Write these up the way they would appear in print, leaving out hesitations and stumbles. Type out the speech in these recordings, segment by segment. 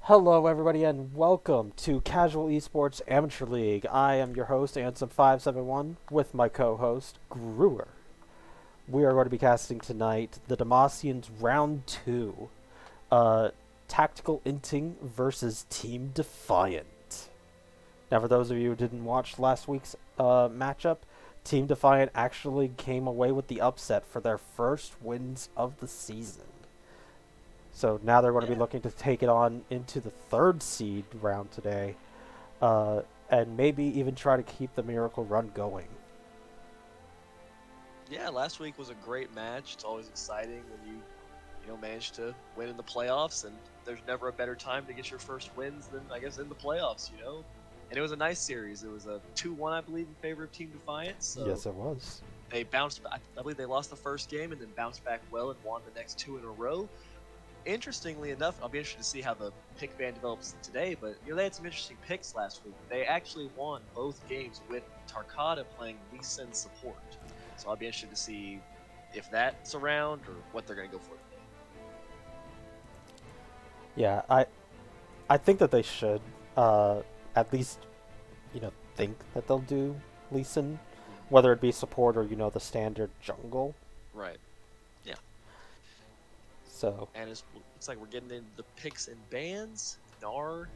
Hello, everybody, and welcome to Casual Esports Amateur League. I am your host, Ansem571, with my co-host, Gruer. We are going to be casting tonight the Demacians Round 2, Tactical Inting versus Team Defiant. Now, for those of you who didn't watch last week's matchup, Team Defiant actually came away with the upset for their first wins of the season. So now they're going to be looking to take it on into the third seed round today, and maybe even try to keep the miracle run going. Yeah, last week was a great match. It's always exciting when you manage to win in the playoffs, and there's never a better time to get your first wins than I guess in the playoffs. And it was a nice series. It was a 2-1, I believe, in favor of Team Defiant. So Yes, it was. they bounced. I believe they lost the first game and then bounced back well and won the next two in a row. Interestingly enough, I'll be interested to see how the pick ban develops today, but they had some interesting picks last week. They actually won both games with Tarkata playing Lee Sin support. So I'll be interested to see if that's around or what they're going to go for today. Yeah, I think that they should at least think that they'll do Lee Sin, whether it be support or the standard jungle. Right. Yeah. So. And it looks like we're getting into the picks and bans. Gnar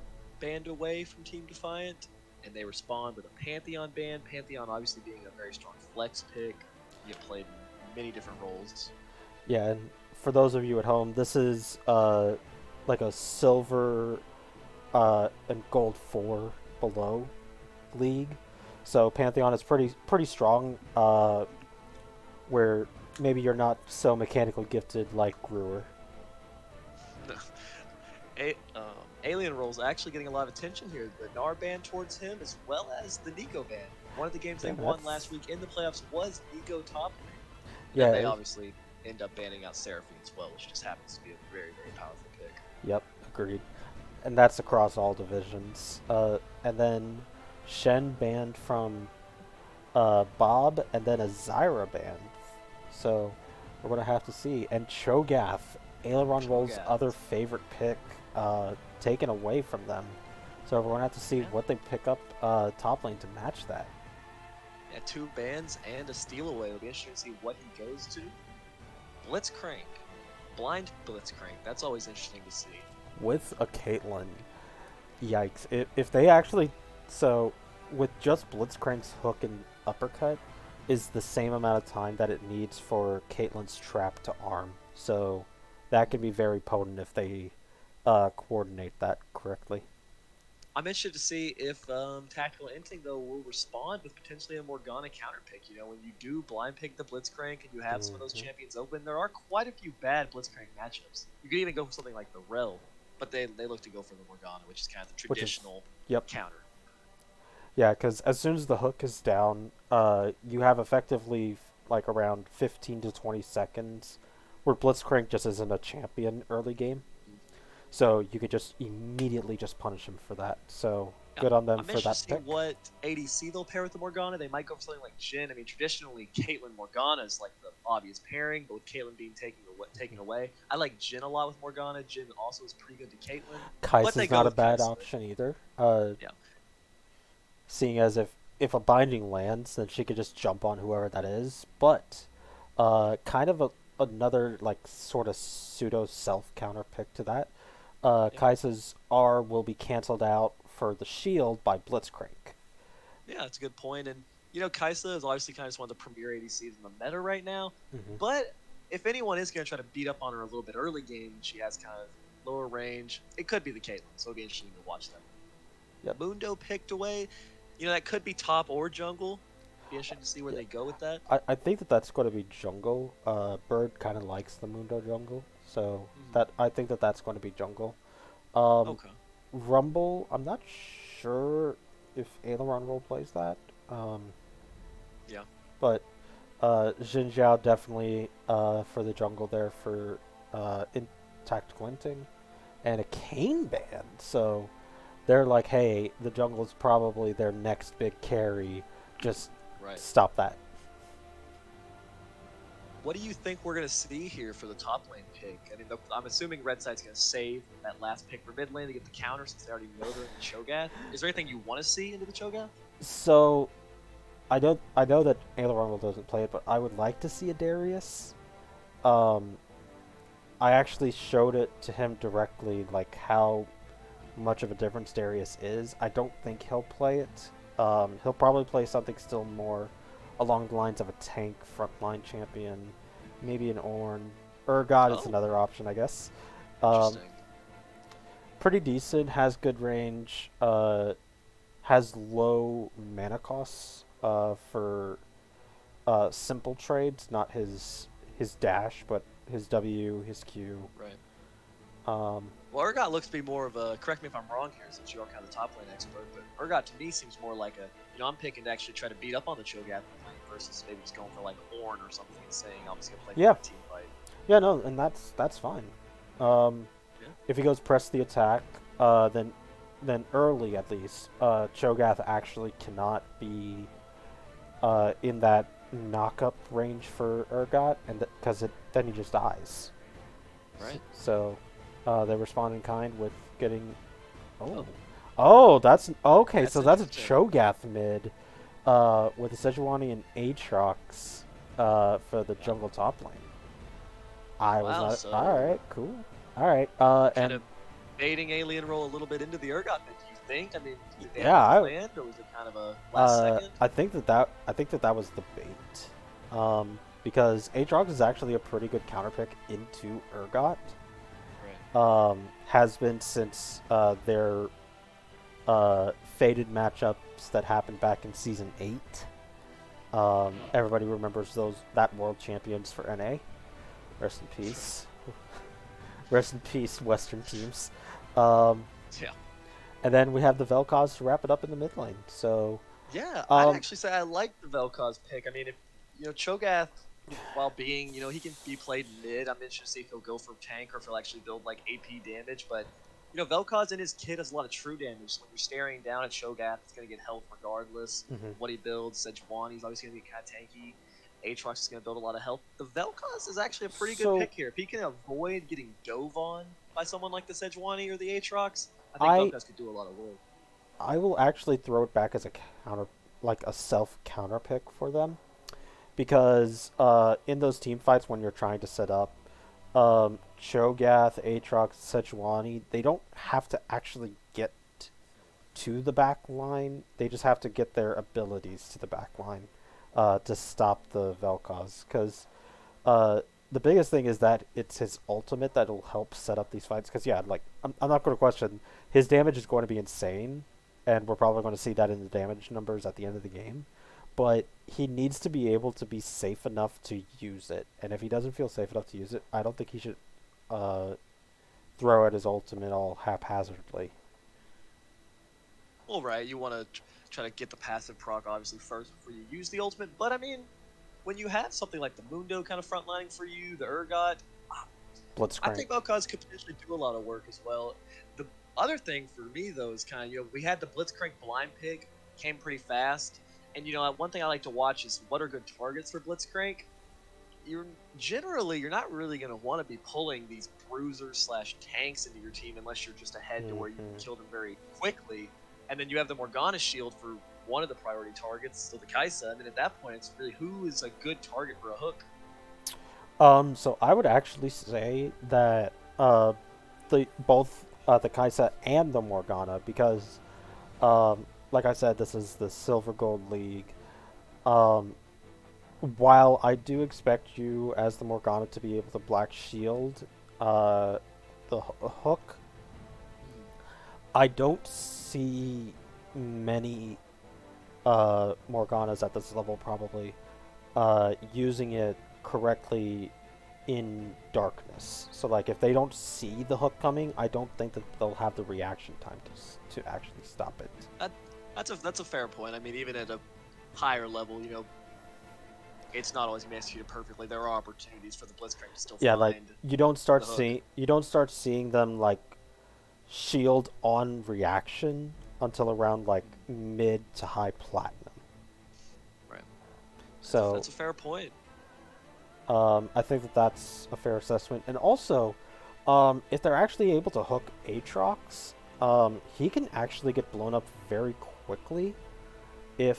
banned away from Team Defiant, and they respond with a Pantheon ban. Pantheon obviously being a very strong flex pick. You played in many different roles. Yeah, and for those of you at home, this is like a silver and gold 4 below league. So Pantheon is pretty strong, where maybe you're not so mechanically gifted like Gruer. Alien roles actually getting a lot of attention here. The Gnar ban towards him, as well as the Nico ban. One of the games they won last week in the playoffs was Nico top lane. Yeah, and they obviously end up banning out Seraphine as well, which just happens to be a very, very powerful pick. Yep, agreed. And that's across all divisions. And then Shen banned from Bob, and then a Zyra banned. So we're going to have to see. And Cho'Gath, Aileron Roll's other favorite pick, taken away from them. So we're going to have to see what they pick up top lane to match that. Yeah, 2 bans and a steal away. It'll be interesting to see what he goes to. Blitzcrank. Blind Blitzcrank. That's always interesting to see. With a Caitlyn. Yikes. If they actually... So, with just Blitzcrank's hook and uppercut is the same amount of time that it needs for Caitlyn's trap to arm. So, that can be very potent if they coordinate that correctly. I'm interested to see if Tactical Inting, though, will respond with potentially a Morgana counter pick. When you do blind pick the Blitzcrank and you have some of those champions open, there are quite a few bad Blitzcrank matchups. You could even go for something like the Rel, but they look to go for the Morgana, which is kind of the traditional counter. Yeah, because as soon as the hook is down, you have effectively like around 15 to 20 seconds where Blitzcrank just isn't a champion early game. So you could just immediately just punish him for that. So good on them for that pick. I'm interested to see what ADC they'll pair with the Morgana. They might go for something like Jhin. I mean, traditionally, Caitlyn Morgana is like the obvious pairing, but with Caitlyn being taken away, I like Jhin a lot with Morgana. Jhin also is pretty good to Caitlyn. Kai'Sa's not a bad option either. Seeing as if a binding lands, then she could just jump on whoever that is. But kind of another like sort of pseudo self counter pick to that. Kai'Sa's R will be canceled out for the shield by Blitzcrank. Yeah, that's a good point. And, Kai'Sa is obviously kind of one of the premier ADCs in the meta right now. But if anyone is going to try to beat up on her a little bit early game, she has kind of lower range. It could be the Caitlyn, so it'll be interesting to watch that. Yep. Mundo picked away. That could be top or jungle. Be interesting to see where they go with that. I think that's going to be jungle. Bird kind of likes the Mundo jungle. So I think that's going to be jungle. Okay. Rumble, I'm not sure if Aileron Roll plays that. Yeah. But Xin Zhao definitely for the jungle there for Tactical Inting. And a Kayn ban. So they're like, hey, the jungle's probably their next big carry. Just stop that. What do you think we're going to see here for the top lane pick? I mean, I'm assuming Red Side's going to save that last pick for mid lane to get the counter since they already know they're in the Cho'Gath. Is there anything you want to see into the Cho'Gath? So I know that Aileron doesn't play it, but I would like to see a Darius. Um, I actually showed it to him directly, like how much of a difference Darius is. I don't think he'll play it. He'll probably play something still more along the lines of a tank frontline champion, maybe an Ornn. Urgot is Oh, another option, I guess. Um, interesting. Pretty decent, has good range, has low mana costs for simple trades, not his dash, but his W, his Q. Right. Um, Well, Urgot looks to be more of a, correct me if I'm wrong here since you are kind of the top lane expert, but Urgot to me seems more like a, I'm picking to actually try to beat up on the Cho'Gath lane versus maybe just going for like Ornn or something and saying I'm just going to play Yeah. for a team fight. yeah, no, and that's fine. Yeah. If he goes press the attack, then early at least, Cho'Gath actually cannot be in that knock-up range for Urgot, and because then he just dies. Right. So they respond in kind with getting. Oh. That's okay. That's So that's a interesting. Cho'Gath mid, with a Sejuani and Aatrox, for the jungle top lane. I was Wow, not. so All right, cool. All right, kind and of baiting Alien Roll a little bit into the Urgot mid, do you think? I mean, do you think they had yeah, that planned, or was it kind of a last second? I think that was the bait, because Aatrox is actually a pretty good counter pick into Urgot. Right. Has been since their faded matchups that happened back in season 8. Everybody remembers that world champions for NA. Rest in peace. Rest in peace, Western teams. Um, Yeah. and then we have the Vel'Koz to wrap it up in the mid lane. So Yeah, I'd actually say I like the Vel'Koz pick. I mean, if Cho'Gath, while being he can be played mid, I'm interested to see if he'll go for tank or if he'll actually build like AP damage. But Vel'Koz in his kit has a lot of true damage. So when you're staring down at Cho'Gath, it's gonna get health regardless of mhm. what he builds. Sejuani's obviously gonna be kind of tanky. Aatrox is gonna build a lot of health. The Vel'Koz is actually a pretty good So pick here. If he can avoid getting dove on by someone like the Sejuani or the Aatrox, I think I Vel'Koz could do a lot of work. I will actually throw it back as a counter, like a self counter pick for them, because in those team fights when you're trying to set up Cho'Gath, Aatrox, Sejuani, they don't have to actually get to the back line. They just have to get their abilities to the back line to stop the Vel'Koz. Because the biggest thing is that it's his ultimate that'll help set up these fights. Because, yeah, like, I'm not going to question, his damage is going to be insane, and we're probably going to see that in the damage numbers at the end of the game. But he needs to be able to be safe enough to use it. And if he doesn't feel safe enough to use it, I don't think he should throw out his ultimate all haphazardly. Well, right, you want to try to get the passive proc obviously first before you use the ultimate. But I mean, when you have something like the Mundo kind of frontlining for you, the Urgot, I Blitzcrank. think Vel'Koz could potentially do a lot of work as well. The other thing for me though is kind of we had the Blitzcrank blind pick, came pretty fast, and one thing I like to watch is what are good targets for Blitzcrank. You're not really going to want to be pulling these bruisers slash tanks into your team unless you're just ahead to where you can kill them very quickly. And then you have the Morgana shield for one of the priority targets, so the Kaisa. And then at that point, it's really who is a good target for a hook. So I would actually say that both the Kaisa and the Morgana, because like I said, this is the Silver Gold League. Um, while I do expect you as the Morgana to be able to Black Shield the hook, I don't see many Morganas at this level probably using it correctly in darkness. So like if they don't see the hook coming, I don't think that they'll have the reaction time to actually stop it. That's a fair point. I mean, even at a higher level, it's not always going to be executed perfectly. There are opportunities for the Blitzcrank to still Yeah, find like the hook. you don't start seeing them like shield on reaction until around like mid to high platinum. Right. So That's a fair point. I think that that's a fair assessment. And also, if they're actually able to hook Aatrox, he can actually get blown up very quickly if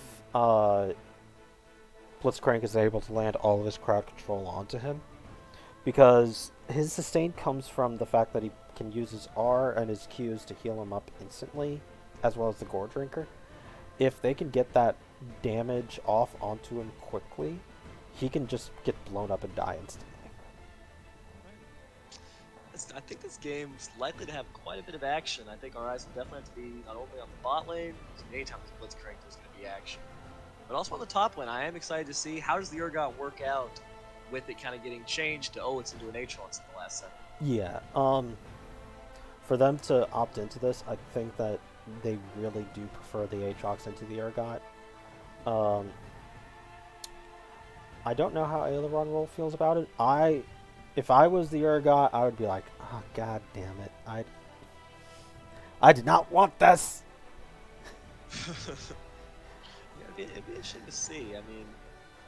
Blitzcrank is able to land all of his crowd control onto him. Because his sustain comes from the fact that he can use his R and his Qs to heal him up instantly, as well as the Gore Drinker. If they can get that damage off onto him quickly, he can just get blown up and die instantly. I think this game's likely to have quite a bit of action. I think our eyes will definitely have to be not only on the bot lane, because anytime there's Blitzcrank, there's going to be action, but also on the top lane. I am excited to see how does the Urgot work out with it kind of getting changed to it's into an Aatrox in the last second. Yeah, for them to opt into this, I think that they really do prefer the Aatrox into the Urgot. I don't know how Aileron Roll feels about it. If I was the Urgot, I would be like, oh god damn it, I did not want this. Yeah, it'd be interesting to see. I mean,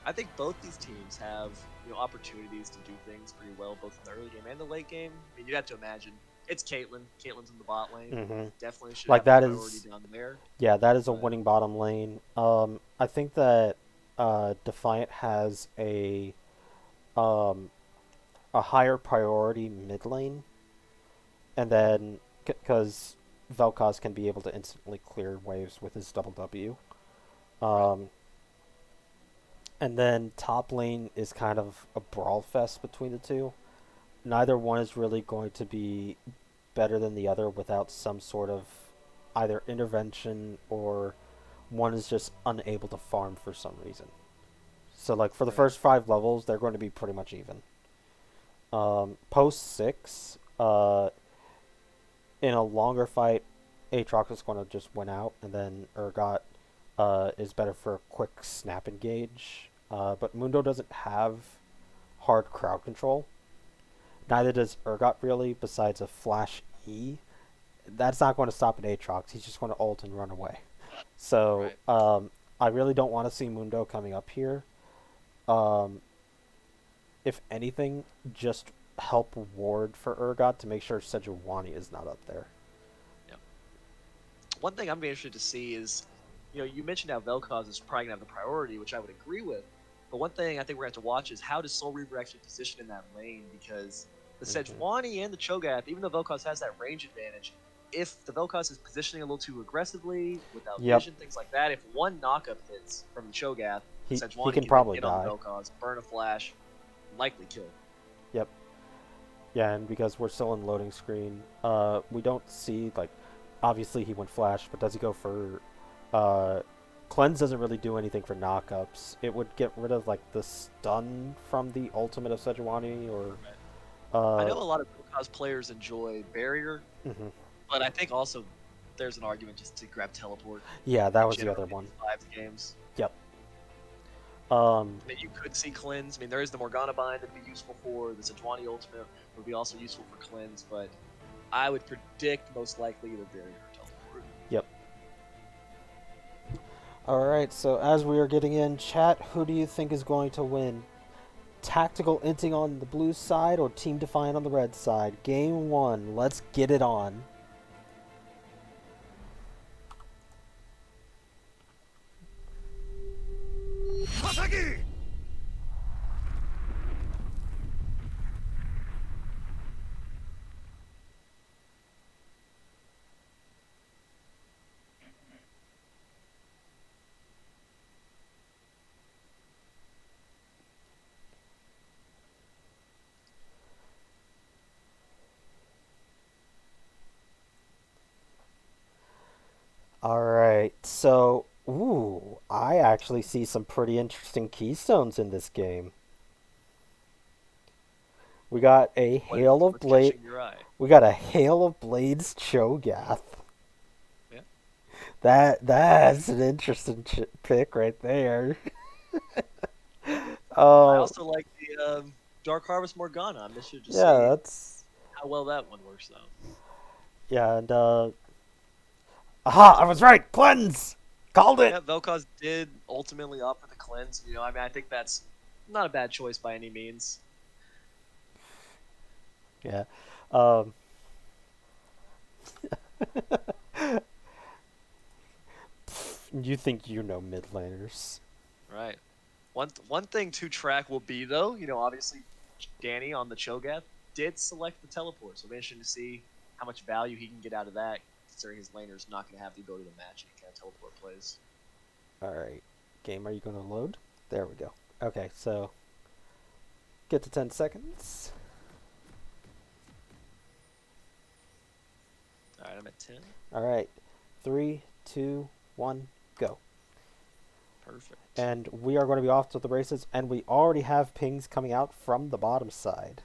I think both these teams have opportunities to do things pretty well, both in the early game and the late game. I mean, you'd have to imagine it's Caitlyn. Caitlyn's in the bot lane. Mm-hmm. Definitely should like have that priority is down there. Yeah, that is a winning bottom lane. I think that Defiant has a higher priority mid lane, and then because Vel'Koz can be able to instantly clear waves with his double W. And then top lane is kind of a brawl fest between the two. Neither one is really going to be better than the other without some sort of either intervention or one is just unable to farm for some reason. So, like, for the first 5 levels, they're going to be pretty much even. Post 6, in a longer fight, Aatrox is going to just win out, and then Urgot is better for a quick snap engage. But Mundo doesn't have hard crowd control. Neither does Urgot really, besides a flash E. That's not going to stop an Aatrox. He's just going to ult and run away. So, I really don't want to see Mundo coming up here. If anything, just help ward for Urgot to make sure Sejuani is not up there. Yeah. One thing I'm interested to see is, you mentioned how Vel'Koz is probably going to have the priority, which I would agree with. But one thing I think we're going to have to watch is how does Soul Reaver actually position in that lane, because the Sejuani and the Cho'Gath, even though Vel'Koz has that range advantage, if the Vel'Koz is positioning a little too aggressively, without vision, things like that, if one knockup hits from the Cho'Gath, Sejuani can probably hit on Vel'Koz, burn a flash, likely kill. Yep. Yeah, and because we're still in loading screen, we don't see, like, obviously he went flash, but does he go for... Cleanse doesn't really do anything for knockups. It would get rid of, like, the stun from the ultimate of Sejuani, or... I know a lot of Vel'Koz players enjoy Barrier, but I think also there's an argument just to grab Teleport. Yeah, that was the other one. 5 games. Yep. I mean, you could see Cleanse. I mean, there is the Morgana Bind that would be useful for. The Sejuani Ultimate would be also useful for Cleanse, but I would predict most likely either Barrier or Teleport. Yep. Alright, so as we are getting in, chat, who do you think is going to win? Tactical Inting on the blue side or Team Defiant on the red side? Game 1, let's get it on. Hasagi! Alright, so, I actually see some pretty interesting keystones in this game. We got a Hail of Blades. We got a Hail of Blades Cho'Gath. Yeah. That's an interesting pick right there. I also like the Dark Harvest Morgana. I'm interested to see how well that one works though. Yeah, and aha! I was right. Cleanse. Called it. Yeah, Vel'Koz did ultimately opt for the Cleanse. I mean, I think that's not a bad choice by any means. Yeah. Um, you think you know mid laners. Right. One thing to track will be though, obviously Danny on the Cho'Gath did select the teleport, so it'll be interesting to see how much value he can get out of that, considering his laner's not going to have the ability to match any kind of teleport plays. Alright. Game, are you going to load? There we go. Okay, so get to 10 seconds. All right, I'm at 10. Alright. 3, 2, 1, go. Perfect. And we are going to be off to the races, and we already have pings coming out from the bottom side.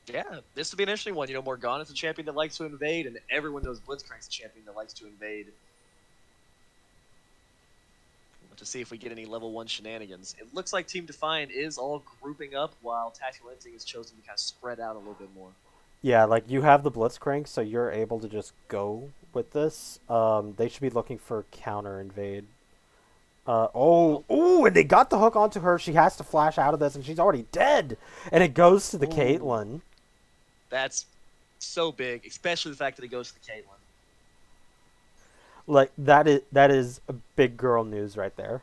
Yeah, this will be an interesting one. Morgana's a champion that likes to invade, and everyone knows Blitzcrank's a champion that likes to invade. To see if we get any level 1 shenanigans. It looks like Team Defiant is all grouping up, while Tactical Inting has chosen to kind of spread out a little bit more. Yeah, like you have the Blitzcrank, so you're able to just go with this. They should be looking for counter invade. And they got the hook onto her. She has to flash out of this, and she's already dead. And it goes to the Caitlyn. That's so big, especially the fact that it goes to the Caitlyn. Like that is a big girl news right there.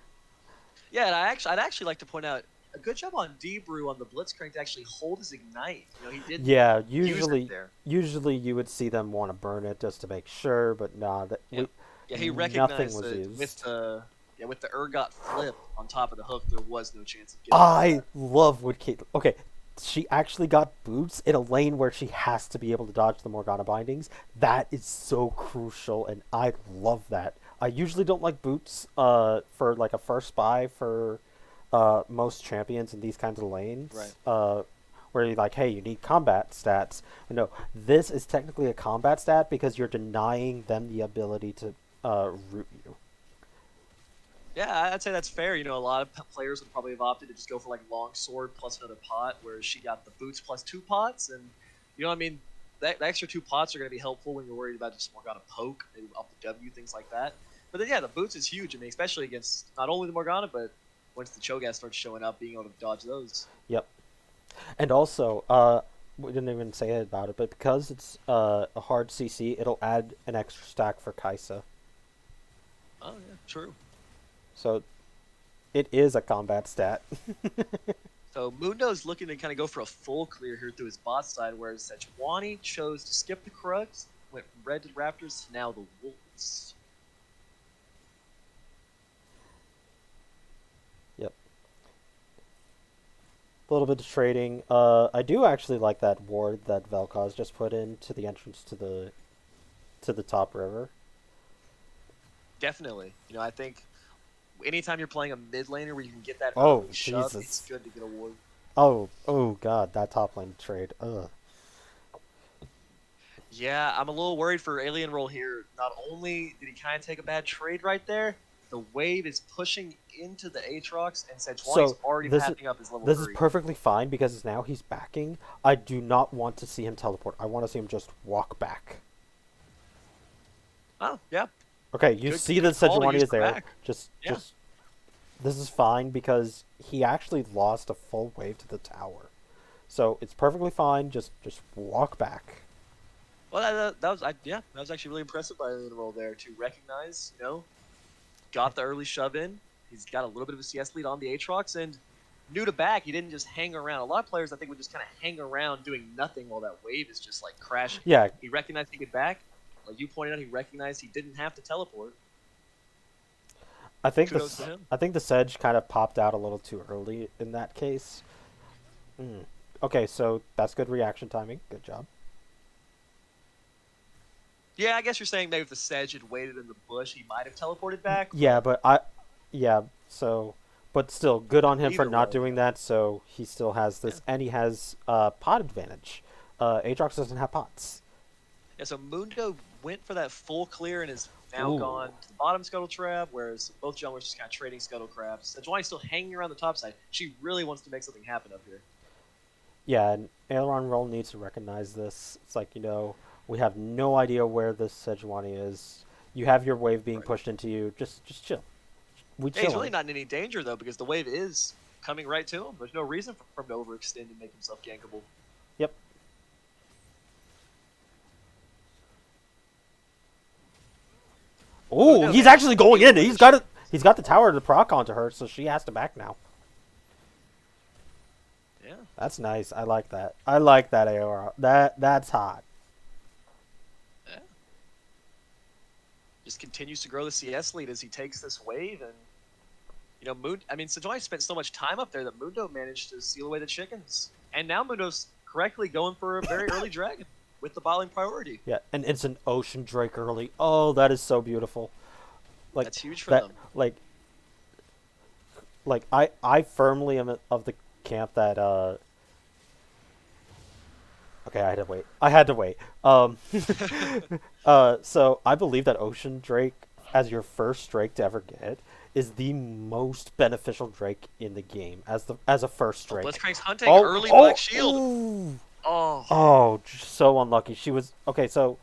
Yeah, and I'd actually like to point out a good job on D-Brew on the Blitzcrank to actually hold his ignite. He did. Yeah, use it there. usually you would see them want to burn it just to make sure, but nah, he recognized that with the Urgot flip on top of the hook, there was no chance of getting I love what Kate. Okay, she actually got boots in a lane where she has to be able to dodge the Morgana bindings. That is so crucial, and I love that. I usually don't like boots for like a first buy for most champions in these kinds of lanes. Right. Where you're like, hey, you need combat stats. No, this is technically a combat stat because you're denying them the ability to root you. Yeah, I'd say that's fair. A lot of players would probably have opted to just go for like long sword plus another pot, whereas she got the boots plus 2 pots, and the extra 2 pots are going to be helpful when you're worried about just Morgana poke, maybe up the W, things like that. But then the boots is huge. Especially against not only the Morgana, but once the Cho'Gath starts showing up, being able to dodge those. Yep. And also, we didn't even say about it, but because it's a hard CC, it'll add an extra stack for Kaisa. Oh yeah, true. So it is a combat stat. So Mundo's looking to kind of go for a full clear here through his bot side, whereas Sejuani chose to skip the Krugs, went red to Raptors, to now the Wolves. Yep. A little bit of trading. I do actually like that ward that Vel'Koz just put into the entrance to the top river. Definitely. I think anytime you're playing a mid laner where you can get that Oh, shove, Jesus. it's good to get a ward. Oh god, that top lane trade. Ugh. Yeah, I'm a little worried for Alien Roll here. Not only did he kind of take a bad trade right there, the wave is pushing into the Aatrox, and Sejuani's already pathing up his level 3. This is perfectly fine because now he's backing. I do not want to see him teleport. I want to see him just walk back. Oh, yeah. Okay, you see that Sejuani is there. Back. Just this is fine because he actually lost a full wave to the tower. So it's perfectly fine. Just walk back. Well, that was actually really impressive by Alien Roll there to recognize, got the early shove in. He's got a little bit of a CS lead on the Aatrox, and new to back, he didn't just hang around. A lot of players, I think, would just kind of hang around doing nothing while that wave is just like crashing. Yeah. He recognized he could back. Like you pointed out, he recognized he didn't have to teleport. I think the Sedge kind of popped out a little too early in that case. Okay, so that's good reaction timing. Good job. Yeah, I guess you're saying maybe if the Sedge had waited in the bush, he might have teleported back. Yeah, but but still, good on him for not doing that. So he still has this, and he has pot advantage. Aatrox doesn't have pots. Yeah, so Mundo went for that full clear and is now gone to the bottom Scuttle Trap, whereas both junglers just kind of trading Scuttle Crabs. Sejuani's still hanging around the top side. She really wants to make something happen up here. Yeah, and Aileron Roll needs to recognize this. It's like, we have no idea where this Sejuani is. You have your wave being pushed into you. Just chill. He's really not in any danger, though, because the wave is coming right to him. There's no reason for him to overextend and make himself gankable. Yep. Oh, he's actually going in. He's got it. He's got the tower to proc onto her, so she has to back now. Yeah. That's nice. I like that. I like that AOR. That's hot. Yeah. Just continues to grow the CS lead as he takes this wave, and Sejuani spent so much time up there that Mundo managed to seal away the chickens, and now Mundo's correctly going for a very early dragon with the bottling priority. Yeah, and it's an Ocean Drake early. Oh, that is so beautiful. Like that's huge for them. Like I firmly am of the camp that okay, I had to wait. So I believe that Ocean Drake as your first Drake to ever get is the most beneficial Drake in the game as a first Drake. Blitzcrank's hunting early Black Shield. Ooh. Oh, so unlucky. She was okay. So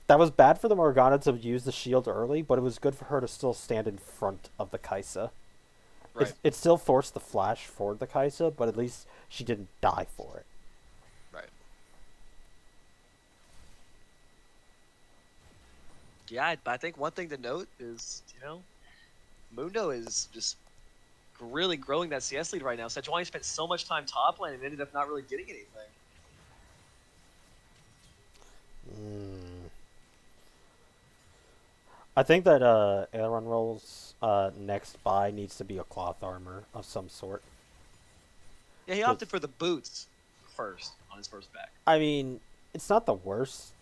that was bad for the Morgana to use the shield early, but it was good for her to still stand in front of the Kai'Sa. Right. It still forced the flash for the Kai'Sa, but at least she didn't die for it. Right. Yeah, but I think one thing to note is, Mundo is just really growing that CS lead right now. Sejuani spent so much time top lane and ended up not really getting anything. I think that Aileron Roll's next buy needs to be a cloth armor of some sort. Yeah, he opted for the boots first on his first back. I mean, it's not the worst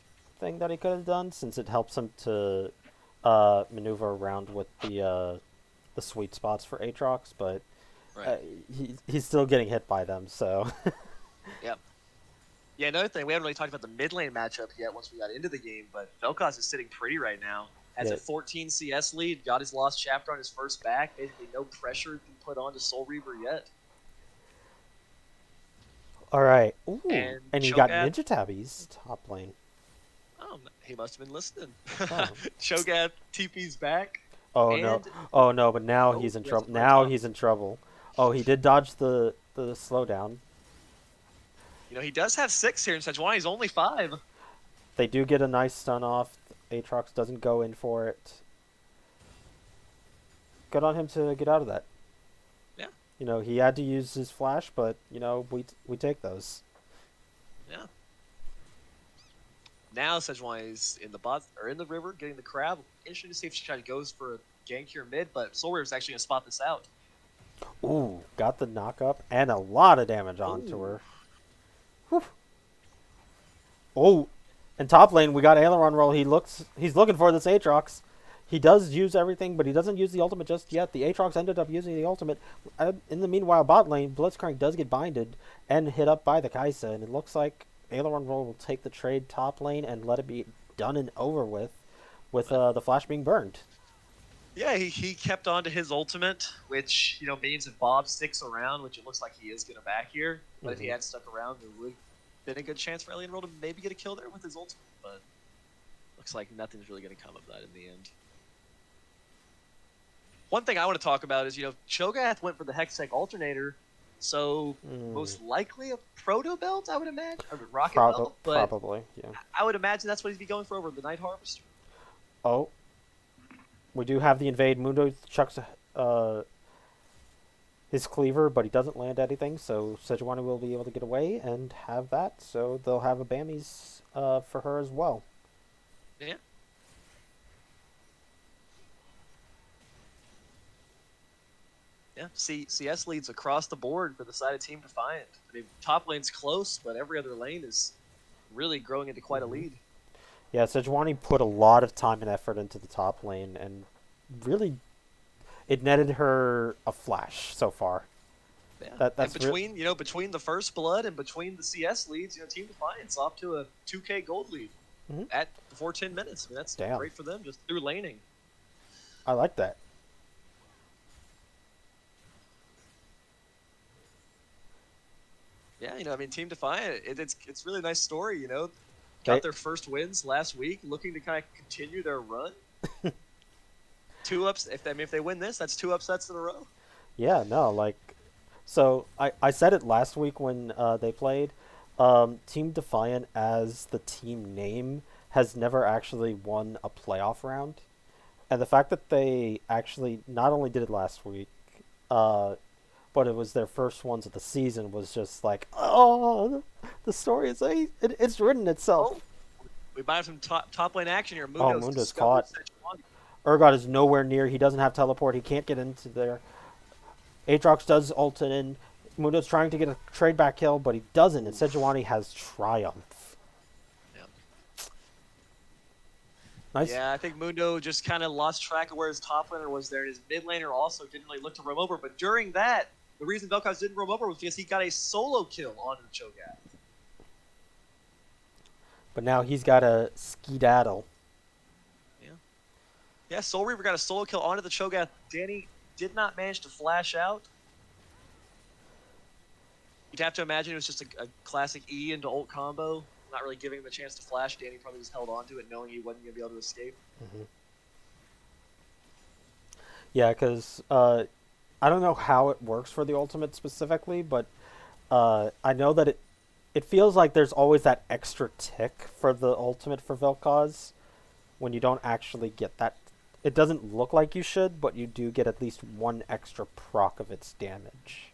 thing that he could have done since it helps him to maneuver around with the sweet spots for Aatrox, but right. He's still getting hit by them, so... Yep. Yeah, another thing, we haven't really talked about the mid lane matchup yet once we got into the game, but Vel'Koz is sitting pretty right now. Has a 14 CS lead, got his Lost Chapter on his first back, basically no pressure been put on to Soul Reaver yet. Alright. And he got Cho'Gath, Ninja Tabbies top lane. Oh, he must have been listening. Oh. Cho'Gath TP's back. Oh no, but now he's in trouble. Now he's in trouble. Oh, he did dodge the slowdown. He does have 6 here in Sejuani. He's only 5. They do get a nice stun off. Aatrox doesn't go in for it. Good on him to get out of that. Yeah. He had to use his flash, but we take those. Yeah. Now Sejuani's in the bot or in the river getting the crab. Interesting to see if she kind of goes for a gank here mid, but Soul Reaver's actually gonna spot this out. Ooh, got the knock up and a lot of damage onto her. Whew. Oh, in top lane we got Aileron Roll. He's looking for this Aatrox. He does use everything, but he doesn't use the ultimate just yet. The Aatrox ended up using the ultimate. In the meanwhile, bot lane, Blitzcrank does get binded and hit up by the Kai'Sa, and it looks like Aileron Roll will take the trade top lane and let it be done and over with the flash being burned. Yeah, he kept on to his ultimate, which means if Bob sticks around, which it looks like he is gonna back here, but if he had stuck around, there would have been a good chance for Aileron Roll to maybe get a kill there with his ultimate, but looks like nothing's really gonna come of that in the end. One thing I want to talk about is Cho'Gath went for the Hextech alternator, so most likely a proto belt, I would imagine, or a rocket belt, but probably, yeah. I would imagine that's what he'd be going for over the Night Harvester. Oh, we do have the invade. Mundo chucks his cleaver, but he doesn't land anything, so Sejuani will be able to get away and have that, so they'll have a Bammies for her as well. Yeah. Yeah, CS leads across the board for the side of Team Defiant. Top lane's close, but every other lane is really growing into quite a lead. Yeah, Sejuani put a lot of time and effort into the top lane, and really, it netted her a flash so far. Yeah, that's and between the first blood and between the CS leads, Team Defiant's off to a 2K gold lead at before 10 minutes. That's great for them just through laning. I like that. Yeah, Team Defiant, it's really a nice story, Got their first wins last week, looking to kind of continue their run. 2 ups. If they win this, that's 2 upsets in a row. Yeah, no, like So I said it last week when they played. Team Defiant as the team name has never actually won a playoff round. And the fact that they actually not only did it last week, uh, but it was their first ones of the season was just like, oh, the story is it's written Oh, itself. we might have some top lane action here. Oh, Mundo's Mundo's discovered caught. Sejuani. Urgot is nowhere near. He doesn't have teleport. He can't get into there. Aatrox does ult it in. Mundo's trying to get a trade back kill, but he doesn't. And Sejuani has triumph. Yeah. Nice. Yeah, I think Mundo just kind of lost track of where his top laner was there, and his mid laner also didn't really look to roam over. But during that, the reason Vel'Koz didn't roam over was because he got a solo kill onto the Cho'Gath. But now he's got a skedaddle. Yeah, Soul Reaver got a solo kill onto the Cho'Gath. Danny did not manage to flash out. You'd have to imagine it was just a classic E into ult combo, not really giving him a chance to flash. Danny probably just held onto it, knowing he wasn't going to be able to escape. Mm-hmm. Yeah, because I don't know how it works for the ultimate specifically, but I know that it feels like there's always that extra tick for the ultimate for Vel'Koz when you don't actually get that. It doesn't look like you should, but you do get at least one extra proc of its damage.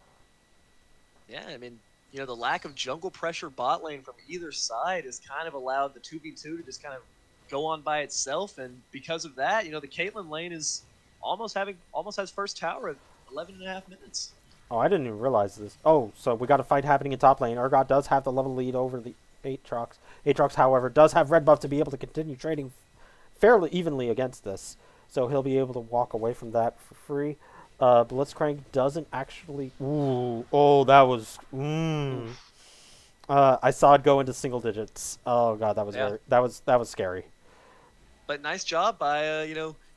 Yeah, I mean, the lack of jungle pressure bot lane from either side has kind of allowed the 2v2 to just kind of go on by itself, and because of that, the Caitlyn lane is almost has first tower at 11.5 minutes. Oh, I didn't even realize this. Oh, so we got a fight happening in top lane. Urgot does have the level lead over the Aatrox. Aatrox, however, does have red buff to be able to continue trading fairly evenly against this. So he'll be able to walk away from that for free. Blitzcrank doesn't actually... Ooh. Oh, that was... I saw it go into single digits. Oh, God, that was that was scary. But nice job by,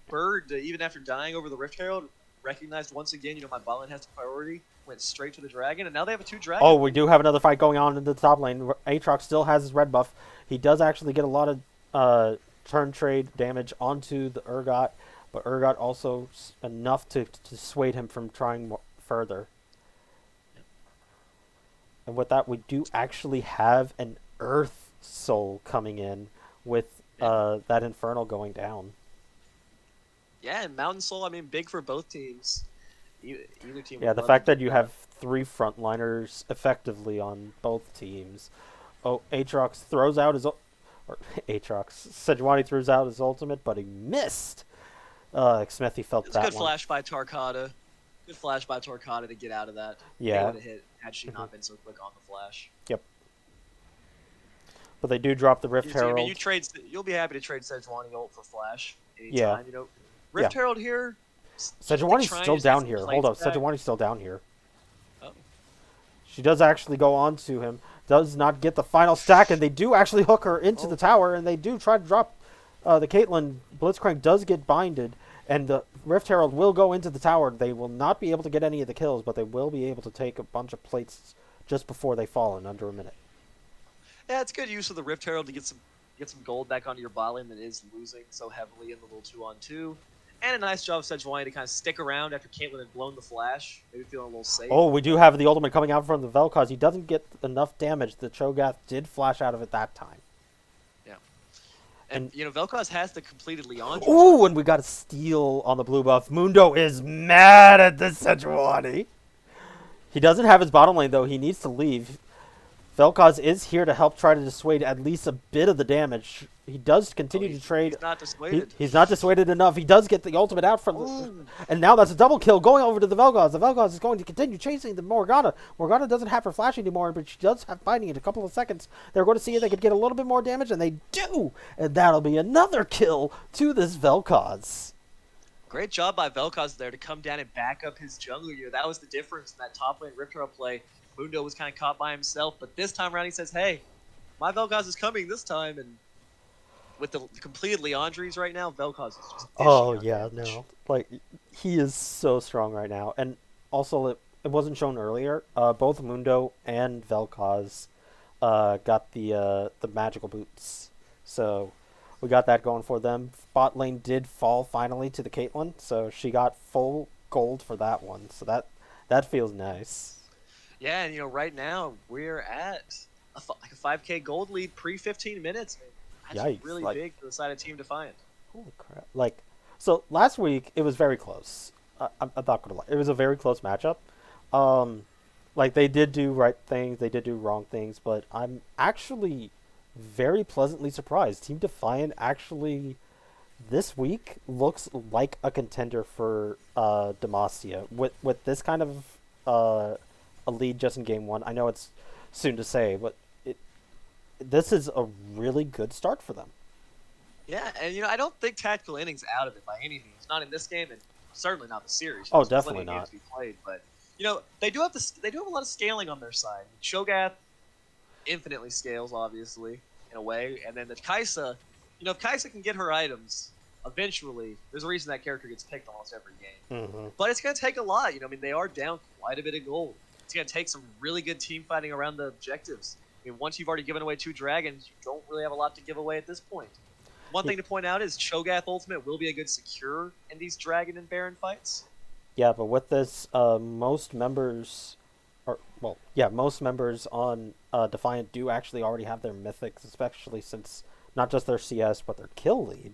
Bird, even after dying over the Rift Herald, recognized once again, my bot lane has the priority, went straight to the dragon, and now they have a 2-dragon. Oh, we do have another fight going on in the top lane. Aatrox still has his red buff. He does actually get a lot of turn trade damage onto the Urgot, but Urgot also enough to dissuade him from trying further. Yep. And with that, we do actually have an Earth Soul coming in with that Infernal going down. Yeah, and Mountain Soul, big for both teams. Either team. Yeah, the fact that you have 3 frontliners effectively on both teams. Oh, Aatrox throws out his... Or Aatrox. Sejuani throws out his ultimate, but he missed. Smithy felt that one. Good flash by Tarkata. Good flash by Tarkata to get out of that. Yeah. Would have hit had she not been so quick on the flash. Yep. But they do drop the Rift Herald. You'll be happy to trade Sejuani ult for flash anytime. Yeah. Rift Herald here. Sejuani's still down here. Hold up. Sejuani's still down here. Oh. She does actually go on to him. Does not get the final stack, and they do actually hook her into the tower, and they do try to drop the Caitlyn. Blitzcrank does get binded, and the Rift Herald will go into the tower. They will not be able to get any of the kills, but they will be able to take a bunch of plates just before they fall in under a minute. Yeah, it's good use of the Rift Herald to get some gold back onto your bot lane that is losing so heavily in the little 2-on-2. And a nice job of Sejuani to kind of stick around after Caitlyn had blown the flash. Maybe feeling a little safe. Oh, we do have the ultimate coming out from the Vel'Koz. He doesn't get enough damage. The Cho'Gath did flash out of it that time. Yeah. And Vel'Koz has the completed Leandra. Ooh, and we got a steal on the blue buff. Mundo is mad at this Sejuani. He doesn't have his bottom lane, though. He needs to leave. Vel'Koz is here to help try to dissuade at least a bit of the damage. He does continue to trade. He's not dissuaded. He's not dissuaded enough. He does get the ultimate out from the... And now that's a double kill going over to the Vel'Koz. The Vel'Koz is going to continue chasing the Morgana. Morgana doesn't have her flash anymore, but she does have binding in a couple of seconds. They're going to see if they could get a little bit more damage, and they do! And that'll be another kill to this Vel'Koz. Great job by Vel'Koz there to come down and back up his jungle. That was the difference in that top lane Rift Herald play. Mundo was kind of caught by himself, but this time around he says, hey, my Vel'Koz is coming this time, and with the completed Leandries right now, Vel'Koz is just... Oh, yeah, no. Like, he is so strong right now. And also, it wasn't shown earlier, both Mundo and Vel'Koz got the magical boots. So, we got that going for them. Bot lane did fall finally to the Caitlyn, so she got full gold for that one. So that feels nice. Yeah, and right now we're at like a 5K gold lead pre 15 minutes. I mean, that's Yikes! really Like, big for the side of Team Defiant. holy crap! Like, so last week it was very close. I'm not gonna lie, it was a very close matchup. Um, like they did do right things, they did do wrong things, but I'm actually very pleasantly surprised. Team Defiant actually this week looks like a contender for Demacia with this kind of a lead just in game one. I know it's soon to say, but this is a really good start for them. Yeah, and I don't think Tactical Innings out of it by any means. Not in this game, and certainly not the series. Oh, There's plenty definitely of games not. to be played, but they do have a lot of scaling on their side. Cho'Gath infinitely scales, obviously, in a way, and then the Kaisa. If Kaisa can get her items, eventually, there's a reason that character gets picked almost every game. Mm-hmm. But it's going to take a lot. I mean, they are down quite a bit of gold. It's going to take some really good team fighting around the objectives. I mean, once you've already given away 2 dragons, you don't really have a lot to give away at this point. One thing to point out is Cho'Gath Ultimate will be a good secure in these Dragon and Baron fights. Yeah, but with this, most members, most members on Defiant do actually already have their mythics, especially since not just their CS but their kill lead,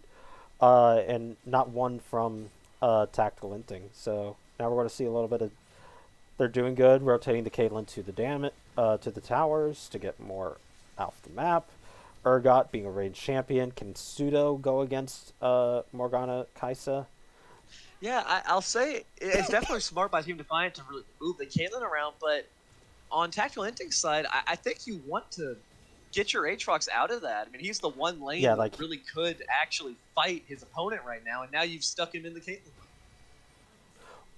and not one from Tactical Inting. So now we're going to see a little bit of. They're doing good, rotating the Caitlyn to to the towers to get more off the map. Urgot being a ranged champion can pseudo go against Morgana Kaisa. Yeah, I'll say it's definitely smart by Team Defiant to really move the Caitlyn around, but on Tactical Inting's side, I think you want to get your Aatrox out of that. I mean, he's the one lane Yeah, that like really could actually fight his opponent right now, and now you've stuck him in the Caitlyn.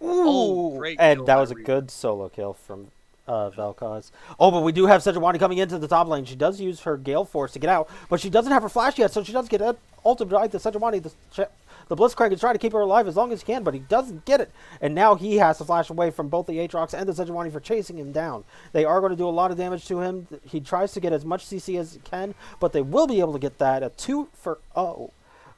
Oh, ooh, great and kill that by was a Reba. good solo kill from Vel'Koz. Oh, but we do have Sejuani coming into the top lane. She does use her Gale Force to get out, but she doesn't have her flash yet, so she does get an ultimate right to Sejuani. The Blitzcrank is trying to keep her alive as long as he can, but he doesn't get it. And now he has to flash away from both the Aatrox and the Sejuani for chasing him down. They are going to do a lot of damage to him. He tries to get as much CC as he can, but they will be able to get that. A 2 for 0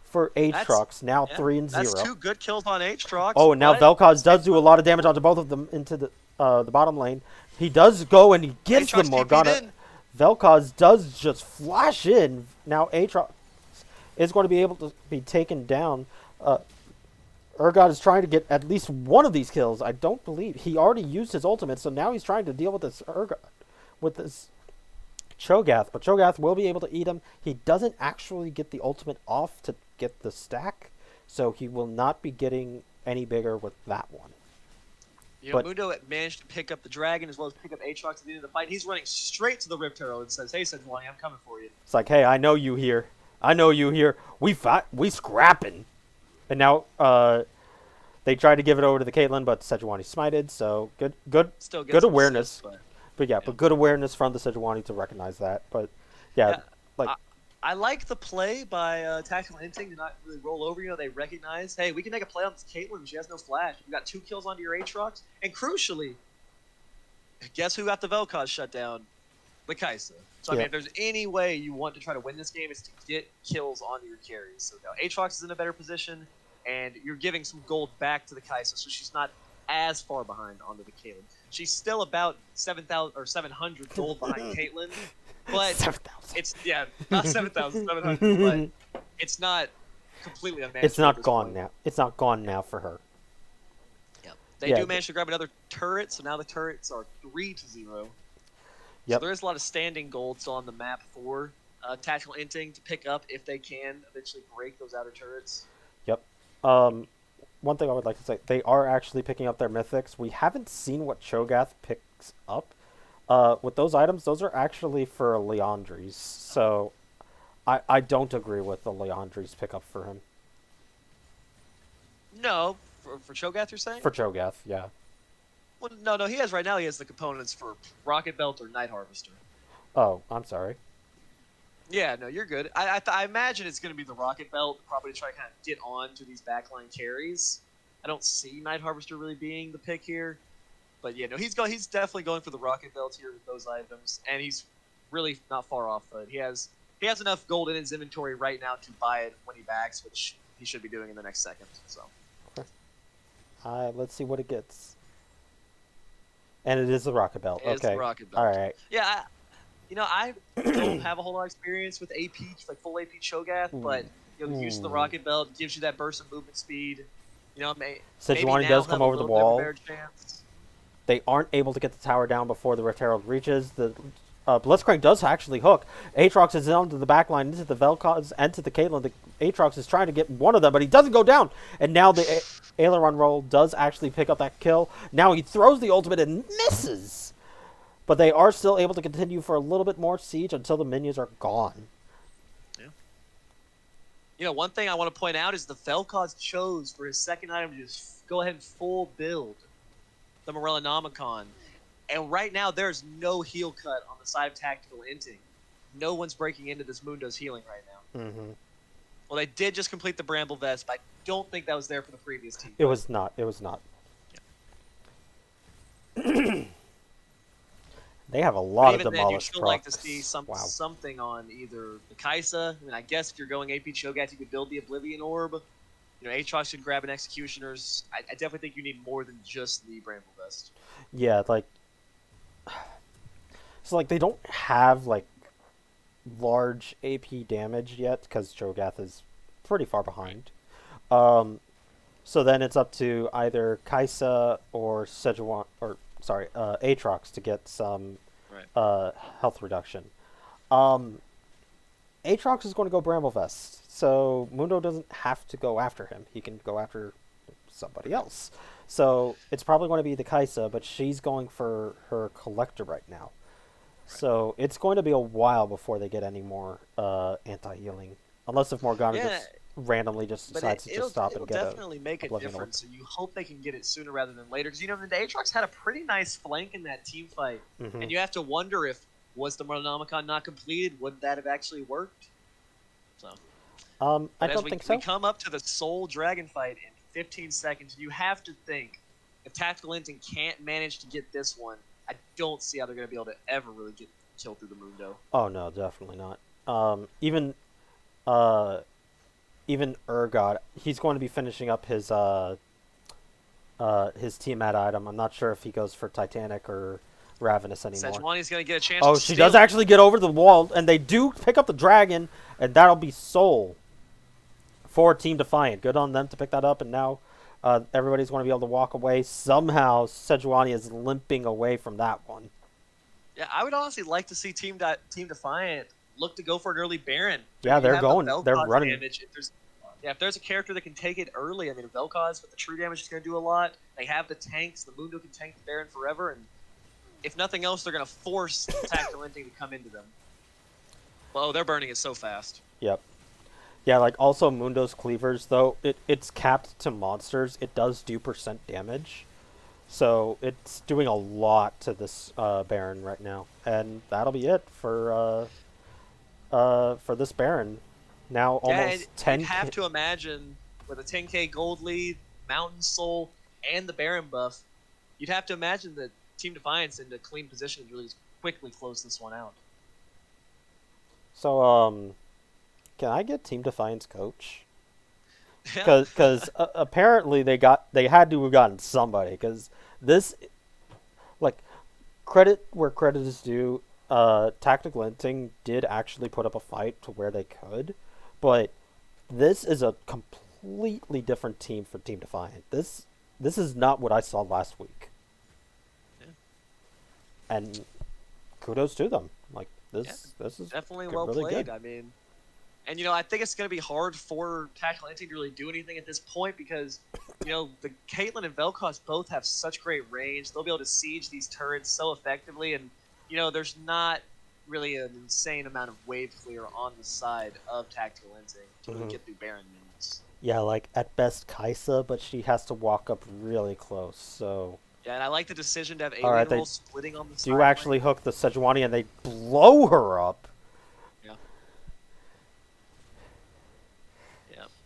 for Aatrox, now 3 and 0. That's 2 good kills on Aatrox, Oh, and now but Vel'Koz does do a lot of damage onto both of them into the bottom lane. He does go and he gives them Aatrox TP'd Morgana. in. Vel'Koz does just flash in. Now Aatrox is going to be able to be taken down. Urgot is trying to get at least one of these kills. I don't believe he already used his ultimate, so now he's trying to deal with this with this Cho'Gath. But Cho'Gath will be able to eat him. He doesn't actually get the ultimate off to get the stack, so he will not be getting any bigger with that one. Mundo managed to pick up the dragon as well as pick up Aatrox at the end of the fight. He's running straight to the Rift Herald and says, "Hey, Sejuani, I'm coming for you." It's like, hey, I know you here. I know you here. We fight. We scrapping. And now they tried to give it over to the Caitlyn, but Sejuani smited. So Still good gets awareness. Assist, But good awareness from the Sejuani to recognize that. But yeah. Like I like the play by Tactical Inting to not really roll over. They recognize, hey, we can make a play on this Caitlyn. She has no flash. You got 2 kills onto your Aatrox, and crucially, guess who got the Vel'Koz shut down? The Kaisa. So I mean, if there's any way you want to try to win this game, is to get kills onto your carries. So now Aatrox is in a better position, and you're giving some gold back to the Kaisa, so she's not as far behind onto the Caitlyn. She's still about 7,000 or 700 gold behind Caitlyn, but 7,000. it's not 7,000, 700, but it's not completely unmanageable. It's not gone now. It's not gone now for her. Yep. They do manage to grab another turret, so now the turrets are 3-0. Yep. So there is a lot of standing gold still on the map for Tactical Inting to pick up if they can eventually break those outer turrets. Yep. One thing I would like to say, they are actually picking up their mythics. We haven't seen what Cho'Gath picks up. With those items, those are actually for Leandri's. So I don't agree with the Leandri's pickup for him. No, for Cho'Gath you're saying? For Cho'Gath, yeah. Well, no, he has the components for Rocket Belt or Night Harvester. Oh, I'm sorry. Yeah, no, you're good. I imagine it's going to be the Rocket Belt, probably to try to kind of get on to these backline carries. I don't see Night Harvester really being the pick here. But yeah, no, he's definitely going for the Rocket Belt here with those items, and he's really not far off. He has enough gold in his inventory right now to buy it when he backs, which he should be doing in the next second. So, let's see what it gets. And it is the Rocket Belt. It's the Okay. Rocket All Belt. right. Yeah, I don't have a whole lot of experience with AP, like full AP Cho'Gath, but the use of the Ooh. Rocket Belt gives you that burst of movement speed. Maybe Sejuani now does he'll come have a over the little bit of a wall. better chance. They aren't able to get the tower down before the Herald reaches. The Blitzcrank does actually hook. Aatrox is onto the back line, into the Vel'Koz, and to the Caitlyn. The Aatrox is trying to get one of them, but he doesn't go down. And now the Aileron roll does actually pick up that kill. Now he throws the ultimate and misses. But they are still able to continue for a little bit more siege until the minions are gone. Yeah. One thing I want to point out is the Vel'Koz chose for his second item to just go ahead and full build the Morellonomicon. And right now, there's no heal cut on the side of Tactical Inting. No one's breaking into this Mundo's healing right now. Mm-hmm. Well, they did just complete the Bramble Vest, but I don't think that was there for the previous team. It was not. It was not. Yeah. They have a lot of even then, you'd demolished still procs. like to see something on either the Kaisa. I guess if you're going AP Cho'Gath, you could build the Oblivion Orb. Aatrox should grab an Executioner's. I definitely think you need more than just the Bramble Vest. Yeah, so they don't have large AP damage yet because Cho'Gath is pretty far behind. So then it's up to either Kaisa or Aatrox to get some health reduction. Aatrox is going to go Bramble Vest, so Mundo doesn't have to go after him. He can go after somebody else. So it's probably going to be the Kaisa, but she's going for her Collector right now. So it's going to be a while before they get any more anti-healing, unless if Morgana just randomly decides to just stop and get it'll definitely make a difference. So you hope they can get it sooner rather than later, because the Aatrox had a pretty nice flank in that team fight, and you have to wonder if was the Morellonomicon not completed, would that have actually worked? So I don't think so. We come up to the Soul Dragon fight in 15 seconds. You have to think if Tactical Inting can't manage to get this one, I don't see how they're going to be able to ever really get killed through the Mundo. Oh no, definitely not. Even Urgot, he's going to be finishing up his Tiamat item. I'm not sure if he goes for Titanic or Ravenous anymore. Sejuani's going to get a chance to steal. Does actually get over the wall, and they do pick up the dragon, and that'll be Soul for Team Defiant. Good on them to pick that up, and now everybody's going to be able to walk away. Somehow, Sejuani is limping away from that one. Yeah, I would honestly like to see Team Defiant look to go for an early Baron. Yeah, they're going. They're running. Damage. If there's a character that can take it early, Vel'Koz with the true damage is going to do a lot. They have the tanks. The Mundo can tank the Baron forever, and if nothing else, they're going to force Tactical Inting to come into them. Well, they're burning it so fast. Yep. Yeah, also Mundo's cleavers, though, it's capped to monsters. It does do % damage. So it's doing a lot to this Baron right now. And that'll be it for this Baron. Now almost 10. You have to imagine with a 10k gold lead, Mountain Soul, and the Baron buff, you'd have to imagine that Team Defiant's in a clean position to really quickly close this one out. So, can I get Team Defiant's coach? Because apparently they had to have gotten somebody. Because this, credit where credit is due. Tactical Inting did actually put up a fight to where they could, but this is a completely different team for Team Defiant. This is not what I saw last week. Yeah. And kudos to them. This is definitely well really played. Good. I think it's going to be hard for Tactical Inting to really do anything at this point because, the Caitlyn and Vel'Koz both have such great range. They'll be able to siege these turrets so effectively, and there's not really an insane amount of wave clear on the side of Tactical Inting to really get through Baron minions. Yeah, at best Kaisa, but she has to walk up really close, so... Yeah, and I like the decision to have Alien Roll splitting on the side. Do actually hook the Sejuani, and they blow her up. Yeah.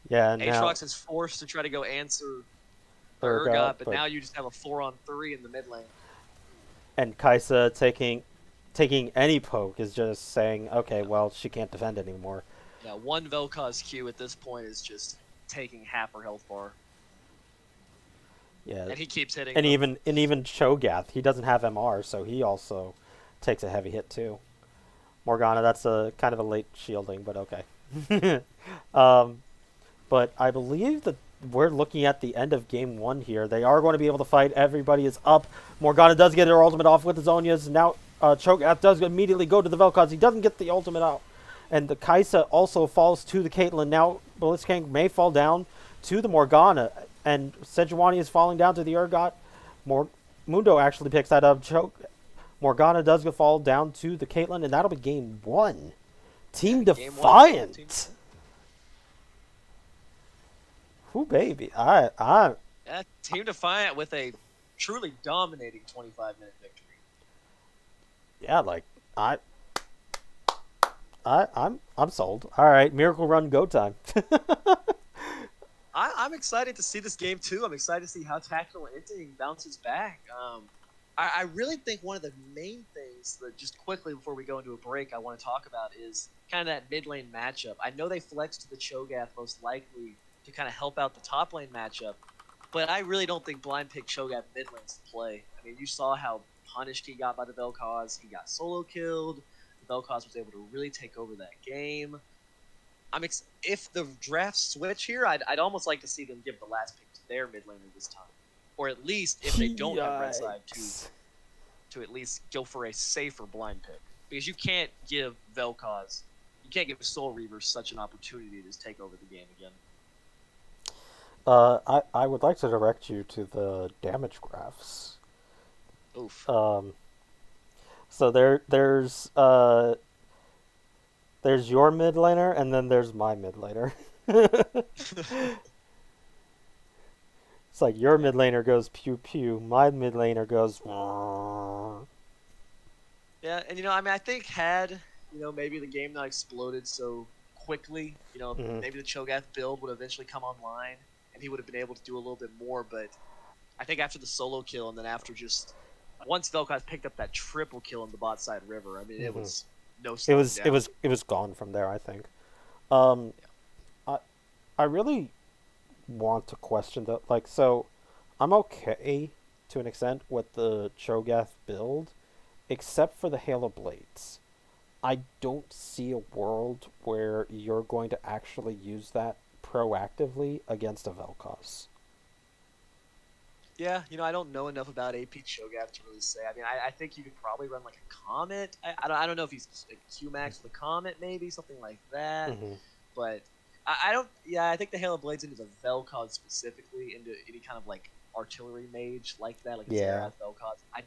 Yeah, Aatrox is forced to try to go answer Urgot, but now you just have a 4-on-3 in the mid lane. And Kaisa taking any poke is just saying, okay, well, she can't defend anymore. Yeah, one Vel'Koz Q at this point is just taking half her health bar. Yeah, and he keeps hitting and them. even Cho'Gath, he doesn't have MR, so he also takes a heavy hit too. Morgana, that's a kind of a late shielding, but okay. um, but I believe that we're looking at the end of game 1 here. They are going to be able to fight. Everybody is up. Morgana does get her ultimate off with the Zhonya's. Now Cho'Gath does immediately go to the Vel'Koz. He doesn't get the ultimate out. And the Kai'Sa also falls to the Caitlyn. Now Blitzcrank may fall down to the Morgana. And Sejuani is falling down to the Urgot. Mundo actually picks that up. Morgana does fall down to the Caitlyn, and that'll be game 1. Team Game 1. Defiant. Whoo, baby. I Yeah, Team Defiant with a truly dominating 25-minute victory. Yeah, like I'm sold. All right, Miracle Run go time. I'm excited to see this game too. I'm excited to see how Tactical Inting bounces back. I really think one of the main things that, just quickly before we go into a break, I want to talk about is kind of that mid lane matchup. I know they flexed the Cho'Gath most likely to kind of help out the top lane matchup, but I really don't think blind picked Cho'Gath mid lanes to play. I mean, you saw how punished he got by the Vel'Koz. He got solo killed. The Vel'Koz was able to really take over that game. If the drafts switch here, I'd almost like to see them give the last pick to their mid laner this time, or at least if they don't have red side to at least go for a safer blind pick, because you can't give Vel'Koz, you can't give Soul Reaver such an opportunity to just take over the game again. I would like to direct you to the damage graphs. Oof. So there's your mid laner, and then there's my mid laner. It's like your mid laner goes pew pew, my mid laner goes. Yeah, and I mean, I think had maybe the game not exploded so quickly, maybe the Cho'Gath build would eventually come online, and he would have been able to do a little bit more. But I think after the solo kill, and then after just once Vel'Koz picked up that triple kill in the bot side river, I mean, it was no slowing down. It was gone from there, I think. I really want to question that. Like, so I'm okay to an extent with the Cho'Gath build, except for the Halo Blades. I don't see a world where you're going to actually use that proactively against a Vel'Koz. Yeah, I don't know enough about AP Cho'Gath to really say. I mean, I think you could probably run like a Comet. I don't know if he's a Q-Max with a Comet, maybe, something like that. But I don't. Yeah, I think the Halo Blades into the Vel'Koz specifically, into any kind of like artillery mage like that, like a Zerath Vel'Koz. I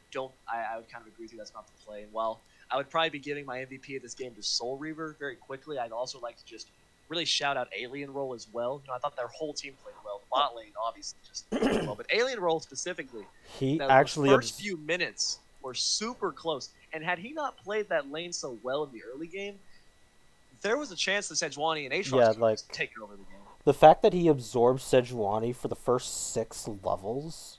would kind of agree with you. That's not the play. And while I would probably be giving my MVP of this game to Soul Reaver very quickly, I'd also like to just really shout out Alien Roll as well. I thought their whole team played well. The bot lane obviously just played well, but Alien Roll specifically, the first few minutes were super close. And had he not played that lane so well in the early game, there was a chance that Sejuani and Aatrox could take over the game. The fact that he absorbed Sejuani for the first 6 levels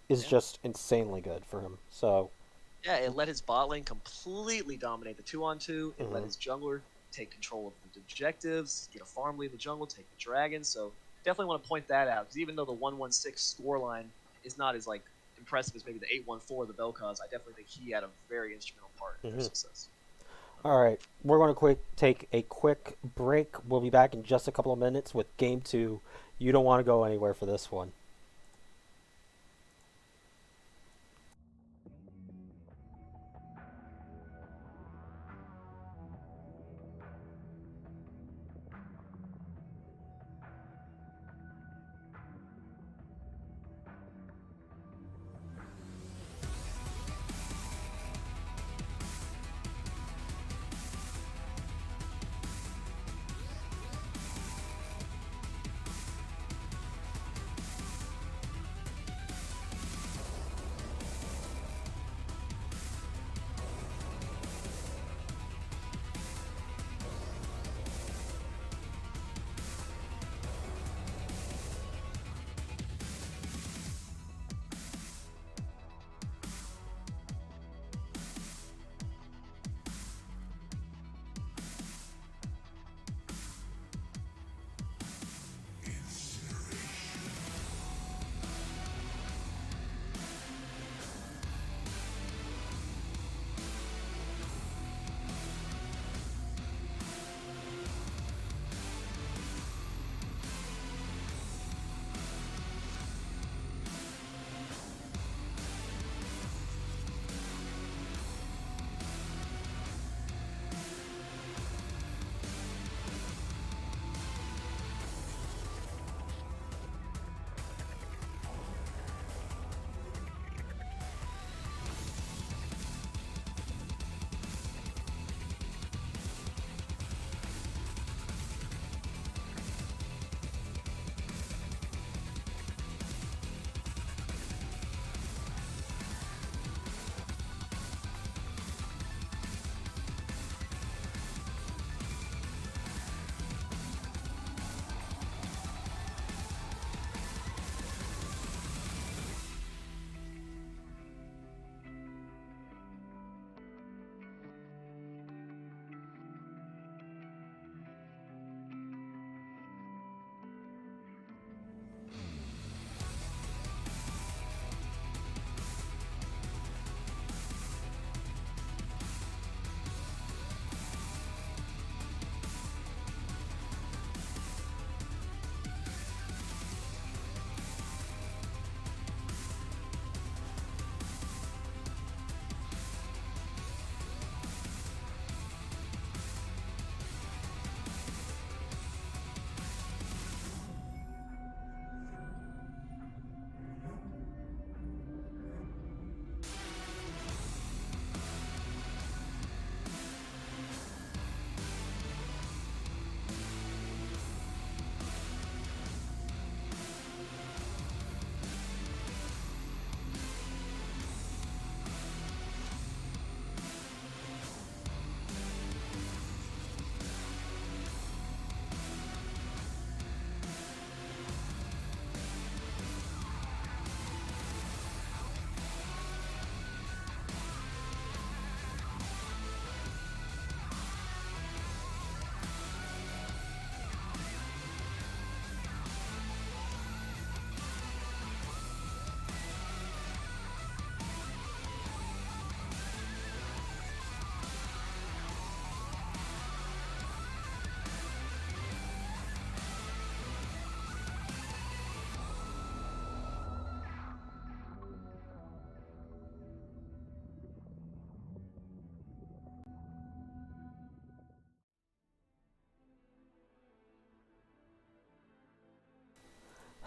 is just insanely good for him. So yeah, it let his bot lane completely dominate the 2-on-2. It let his jungler take control of the objectives, get a farm lead in the jungle, take the dragon. So definitely want to point that out, because even though the 1-1-6 scoreline is not as like impressive as maybe the 8-1-4 of the Vel'Koz, I definitely think he had a very instrumental part in their success. All right, we're going to take a quick break. We'll be back in just a couple of minutes with Game 2. You don't want to go anywhere for this one.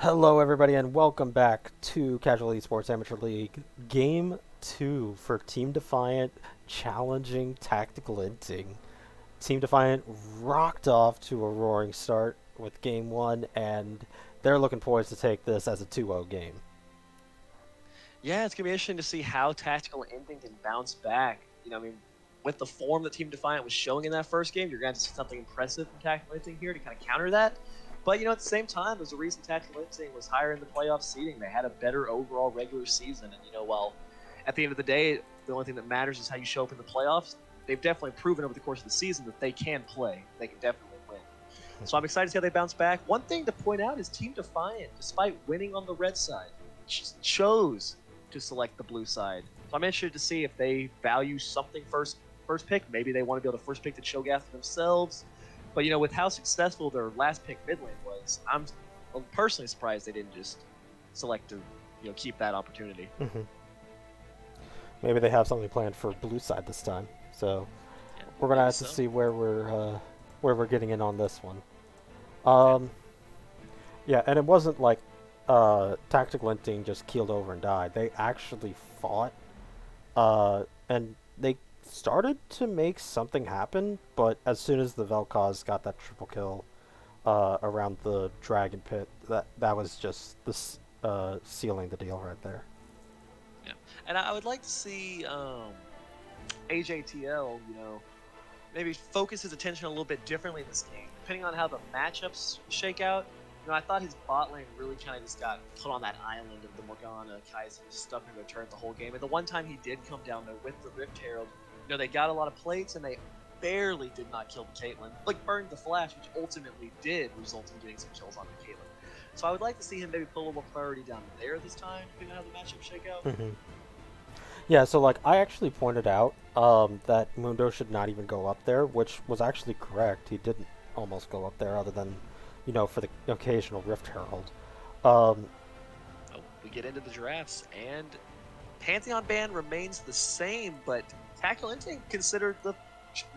Hello, everybody, and welcome back to Casual Esports Amateur League Game 2 for Team Defiant challenging Tactical Inting. Team Defiant rocked off to a roaring start with Game 1, and they're looking poised to take this as a 2-0 game. Yeah, it's gonna be interesting to see how Tactical Inting can bounce back. With the form that Team Defiant was showing in that first game, you're going to see something impressive from Tactical Inting here to kind of counter that. But, at the same time, there's a reason Tactical Instinct was higher in the playoff seeding. They had a better overall regular season. And, while at the end of the day, the only thing that matters is how you show up in the playoffs, they've definitely proven over the course of the season that they can play. They can definitely win. So I'm excited to see how they bounce back. One thing to point out is Team Defiant, despite winning on the red side, chose to select the blue side. So I'm interested to see if they value something first pick. Maybe they want to be able to first pick the Cho'Gath themselves. But, with how successful their last pick mid lane was, I'm personally surprised they didn't just select to, keep that opportunity. Mm-hmm. Maybe they have something planned for blue side this time. So yeah, we're going to have to see where we're getting in on this one. Yeah, and it wasn't like Tactical Inting just keeled over and died. They actually fought, and they started to make something happen, but as soon as the Vel'Koz got that triple kill around the Dragon Pit, that was just sealing the deal right there. Yeah, and I would like to see AJTL, maybe focus his attention a little bit differently in this game, depending on how the matchups shake out. I thought his bot lane really kind of just got put on that island of the Morgana, Kai'Sa, stuff in their turret the whole game. And the one time he did come down there with the Rift Herald, they got a lot of plates and they barely did not kill the Caitlyn. Like, burned the Flash, which ultimately did result in getting some kills on the Caitlyn. So I would like to see him maybe put a little more priority down there this time, depending on how the matchups shake out. Mm-hmm. Yeah, so I actually pointed out that Mundo should not even go up there, which was actually correct. He didn't almost go up there other than, for the occasional Rift Herald. We get into the drafts, and Pantheon ban remains the same, but Tactical Inting considered the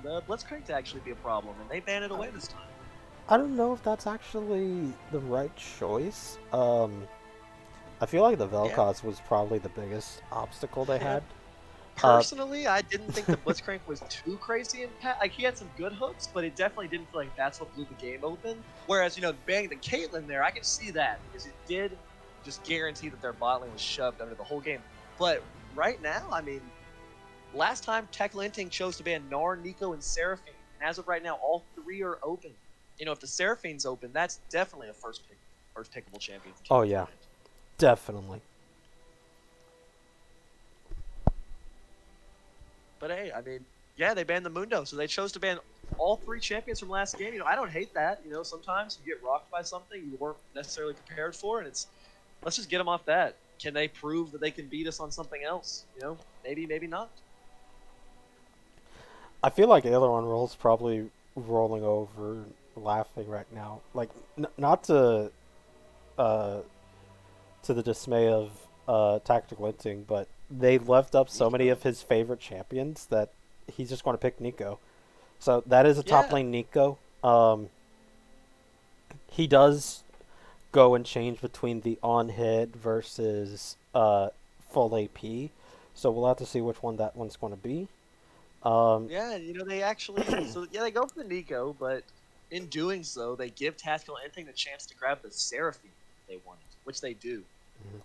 Blitzcrank to actually be a problem, and they ban it away this time. I don't know if that's actually the right choice. I feel like the Vel'Koz was probably the biggest obstacle they had. Personally, I didn't think the Blitzcrank was too crazy impact. Like, he had some good hooks, but it definitely didn't feel like that's what blew the game open. Whereas, banning the Caitlyn there, I can see that, because it did just guarantee that their bot lane was shoved under the whole game. But right now, last time Tactical Inting chose to ban Gnar, Neeko, and Seraphine. And as of right now, all three are open. If the Seraphine's open, that's definitely a first pickable champion. Oh, yeah. Definitely. But hey, yeah, they banned the Mundo, so they chose to ban all three champions from last game. I don't hate that. Sometimes you get rocked by something you weren't necessarily prepared for, and let's just get them off that. Can they prove that they can beat us on something else? Maybe, maybe not. I feel like Aileron Roll's probably rolling over, laughing right now. Like, not to the dismay of Tactical Inting, but they left up so many of his favorite champions that he's just going to pick Neeko. So that is a top lane Neeko. He does go and change between the on-hit versus full AP. So we'll have to see which one that one's going to be. Yeah, they actually... they go for the Neeko, but in doing so, they give Tactical Inting the chance to grab the Seraphine they wanted, which they do. Mm-hmm.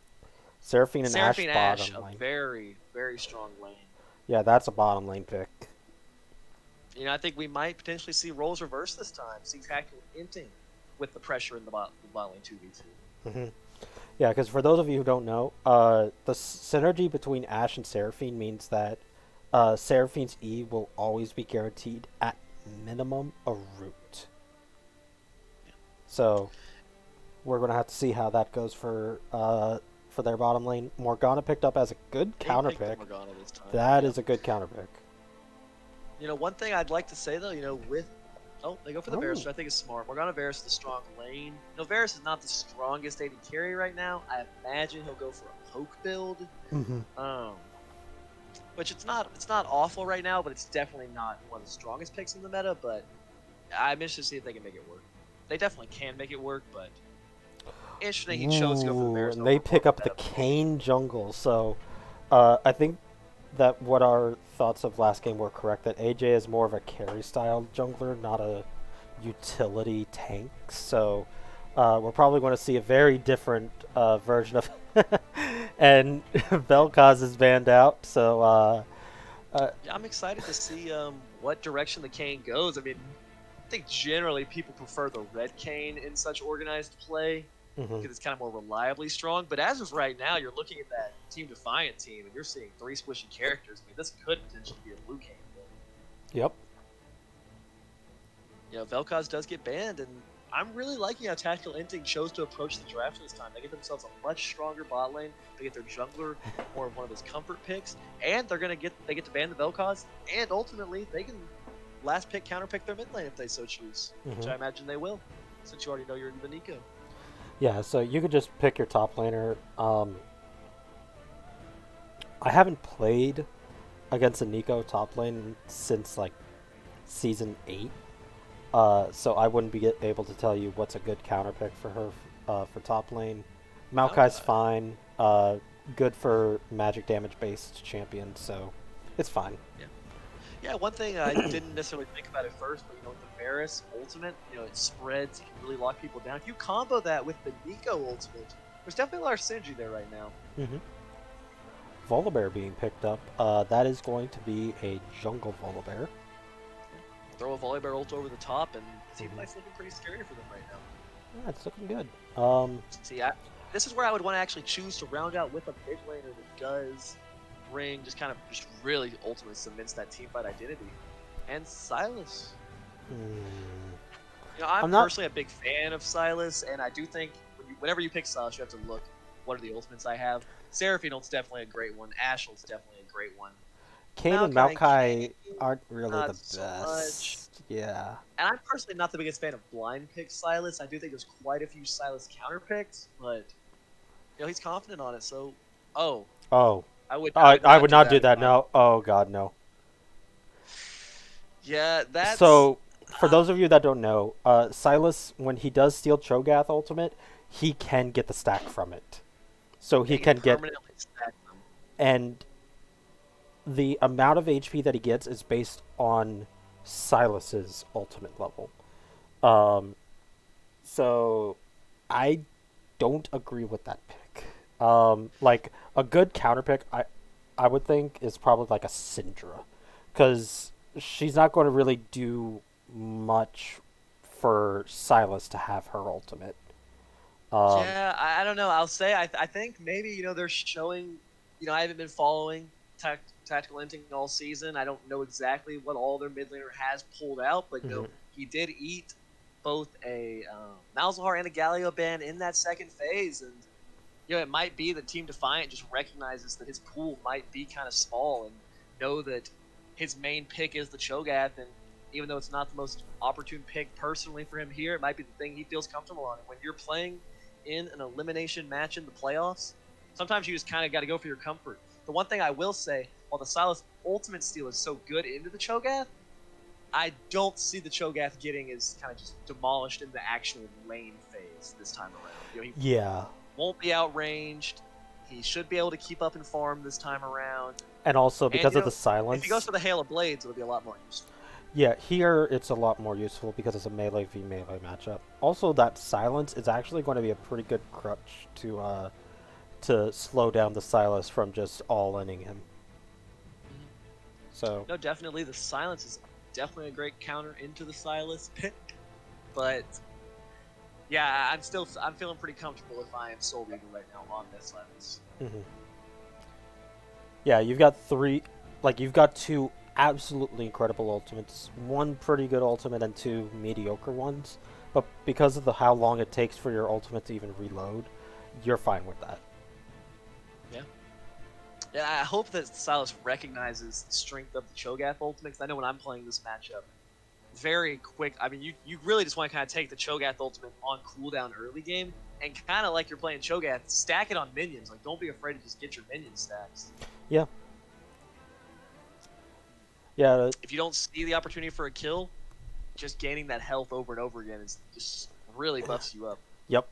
Seraphine and Ashe bottom lane. A very, very strong lane. Yeah, that's a bottom lane pick. I think we might potentially see roles reverse this time. See Tactical Inting with the pressure in the bot lane 2v2. Mm-hmm. Yeah, because for those of you who don't know, the synergy between Ashe and Seraphine means that Seraphine's E will always be guaranteed at minimum a root. Yeah. So we're going to have to see how that goes for their bottom lane. Morgana picked up as a good counter pick. That is a good counter pick. One thing I'd like to say though, they go for the Varus, which I think is smart. Morgana Varus is the strong lane. Varus is not the strongest AD carry right now. I imagine he'll go for a poke build. Mm-hmm. Which it's not awful right now, but it's definitely not one of the strongest picks in the meta. But I'm interested to see if they can make it work. They definitely can make it work, but Interesting he chose to go for the Ooh, Bears and over they pick up the Adam. Kane jungle. So I think that what our thoughts of last game were correct, that AJ is more of a carry style jungler, not a utility tank. So we're probably going to see a very different version of and Vel'Koz is banned out. So Yeah, I'm excited to see what direction the Kane goes. I mean, I think generally people prefer the red Kane in such organized play mhm. because it's kind of more reliably strong. But as of right now, you're looking at that Team Defiant team, and you're seeing 3 squishy characters. I mean, this could potentially be a blue Kane build. Yep. You know, Vel'Koz does get banned, and I'm really liking how Tactical Inting chose to approach the draft this time. They get themselves a much stronger bot lane. They get their jungler more of one of his comfort picks, and they get to ban the Vel'Koz, and ultimately they can last pick counter pick their mid lane if they so choose, which I imagine they will, since you already know you're in the Nico. Yeah, so you could just pick your top laner. I haven't played against a Nico top lane since like season 8. So I wouldn't be able to tell you what's a good counter pick for her for top lane. Maokai's Okay. fine. Good for magic damage based champions, so it's fine. Yeah. Yeah, one thing I didn't necessarily think about at first, but with the Varus ultimate, it spreads, you can really lock people down. If you combo that with the Nico ultimate, there's definitely a lot of synergy there right now. Mm-hmm. Volibear being picked up. That is going to be a jungle Volibear. Yeah. Throw a Volibear ult over the top, and Team Mm-hmm. Light's looking pretty scary for them right now. Yeah, it's looking good. See, this is where I would want to actually choose to round out with a mid laner that does bring just really ultimately cements that teamfight identity. And Sylas. hmm, I'm I'm not. personally a big fan of Sylas, and I do think whenever you pick Sylas, you have to look what are the ultimates I have. Seraphine ult's definitely a great one. Ashel's definitely a great one. Kayn and Maokai and Maokai Kayn, aren't really not the so much. best. Yeah. And I'm personally not the biggest fan of blind pick Sylas. I do think there's quite a few Sylas counter picks, but he's confident on it. So, oh, Oh. I would I not would do not that do if that. I. No. Oh God, no. Yeah, that's. So, for those of you that don't know, Silas, when he does steal Cho'Gath ultimate, he can get the stack from it. So Yeah, he you can can get, permanently stack them. and the amount of HP that he gets is based on Silas's ultimate level. Um, so I don't agree with that pick. Like a good counter pick, I would think is probably like a Syndra, because she's not going to really do much for Silas to have her ultimate. Um, Yeah, I don't know. I'll say I think maybe they're showing. I haven't been following tactical inting all season. I don't know exactly what all their mid laner has pulled out, but mhm. he did eat both a Malzahar and a Galio ban in that second phase, and it might be that Team Defiant just recognizes that his pool might be kind of small and know that his main pick is the Cho'Gath, and even though it's not the most opportune pick personally for him here, it might be the thing he feels comfortable on. And when you're playing in an elimination match in the playoffs, sometimes you just kind of got to go for your comfort. The one thing I will say, while the Sylas ultimate steal is so good into the Cho'Gath, I don't see the Cho'Gath getting as kind of just demolished in the actual lane phase this time around. He Yeah, won't be outranged. He should be able to keep up and farm this time around. and also And because of the if he goes silence. for the Hail of Blades, it'll be a lot more useful. Yeah, here it's a lot more useful because it's a melee v melee matchup. Also, that silence is actually going to be a pretty good crutch to slow down the Silas from just all-inning him. Mm-hmm. So No, definitely the silence is definitely a great counter into the Sylas pick, but yeah, I'm feeling pretty comfortable if I am Soul Reaver right now on this silence. mhm. Yeah, you've got you've got two absolutely incredible ultimates, one pretty good ultimate and two mediocre ones. But because of how long it takes for your ultimate to even reload, you're fine with that. Yeah. Yeah, I hope that Sylas recognizes the strength of the Cho'Gath ultimate, because I know when I'm playing this matchup, very quick. I mean, you really just want to kind of take the Cho'Gath ultimate on cooldown early game, and kind of like you're playing Cho'Gath, stack it on minions. Like, don't be afraid to just get your minion stacks. Yeah. Yeah. If you don't see the opportunity for a kill, just gaining that health over and over again is just really buffs you up. Yep.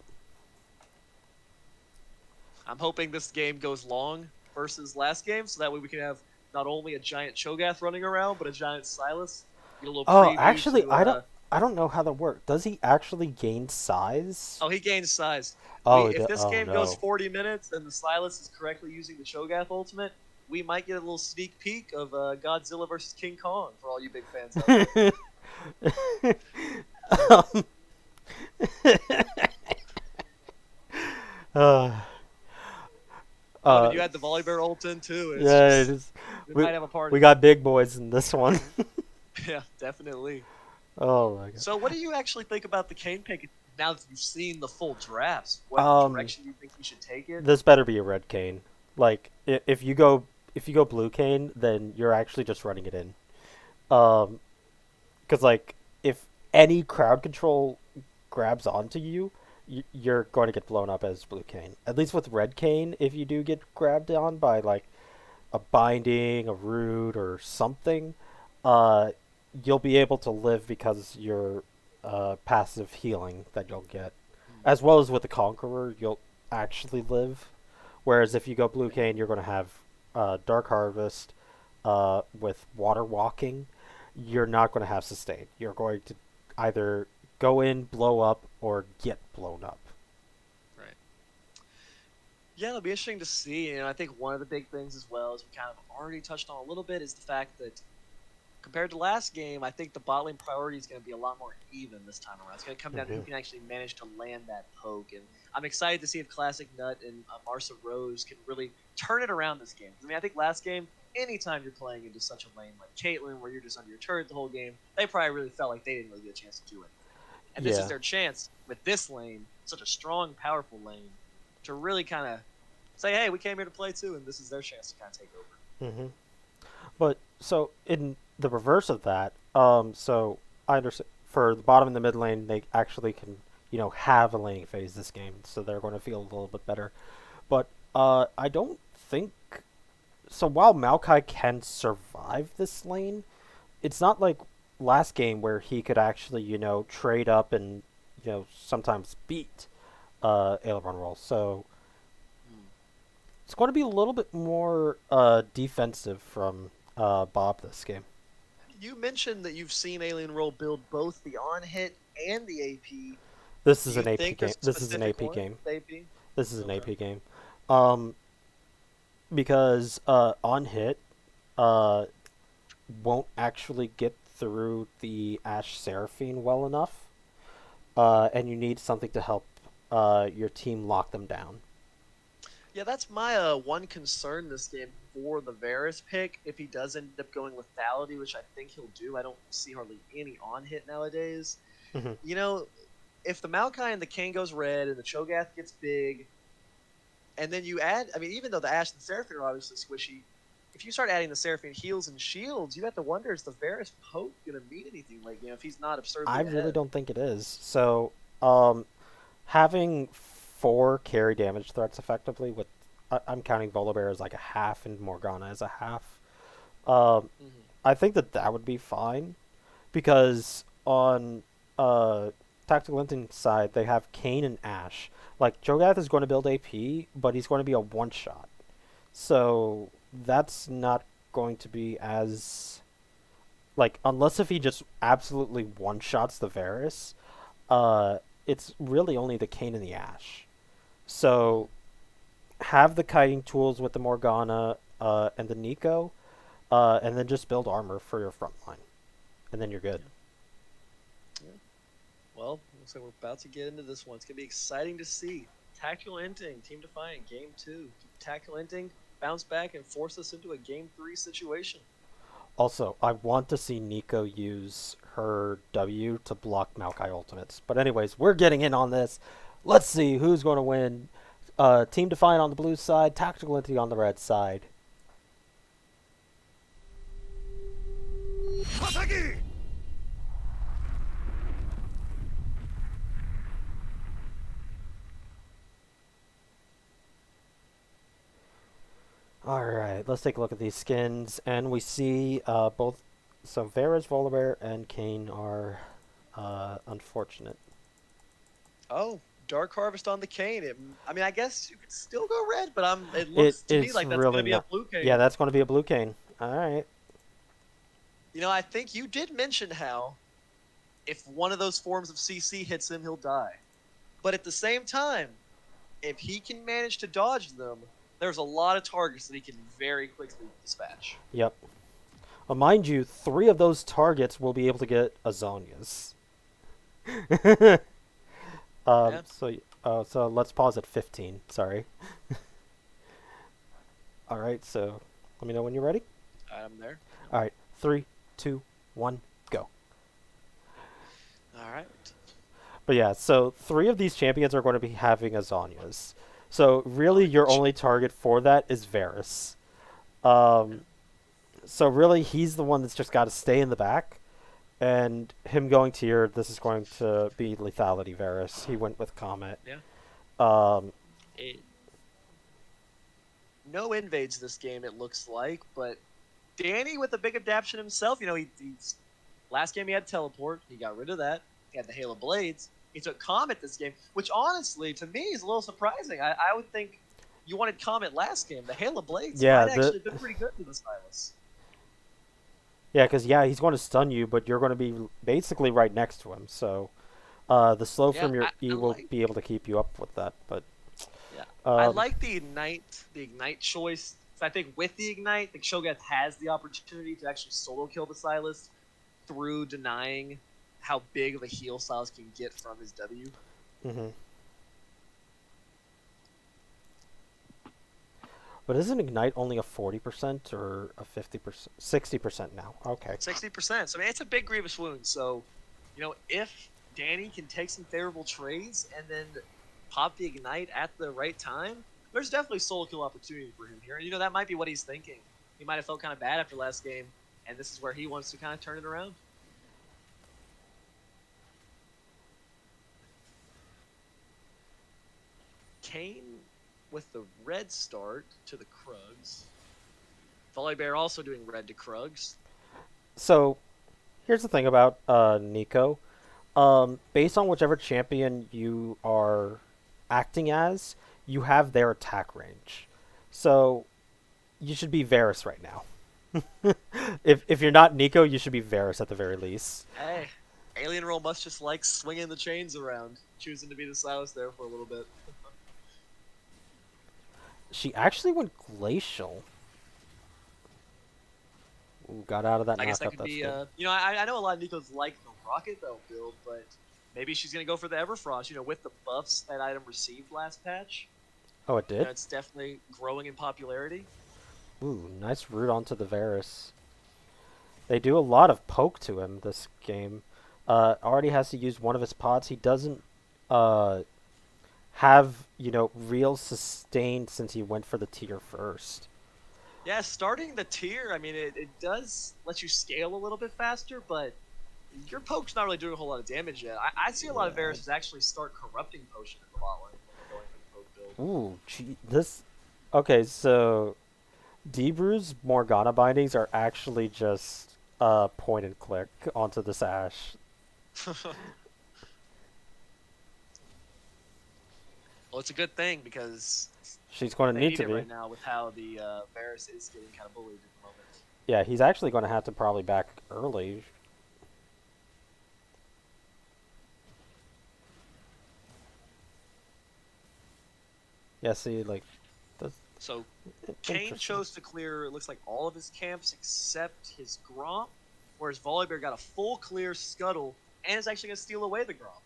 I'm hoping this game goes long versus last game, so that way we can have not only a giant Cho'Gath running around, but a giant Silas. Get a little Oh, preview actually, to. I don't know how that works. Does he actually gain size? Oh, he gains size. Oh, If this oh game goes no. 40 minutes and the Silas is correctly using the Cho'Gath ultimate, we might get a little sneak peek of Godzilla versus King Kong for all you big fans out there. um, uh, Oh, did uh, you add the Volibear ult in too? It's yeah, just we we might have a we party. got big boys in this one. Yeah, definitely. Oh my So, what do you actually think about the Kane pick now that you've seen the full drafts? What god. direction do you think you should take it? This better be a red cane. Like if you go blue cane, then you're actually just running it in. Um, because like if any crowd control grabs onto you, you're going to get blown up as blue cane. At least with red cane, if you do get grabbed on by like a binding, a root, or something, uh, you'll be able to live because your passive healing that you'll get, Hmm. as well as with the conqueror, you'll actually live. Whereas if you go blue Yeah. cane, you're going to have dark harvest with water walking. You're not going to have sustain. You're going to either go in, blow up, or get blown up. Right. Yeah, it'll be interesting to see. And I think one of the big things as well, as we kind of already touched on a little bit, is the fact that compared to last game, I think the bot lane priority is going to be a lot more even this time around. It's going to come down to who Hmm. can actually manage to land that poke. And I'm excited to see if Classic Nut and Marsa Rose can really turn it around this game. I mean, I think last game, anytime you're playing into such a lane like Caitlyn, where you're just under your turret the whole game, they probably really felt like they didn't really get a chance to do anything. And this is Yeah. their chance with this lane, such a strong, powerful lane, to really kind of say, hey, we came here to play too, and this is their chance to kind of take over. Hmm. But so in the reverse of that, so I understand for the bottom and the mid lane, they actually can have a laning phase this game, so they're going to feel a little bit better. But I don't think so. While Maokai can survive this lane, it's not like last game where he could actually trade up and sometimes beat Aileron roll. So Hmm. it's going to be a little bit more defensive from Bob this game. You mentioned that you've seen Alien Roll build both the on hit and the AP. This Do is you an AP think game. there's a This is an specific AP one game. with AP? This is an Okay. AP game. Um, because on hit uh, won't actually get through the Ash Seraphine well enough, and you need something to help your team lock them down. Yeah, that's my one concern this game for the Varus pick. If he does end up going lethality, which I think he'll do, I don't see hardly any on hit nowadays. Hmm. You know, if the Maokai and the King goes red and the Cho'Gath gets big, and then you add, I mean, even though the Ash and Seraphine are obviously squishy, if you start adding the Seraphine heals and shields, you have to wonder, is the Varus poke going to mean anything? Like, if he's not I absurdly really ahead. don't think it is. So um, having four carry damage threats effectively with I'm counting Volibear as like a half and Morgana as a half. Um, Mm-hmm. I think that would be fine because on Tactical Inting side they have Kayn and Ashe. Like Cho'Gath is going to build AP, but he's going to be a one shot, so that's not going to be as like unless if he just absolutely one shots the Varus. Uh, it's really only the Kayn and the Ashe. So have the kiting tools with the Morgana and the Nico, and then just build armor for your front line, and then you're good. Yeah. Yeah. Well, looks like we're about to get into this one. It's going to be exciting to see. Tactical Inting, Team Defiant, Game 2. Tactical Inting bounce back and force us into a Game 3 situation. Also, I want to see Nico use her W to block Maokai ultimates. But anyways, we're getting in on this. Let's see who's going to win. Team Defiant on the blue side, Tactical Entity on the red side. Alright, let's take a look at these skins. And we see both. So Varus, Volibear, and Kayn are unfortunate. Oh, Dark Harvest on the Kane. I mean, I guess you could still go red, but it It looks to me it's like that's really gonna be a not. blue Yeah, Kane. that's going to be a blue cane. All right. I think you did mention how if one of those forms of CC hits him, he'll die. But at the same time, if he can manage to dodge them, there's a lot of targets that he can very quickly dispatch. Yep. Mind you, 3 of those targets will be able to get Azonias. Yeah, So let's pause at 15. Sorry. All right. So let me know when you're ready. I'm there. All right. 3, 2, 1, go. All right. But yeah, so 3 of these champions are going to be having Azonias. So really, your only target for that is Varus. So really, he's the one that's just got to stay in the back. And him going tier, this is going to be lethality Varus. He went with Comet. Yeah. Um, It, no invades this game, it looks like, but Danny with a big adaptation himself. He's last game he had teleport. He got rid of that. He had the Hail of Blades. He took Comet this game, which honestly, to me, is a little surprising. I would think you wanted Comet last game. The Hail of Blades Yeah, might actually have been pretty good for the Silas. yeah, because he's going to stun you, but you're going to be basically right next to him. So the slow Yeah, from your I E will like. be able to keep you up with that. But Yeah, I um, like the ignite choice. So I think with the ignite, the Shogun has the opportunity to actually solo kill the Silas through denying how big of a heal Silas can get from his W. hmm But isn't Ignite only a 40% or a 50%? 60% now. Okay. 60%. So I mean, it's a big Grievous wound. So, if Danny can take some favorable trades and then pop the ignite at the right time, there's definitely solo kill opportunity for him here. And that might be what he's thinking. He might have felt kind of bad after last game, and this is where he wants to kind of turn it around. Kane with the red start to the Krugs. Volibear also doing red to Krugs. So here's the thing about Nico. Based on whichever champion you are acting as, you have their attack range. So you should be Varus right now. If you're not Nico, you should be Varus at the very least. Hey, Alien Roll must just like swinging the chains around, choosing to be the Silas there for a little bit. She actually went Glacial. Ooh, got out of that I guess that knockup. could That's be, good. I know a lot of Nico's like the Rocket Belt build, but maybe she's going to go for the Everfrost, with the buffs that item received last patch. Oh, it did? It's definitely growing in popularity. Ooh, nice root onto the Varus. They do a lot of poke to him this game. Already has to use one of his pods. He doesn't have, real sustain since he went for the tier first. Yeah, starting the tier, I mean, it does let you scale a little bit faster, but your poke's not really doing a whole lot of damage yet. I see a lot of Varus actually start corrupting potion in the bot lane when they're going for the poke build. Ooh, gee, this... Okay, so... Debrew's Morgana bindings are actually just point and click onto this Ashe. Well, it's a good thing because She's going to they need need to it be. right now with how the Varus is getting kind of bullied at the moment. Yeah, he's actually going to have to probably back early. Yeah, see, like... That's So Kane chose to clear, it looks like, all of his camps except his Gromp, whereas Volibear got a full clear Scuttle and is actually going to steal away the Gromp.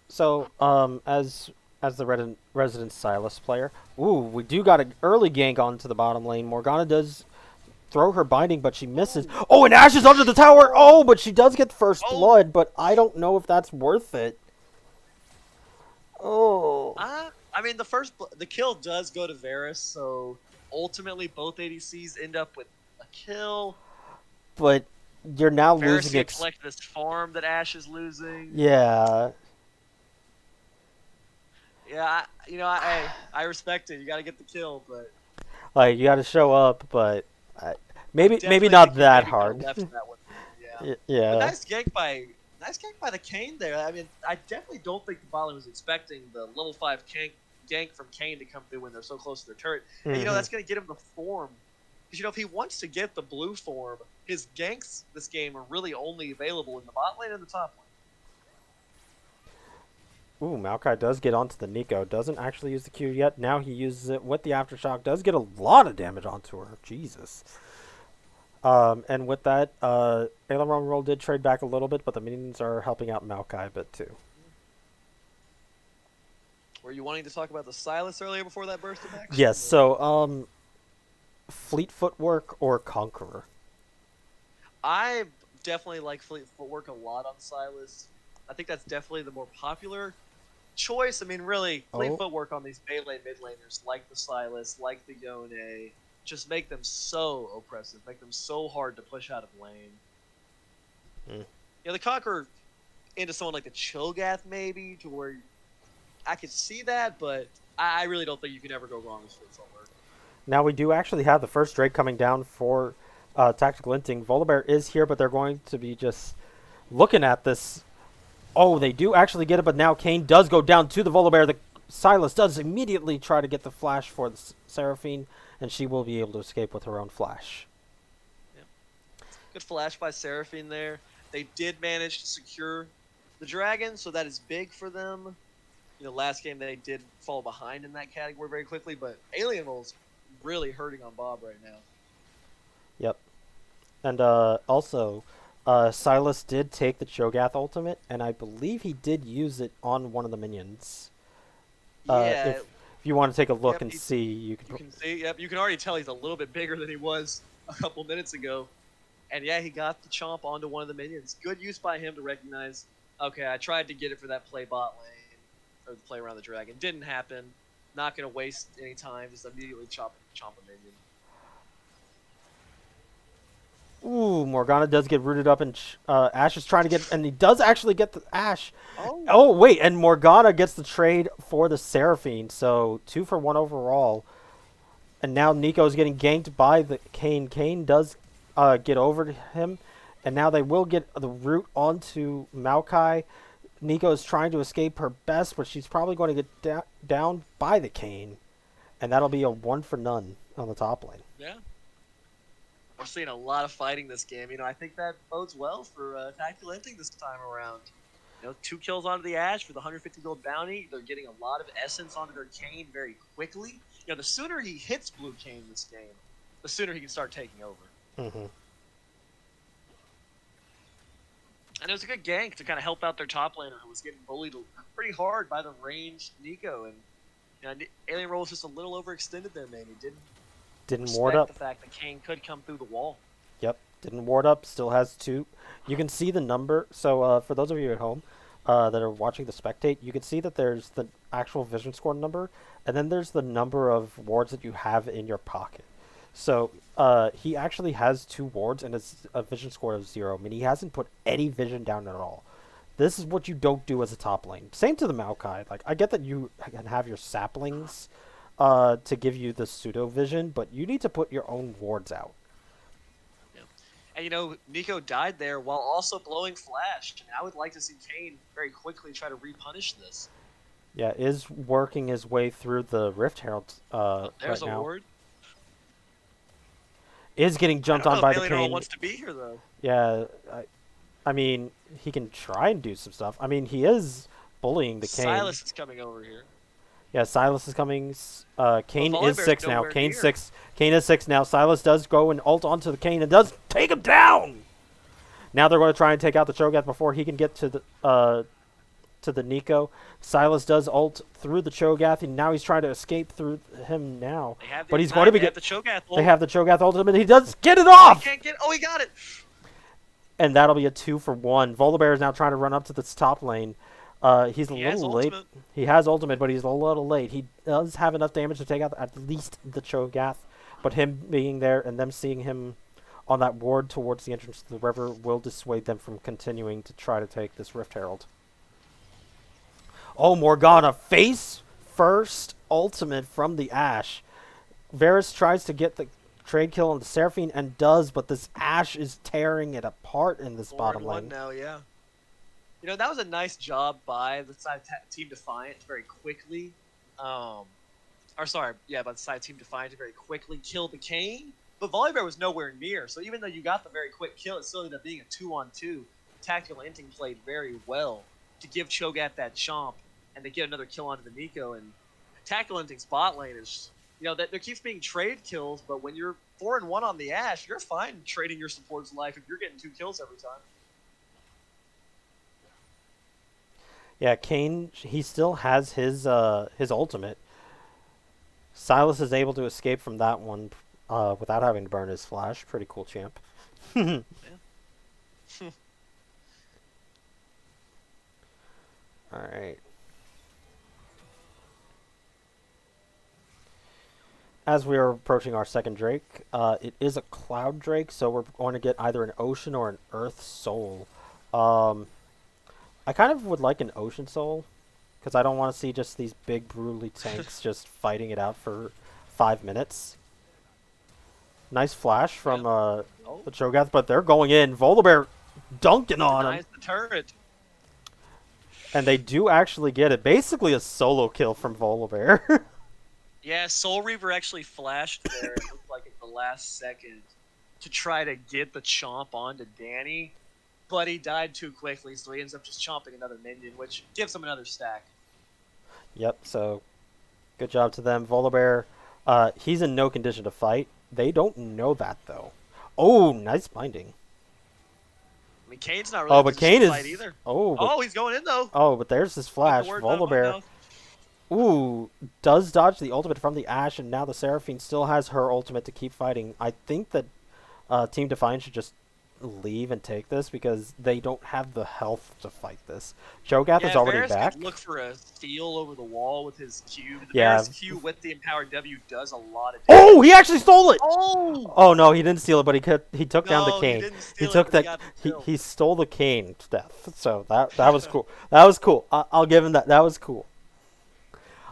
So, as the resident Silas player, ooh, we do got an early gank onto the bottom lane. Morgana does throw her binding, but she misses. Oh, and Ashe is under the tower. Oh, but she does get first blood, but I don't know if that's worth it. Oh. I mean, the kill does go to Varus, so ultimately both ADCs end up with a kill. But you're now Varus losing... can collect this farm that Ashe is losing. Yeah. Yeah, I respect it. You got to get the kill, but Like, you got to show up, but maybe definitely not think he that maybe hard. could've left that one. Yeah. now. But Yeah. nice gank by the Kane there. I mean, I definitely don't think the bot was expecting the level 5 gank from Kane to come through when they're so close to their turret. And that's going to get him the form. Because if he wants to get the blue form, his ganks this game are really only available in the bot lane and the top lane. Ooh, Maokai does get onto the Nico. Doesn't actually use the Q yet. Now he uses it with the Aftershock. Does get a lot of damage onto her. Jesus. And with that, Aileron Roll did trade back a little bit, but the minions are helping out Maokai a bit too. Were you wanting to talk about the Silas earlier before that burst of action? Yes, so, Fleet Footwork or Conqueror? I definitely like Fleet Footwork a lot on Silas. I think that's definitely the more popular choice. I mean, really, Fleet Footwork on these melee mid laners like the Silas, like the Yone, just make them so oppressive, make them so hard to push out of lane. The Conqueror into someone like the Cho'Gath maybe, to where I could see that, but I really don't think you can ever go wrong with Fleet Footwork. Now we do actually have the first Drake coming down for Tactical Inting. Volibear is here, but they're going to be just looking at this. Oh, they do actually get it, but now Kane does go down to the Volibear. The Silas does immediately try to get the flash for the Seraphine, and she will be able to escape with her own flash. Yeah. Good flash by Seraphine there. They did manage to secure the dragon, so that is big for them. Last game they did fall behind in that category very quickly, but Alien Roll's really hurting on Bob right now. Yep. And also, Silas did take the Cho'Gath ultimate, and I believe he did use it on one of the minions. Yeah. If you want to take a look and see, you can see. Yep, you can already tell he's a little bit bigger than he was a couple minutes ago. And yeah, he got the chomp onto one of the minions. Good use by him to recognize, okay, I tried to get it for that play bot lane, or the play around the dragon. Didn't happen. Not going to waste any time. Just immediately chomp a minion. Ooh, Morgana does get rooted up, and Ashe is trying to get, and he does actually get the Ashe. Oh, wait, and Morgana gets the trade for the Seraphine, so 2 for 1 overall. And now Nico is getting ganked by the Kane. Kane does get over to him, and now they will get the root onto Maokai. Nico is trying to escape her best, but she's probably going to get down by the Kane, and that'll be a 1 for none on the top lane. Yeah. We're seeing a lot of fighting this game. I think that bodes well for Tactical Inting this time around. 2 kills onto the Ashe for the 150 gold bounty. They're getting a lot of essence onto their Kane very quickly. The sooner he hits Blue Kane this game, the sooner he can start taking over. Mm-hmm. And it was a good gank to kind of help out their top laner who was getting bullied pretty hard by the ranged Nico. And Alien Roll was just a little overextended there, maybe. Didn't ward up. The fact that Kane could come through the wall. Yep, didn't ward up. Still has 2. You can see the number. So for those of you at home that are watching the spectate, you can see that there's the actual vision score number, and then there's the number of wards that you have in your pocket. So he actually has 2 wards and it's a vision score of 0. I mean, he hasn't put any vision down at all. This is what you don't do as a top lane. Same to the Maokai. Like, I get that you can have your saplings to give you the pseudo vision, but you need to put your own wards out. Yeah. And Nico died there while also blowing flash. And I would like to see Kane very quickly try to repunish this. Yeah, is working his way through the Rift Herald there's right a now. ward. Is getting jumped on by the Kane. Wants to be here though. Yeah, I mean, he can try and do some stuff. I mean, he is bullying the Kane. Silas is coming over here. Yeah, Silas is coming. Kane is 6 now. Kane's near. 6. Kane is 6 now. Silas does go and ult onto the Kane and does take him down. Now they're going to try and take out the Cho'Gath before he can get to the Nico. Silas does ult through the Cho'Gath, and now he's trying to escape through him now. But he's going to be the Cho'Gath ult. They have the Cho'Gath ultimate. He does get it off. He can't get. Oh, he got it. And that'll be a 2 for 1. Volibear is now trying to run up to this top lane. He's a little late. He has ultimate, but he's a little late. He does have enough damage to take out at least the Cho'Gath, but him being there and them seeing him on that ward towards the entrance to the river will dissuade them from continuing to try to take this Rift Herald. Oh, Morgana, face first ultimate from the Ashe. Varus tries trade kill on the Seraphine and does, but this Ashe is tearing it apart in this bottom 4-1 lane. now, yeah. You know, that was a nice job by the side Team Defiant to very quickly, by the side Team Defiant to very quickly kill the Kane. But Volibear was nowhere near, so even though you got the very quick kill, it still ended up being a 2-on-2. Tactical Inting played very well to give Cho'Gath that chomp and to get another kill onto the Nico. And Tactical Inting's bot lane is, there keeps being trade kills, but when you're 4-1 on the Ashe, you're fine trading your support's life if you're getting 2 kills every time. Yeah, Kane, he still has his ultimate. Silas is able to escape from that one without having to burn his flash. Pretty cool champ. Yeah. All right. As we are approaching our second Drake, it is a Cloud Drake, so we're going to get either an Ocean or an Earth Soul. I kind of would like an Ocean Soul, because I don't want to see just these big brutally tanks just fighting it out for 5 minutes. Nice flash from the Cho'Gath, but they're going in. Volibear dunking on him. The turret. And they do actually get it. Basically a solo kill from Volibear. Yeah, Soul Reaver actually flashed there. It looked like at the last second to try to get the chomp onto Danny, but he died too quickly, so he ends up just chomping another minion, which gives him another stack. Yep, so good job to them. Volibear, he's in no condition to fight. They don't know that, though. Oh, nice binding. I mean, Kane's not really in a position to fight either. Oh, he's going in, though. Oh, but there's this flash. Volibear. Ooh, does dodge the ultimate from the Ashe, and now the Seraphine still has her ultimate to keep fighting. I think that Team Defiant should just leave and take this because they don't have the health to fight this. Cho'Gath is already back. Could look for a steal over the wall with his Q. The Varus Q with the empowered W does a lot of damage. Oh, he actually stole it! Oh! Oh no, he didn't steal it, but he took down the Kane. He stole the Kane to death. So that was cool. That was cool. I'll give him that. That was cool.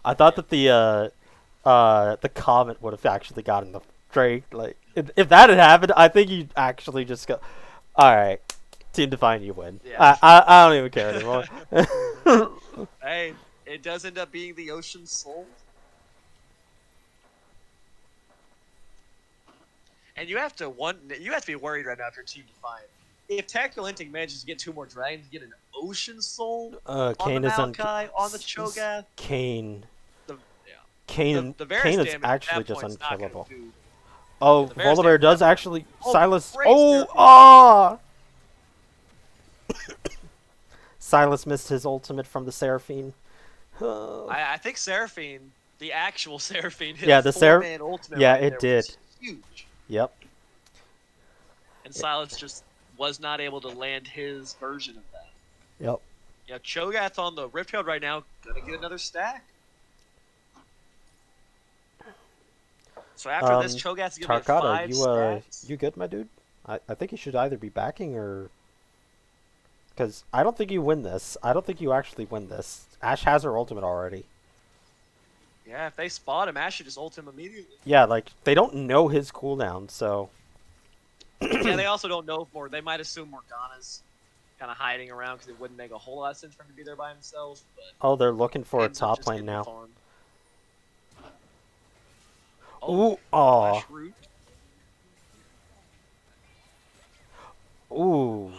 I thought that the comment would have actually gotten the Drake. Like, if that had happened, I think you'd actually just go, all right, Team Defiant, you win. Yeah. I don't even care anymore. Hey, it does end up being the Ocean Soul. And you have to be worried right now if you're Team Defiant. If Tactical Inting manages to get 2 more dragons, get an Ocean Soul Kane on the Maokai, on the Cho'Gath. Kane Kane is actually just unkillable. Oh, Volibear does actually Silas. Silas missed his ultimate from the Seraphine. I think Seraphine, the actual Seraphine, hit the Seraphine ultimate. Yeah, it did. Huge. Yep. And Silas just was not able to land his version of that. Yep. Yeah, Cho'Gath on the Rift Herald right now, gonna get another stack. So after this, Cho'Gath's gonna get 5 stacks. You good, my dude? I think you should either be backing or... Because I don't think you win this. I don't think you actually win this. Ashe has her ultimate already. Yeah, if they spot him, Ashe should just ult him immediately. Yeah, like, they don't know his cooldown, so... Yeah, they also don't know more. They might assume Morgana's kind of hiding around because it wouldn't make a whole lot of sense for him to be there by himself. But oh, they're looking for a top lane now. Ooh, aw. Ooh.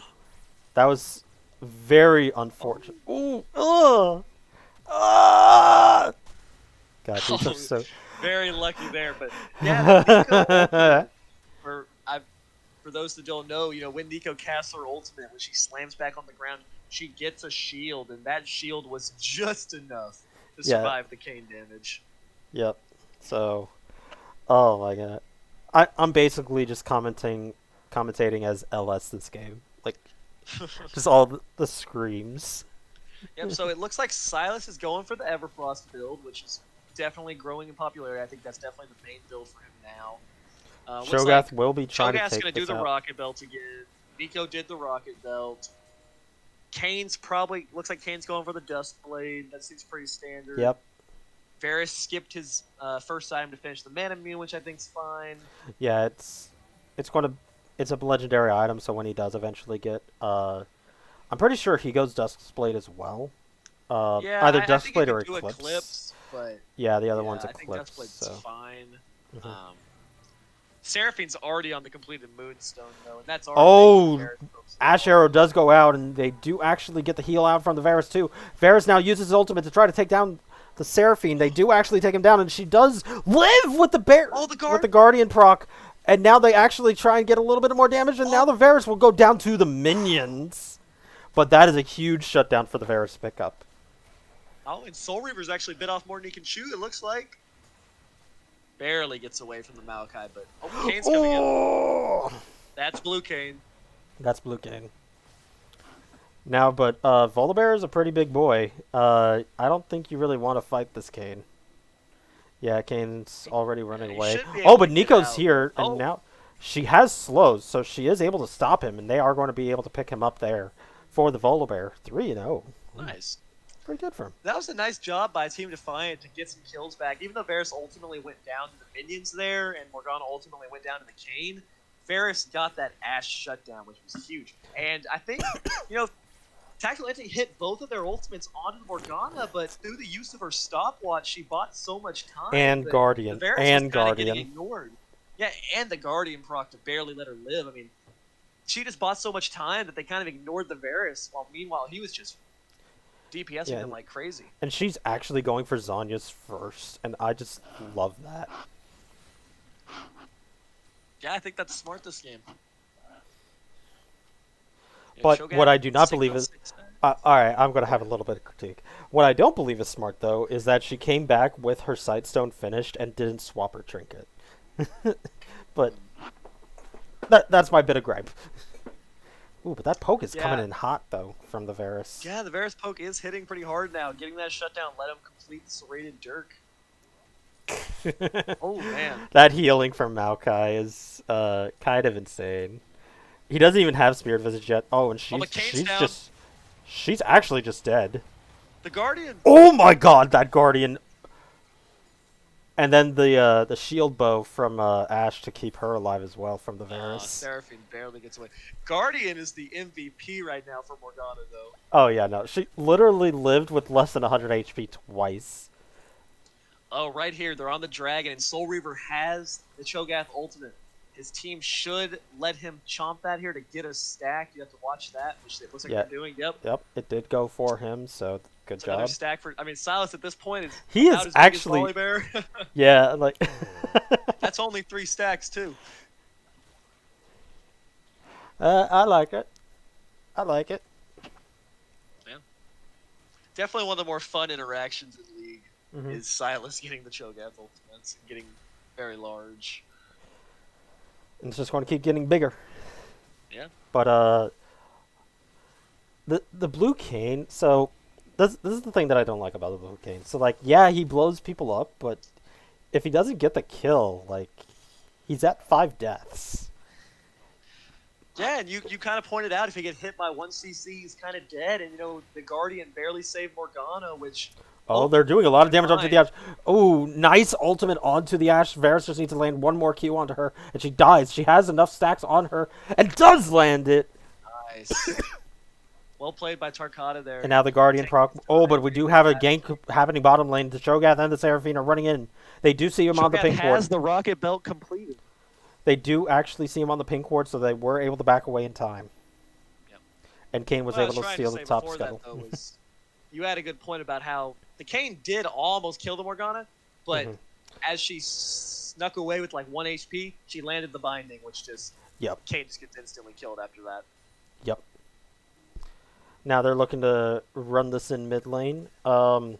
That was very unfortunate. Ooh, ugh. Ah! God, these are so... Very lucky there, but yeah, for those that don't know, when Nico casts her ultimate, when she slams back on the ground, she gets a shield, and that shield was just enough to survive the Kane damage. Yep. So, oh my god, I'm basically just commentating as LS this game, like just all the screams. Yep. So it looks like Silas is going for the Everfrost build, which is definitely growing in popularity. I think that's definitely the main build for him now. Cho'Gath will be trying to take this out. Cho'Gath's going to do the rocket belt again. Nico did the rocket belt. Looks like Kane's going for the dust blade. That seems pretty standard. Yep. Varus skipped his first item to finish the mana immune, which I think's fine. Yeah, it's going to it's a legendary item, so when he does eventually get I'm pretty sure he goes Duskblade as well. Yeah, Either I think you Duskblade could or do Eclipse. but Yeah, the other yeah, one's I think Eclipse. Duskblade's So. fine. Mhm. Seraphine's already on the completed Moonstone though, and that's already Oh, making Varus focus Ash a lot. Arrow does go out, and they do actually get the heal out from the Varus too. Varus now uses his ultimate to try to take down the Seraphine. They do actually take him down, and she does live with the Oh, the with the guard! Guardian proc. And now they actually try and get a little bit more damage, and now the Varus will go down to the minions. But that is a huge shutdown for the Varus pickup. Oh, and Soul Reaver's actually bit off more than he can chew, it looks like. Barely gets away from the Maokai, but Kane's coming in. Oh! That's Blue Kane. That's Blue Kane. Now, but Volibear is a pretty big boy. I don't think you really want to fight this Kane. Yeah, Kane's already running away. Oh, but Nico's here, and now she has slows, so she is able to stop him, and they are going to be able to pick him up there for the Volibear. 3-0. Nice. Pretty good for him. That was a nice job by Team Defiant to get some kills back. Even though Varus ultimately went down to the minions there, and Morgana ultimately went down to the Kane, Varus got that Ashe shutdown, which was huge. And I think, Tactical Inting hit both of their ultimates onto Morgana, but through the use of her stopwatch, she bought so much time. And Guardian. The Varus And was Guardian. getting ignored. Yeah, and the Guardian proc to barely let her live. I mean, she just bought so much time that they kind of ignored the Varus, while meanwhile he was just DPSing them like crazy. And she's actually going for Zhonya's first, and I just love that. Yeah, I think that's smart this game. But what I do not believe is... Alright, I'm going to have a little bit of critique. What I don't believe is smart, though, is that she came back with her Sightstone finished and didn't swap her trinket. But that's my bit of gripe. Ooh, but that poke is coming in hot, though, from the Varus. Yeah, the Varus poke is hitting pretty hard now. Getting that shutdown let him complete the serrated Dirk. Oh, man. That healing from Maokai is kind of insane. He doesn't even have Spirit Visage yet. Oh, and she's actually just dead. The Guardian. Oh my God, that Guardian. And then the shield bow from Ashe to keep her alive as well from the Varus. Seraphine barely gets away. Guardian is the MVP right now for Morgana, though. Oh yeah, no, she literally lived with less than 100 HP twice. Oh, right here, they're on the dragon, and Soul Reaver has the Cho'Gath ultimate. His team should let him chomp that here to get a stack. You have to watch that, which it looks like they're doing. Yep, it did go for him, so good job. Another stack for. I mean, Silas at this point is about as actually big as Volibear. Yeah, like that's only 3 stacks too. I like it. I like it. Yeah, definitely one of the more fun interactions in League is Silas getting the Cho'Gath ultimates and getting very large. And it's just going to keep getting bigger. Yeah. But the Blue Kane. So this is the thing that I don't like about the Blue Kane. So like, yeah, he blows people up, but if he doesn't get the kill, like, he's at 5 deaths. Yeah, and you kind of pointed out if he get hit by 1 CC, he's kind of dead. And the Guardian barely saved Morgana, which. Oh, they're doing a lot of damage onto the Ashe. Oh, nice ultimate onto the Ashe. Varus just needs to land one more Q onto her, and she dies. She has enough stacks on her, and does land it. Nice. Well played by Tarkata there. And now the Guardian proc. Oh, but we do have a gank happening bottom lane. The Cho'Gath and the Seraphine are running in. They do see him on the pink ward. Has the rocket belt completed. They do actually see him on the pink ward, so they were able to back away in time. Yep. And Kane was able to steal the top scuttle. You had a good point about how the Kane did almost kill the Morgana, but as she snuck away with like 1 HP, she landed the binding, which just Kane just gets instantly killed after that. Yep. Now they're looking to run this in mid lane. No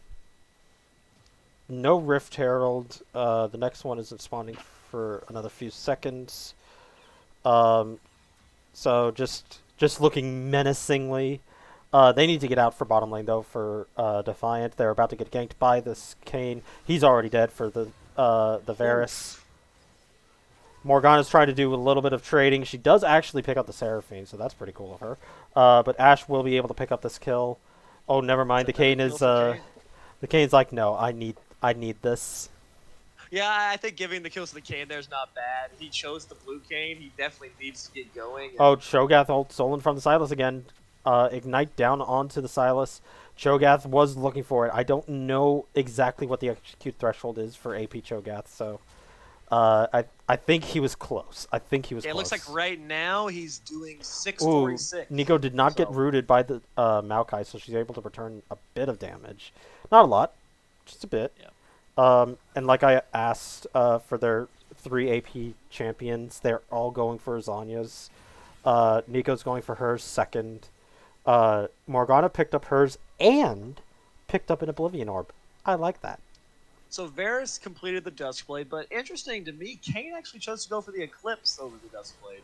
Rift Herald. The next one isn't spawning for another few seconds. So just looking menacingly. They need to get out for bottom lane, though, for Defiant. They're about to get ganked by this Kane. He's already dead for the Varus. Morgana's trying to do a little bit of trading. She does actually pick up the Seraphine, so that's pretty cool of her. But Ashe will be able to pick up this kill. Oh, never mind. The Kane is... the Kane's like, no, I need I need this. Yeah, I think giving the kills to the Kane there is not bad. He chose the blue Kane. He definitely needs to get going. And Oh, Cho'Gath ult stolen from the Sylas again. Ignite down onto the Sylas. Cho'Gath was looking for it. I don't know exactly what the execute threshold is for AP Cho'Gath, so I think he was close. I think he was yeah, it close. looks like right now he's doing Ooh, 646. Nico did not get So, rooted by the Maokai, so she's able to return a bit of damage. Not a lot, just a bit. yeah. And like I asked for their 3 AP champions, they're all going for Zanya's. Nico's going for hers second. Morgana picked up hers and picked up an Oblivion Orb. I like that. So Varus completed the Duskblade, but interesting to me, Kane actually chose to go for the Eclipse over the Duskblade.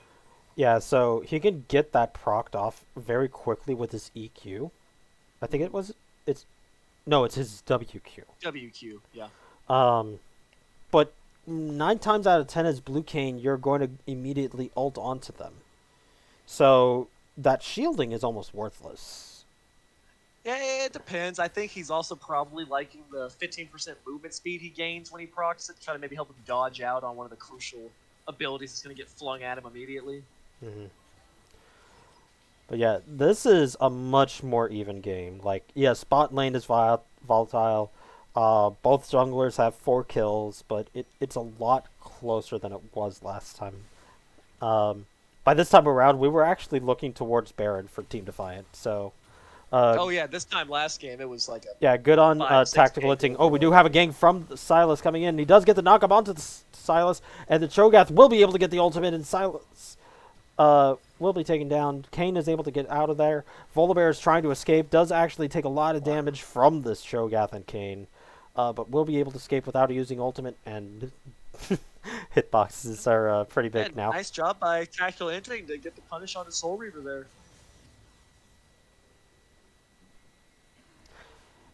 Yeah, so he can get that procced off very quickly with his EQ. I think it's his WQ. WQ, yeah. But 9 times out of 10 as Blue Cane, you're going to immediately ult onto them. So that shielding is almost worthless. Yeah, it depends. I think he's also probably liking the 15% movement speed he gains when he procs it, trying to maybe help him dodge out on one of the crucial abilities that's going to get flung at him immediately. Mm-hmm. But yeah, this is a much more even game. Like, yeah, spot lane is volatile. Both junglers have 4 kills, but it's a lot closer than it was last time. By this time around, we were actually looking towards Baron for Team Defiant. So, Oh yeah, this time last game it was like a yeah, good on 5-6 tactical game. Inting. Oh, we do have a gank from Sylas coming in. He does get the knock up onto the Sylas, and the Cho'Gath will be able to get the ultimate, and Sylas will be taken down. Kane is able to get out of there. Volibear is trying to escape. Does actually take a lot of damage from this Cho'Gath and Kane, but will be able to escape without using ultimate, and hitboxes are pretty big now. Nice job by Tactical Inting to get the punish on the Soul Reaver there.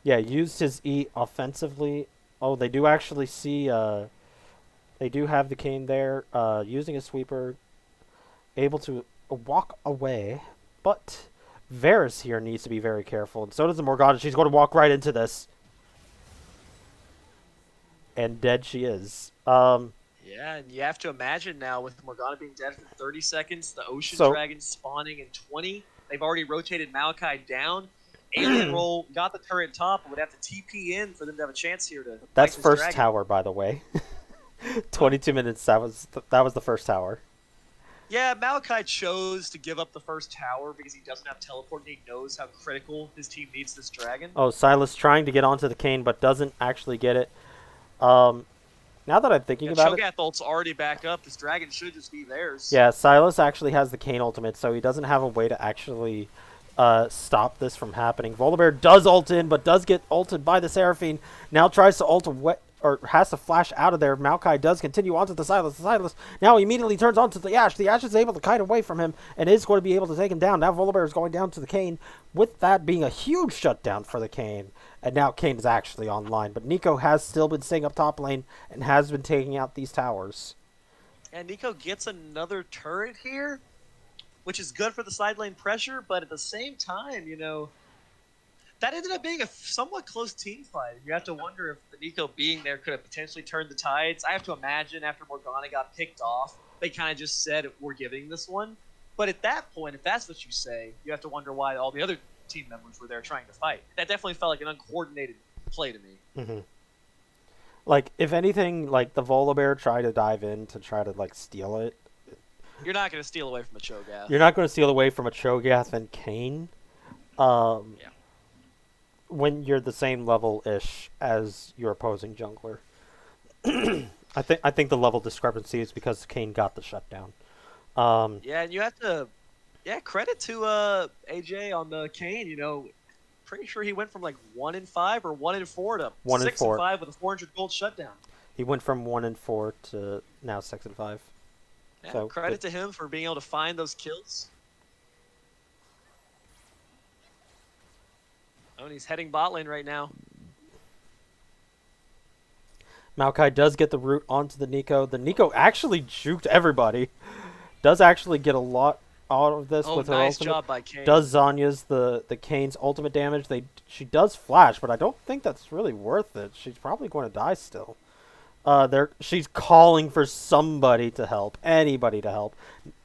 Yeah, used his E offensively. Oh, they do actually see, they do have the Kane there, using a sweeper, able to walk away, but Varus here needs to be very careful, and so does the Morgana. She's going to walk right into this. And dead she is. Yeah, and you have to imagine now with Morgana being dead for 30 seconds, the Ocean Dragon spawning in 20. They've already rotated Maokai down. Alien Roll got the turret top and would have to TP in for them to have a chance here to. That's fight this first dragon. tower, by the way. 22 minutes. That was the first tower. Yeah, Maokai chose to give up the first tower because he doesn't have teleport and he knows how critical his team needs this dragon. Oh, Sylas trying to get onto the Kane, but doesn't actually get it. Now that I'm thinking about Cho'Gath ult's already back up. This dragon should just be theirs. Yeah, Sylas actually has the Kane ultimate, so he doesn't have a way to actually stop this from happening. Volibear does ult in, but does get ulted by the Seraphine. Now tries to ult or has to flash out of there. Maokai does continue onto the Sylas. The Sylas now immediately turns onto the Ashe. The Ashe is able to kite away from him and is going to be able to take him down. Now Volibear is going down to the Kane, with that being a huge shutdown for the Kane. And now Kane is actually online. But Nico has still been staying up top lane and has been taking out these towers. And Nico gets another turret here, which is good for the side lane pressure, but at the same time, you know, that ended up being a somewhat close team fight. You have to wonder if the Nico being there could have potentially turned the tides. I have to imagine after Morgana got picked off, they kind of just said, we're giving this one. But at that point, if that's what you say, you have to wonder why all the other team members were there trying to fight. That definitely felt like an uncoordinated play to me. Mm-hmm. Like, if anything, like, the Volibear tried to dive in to try to, like, steal it. You're not going to steal away from a Cho'Gath. You're not going to steal away from a Cho'Gath and Kane. Yeah. When you're the same level-ish as your opposing jungler. I think the level discrepancy is because Kane got the shutdown. Yeah, and you have to, credit to AJ on the Kane. You know, pretty sure he went from like 1-5 or 1-4 to 6-5 with a 400 gold shutdown. He went from 1-4 to now 6-5. Yeah, so credit to him for being able to find those kills. Oh, and he's heading bot lane right now. Maokai does get the root onto the Nico. The Nico actually juked everybody. Does actually get a lot all of this Oh, with her nice ultimate. job by Kane. Does Zanya's the Kane's ultimate damage? She does flash, but I don't think that's really worth it. She's probably going to die still. She's calling for somebody to help, anybody to help.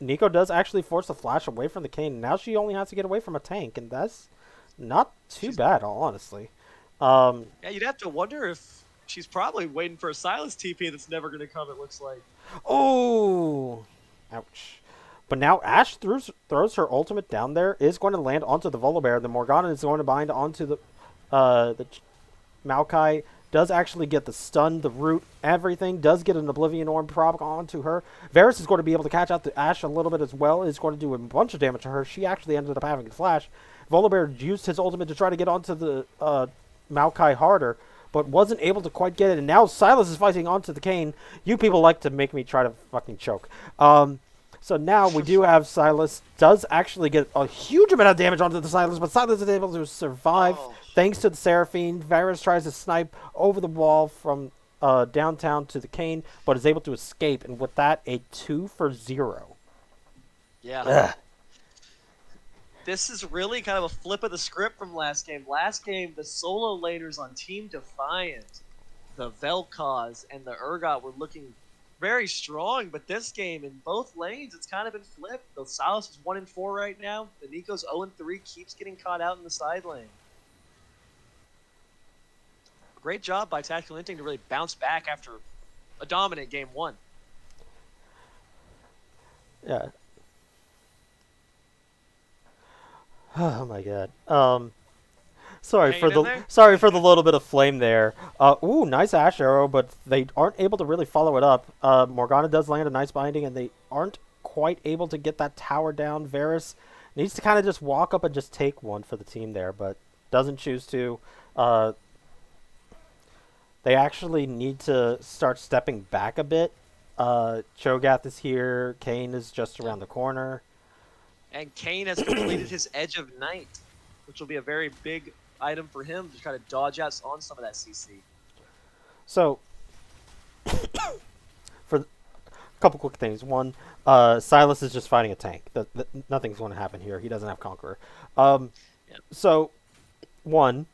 Nico does actually force the flash away from the Kane. Now she only has to get away from a tank, and that's not too bad, honestly. Yeah, you'd have to wonder if she's probably waiting for a Silas TP that's never going to come, it looks like. Oh, ouch. But now Ashe throws her ultimate down there, is going to land onto the Volibear. The Morgana is going to bind onto the Maokai. Does actually get the stun, the root, everything. Does get an Oblivion Orb proc onto her. Varus is going to be able to catch out the Ashe a little bit as well. Is going to do a bunch of damage to her. She actually ended up having a flash. Volibear used his ultimate to try to get onto the Maokai harder, but wasn't able to quite get it. And now Silas is fighting onto the Kane. You people like to make me try to fucking choke. So now we do have Silas does actually get a huge amount of damage onto the Silas, but Silas is able to survive thanks to the Seraphine. Varus tries to snipe over the wall from downtown to the Kane, but is able to escape, and with that, a 2-for-0. Yeah. Ugh. This is really kind of a flip of the script from last game. Last game, the solo laners on Team Defiant, the Vel'Koz, and the Urgot were looking very strong, but this game in both lanes, it's kind of been flipped. The Silas is 1-4 right now. The Nico's 0-3, keeps getting caught out in the side lane. Great job by Tactical Inting to really bounce back after a dominant game 1. Yeah. Oh my god. Sorry for the little bit of flame there. Ooh, nice Ashe arrow, but they aren't able to really follow it up. Morgana does land a nice binding, and they aren't quite able to get that tower down. Varus needs to kind of just walk up and just take one for the team there, but doesn't choose to. They actually need to start stepping back a bit. Cho'Gath is here. Kane is just around the corner. And Kane has completed his Edge of Night, which will be a very big item for him to try to dodge out on some of that CC. So, for a couple quick things. One, Silas is just fighting a tank. Nothing's going to happen here. He doesn't have Conqueror. So, one,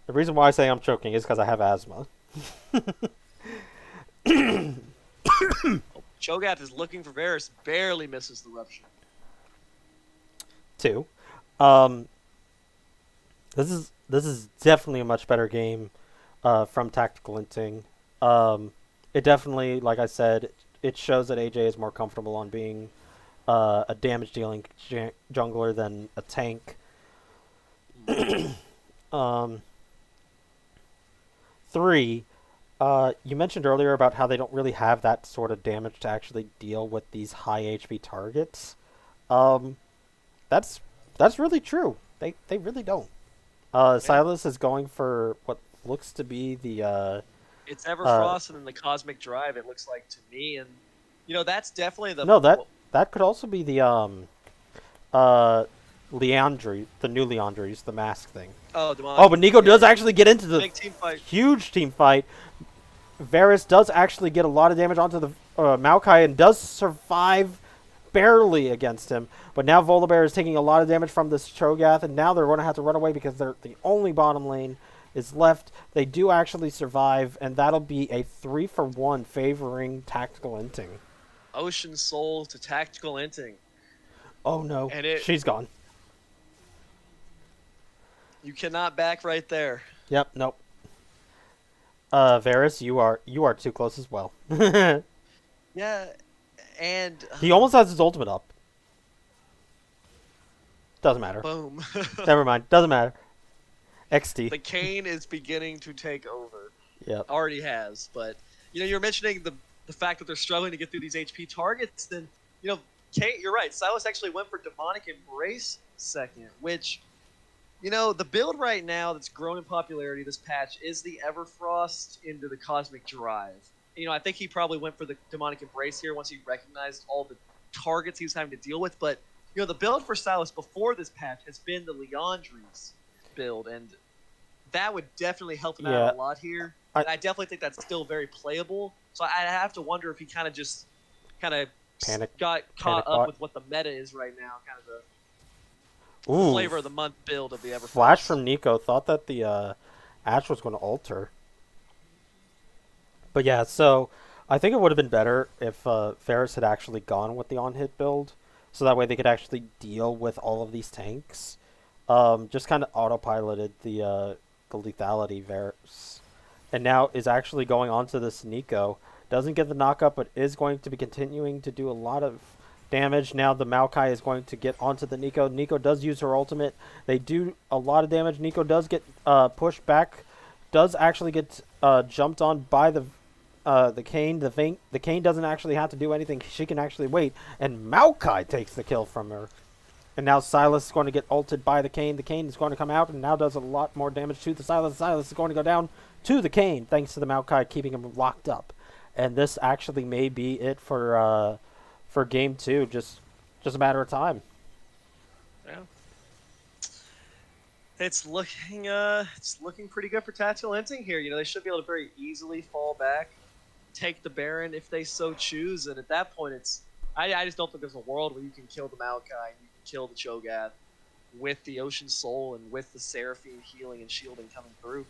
the reason why I say I'm choking is because I have asthma. Cho'Gath is looking for Varus, barely misses the Rupture. 2, this is definitely a much better game from Tactical Inting. It definitely, like I said, it shows that AJ is more comfortable on being a damage-dealing jungler than a tank. 3, you mentioned earlier about how they don't really have that sort of damage to actually deal with these high HP targets. That's really true. They really don't. Silas is going for what looks to be the it's Everfrost and then the Cosmic Drive, it looks like to me, and that's definitely the that could also be the Leandry, the new Leandry's, the mask thing. Oh, Demacia. But Nico does actually get into the big team fight. Huge team fight. Varus does actually get a lot of damage onto the Maokai and does survive barely against him. But now Volibear is taking a lot of damage from this Cho'Gath, and now they're going to have to run away because they're the only bottom lane is left. They do actually survive, and that'll be a 3-for-1 favoring Tactical Inting. Ocean Soul to Tactical Inting. Oh no, she's gone. You cannot back right there. Yep, nope. Varus, you are too close as well. Yeah, and he almost has his ultimate up. Doesn't matter. Boom. Never mind. Doesn't matter. XD. The Kane is beginning to take over. Yeah. Already has, but you're mentioning the fact that they're struggling to get through these HP targets. Then Kane, you're right. Silas actually went for Demonic Embrace second, which the build right now that's grown in popularity this patch is the Everfrost into the Cosmic Drive. I think he probably went for the Demonic Embrace here once he recognized all the targets he was having to deal with. But, the build for Silas before this patch has been the Leandry's build, and that would definitely help him out a lot here. And I definitely think that's still very playable. So I have to wonder if he kind of got caught panic up bot. with what the meta is right now, kind of the Ooh, flavor of the month build of the Everfest. flash from Nico. Thought that the Ashe was going to alter. But yeah, so I think it would have been better if Ferris had actually gone with the on-hit build, so that way they could actually deal with all of these tanks. Just kind of autopiloted the lethality Varus, and now is actually going onto this Nico. Doesn't get the knockup, but is going to be continuing to do a lot of damage. Now the Maokai is going to get onto the Nico. Nico does use her ultimate. They do a lot of damage. Nico does get pushed back. Does actually get jumped on by the Kane. The Kane doesn't actually have to do anything. She can actually wait, and Maokai takes the kill from her. And now Silas is going to get ulted by the Kane. The Kane is going to come out and now does a lot more damage to the Silas. Silas is going to go down to the Kane thanks to the Maokai keeping him locked up. And this actually may be it for game 2. Just a matter of time. Yeah. It's looking pretty good for Tactical Inting here. You know, they should be able to very easily fall back, take the Baron if they so choose, and at that point I just don't think there's a world where you can kill the Maokai and you can kill the Cho'Gath with the Ocean Soul and with the Seraphine healing and shielding coming through.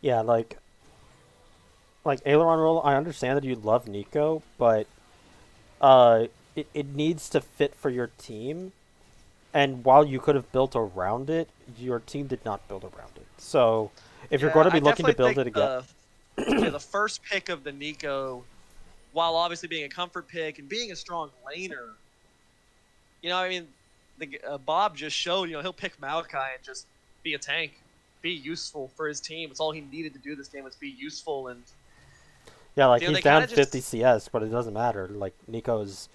Yeah, like Aileron Roll, I understand that you love Nico, but it needs to fit for your team. And while you could have built around it, your team did not build around it. So if you're going to be looking to build it again, the first pick of the Nico, while obviously being a comfort pick and being a strong laner, you know, I mean, Bob just showed, you know, he'll pick Maokai and just be a tank, be useful for his team. It's all he needed to do this game was be useful. And yeah, like he's down 50 CS, but it doesn't matter. Like Nico's,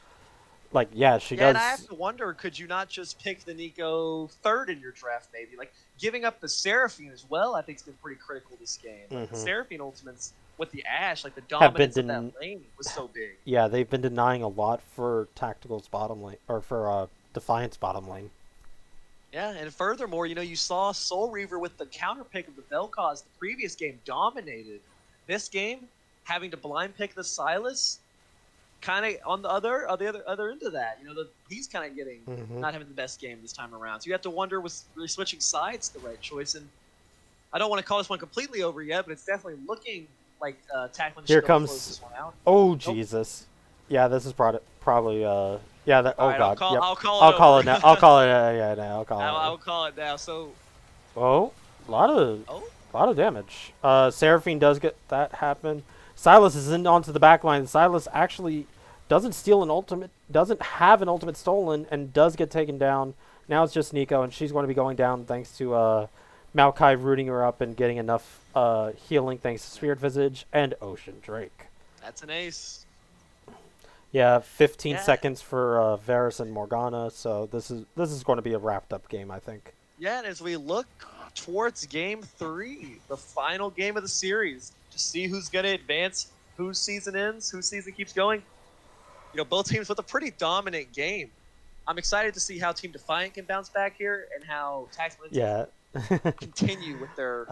like she does. And I have to wonder, could you not just pick the Nico third in your draft? Maybe like giving up the Seraphine as well. I think has been pretty critical this game. Like, the Seraphine ultimates with the Ashe, like the dominance of that lane was so big. Yeah, they've been denying a lot for Tactical's bottom lane, or for Defiant's bottom lane. Yeah, and furthermore, you know, you saw Soul Reaver with the counter pick of the Vel'Koz the previous game dominated. This game, having to blind pick the Silas, kind of on the other end of that. You know, he's kind of getting not having the best game this time around. So you have to wonder, was really switching sides the right choice? And I don't want to call this one completely over yet, but it's definitely looking like tackling. Here comes. This one out. Oh Jesus! Yeah, this is probably yeah. That. Oh right, God. I'll call it now. I'll call it. Yeah, no, I'll call it. I'll call it now. So. Oh, a lot of damage. Seraphine does get that happen. Silas is in onto the back line. Silas actually doesn't steal an ultimate, doesn't have an ultimate stolen, and does get taken down. Now it's just Nico, and she's going to be going down thanks to Maokai rooting her up and getting enough healing thanks to Spirit Visage and Ocean Drake. That's an ace. Yeah, 15 seconds for Varus and Morgana, so this is going to be a wrapped up game, I think. Yeah, and as we look towards game 3, the final game of the series, to see who's going to advance, whose season ends, whose season keeps going. You know, both teams with a pretty dominant game. I'm excited to see how Team Defiant can bounce back here and how Tactical continue with their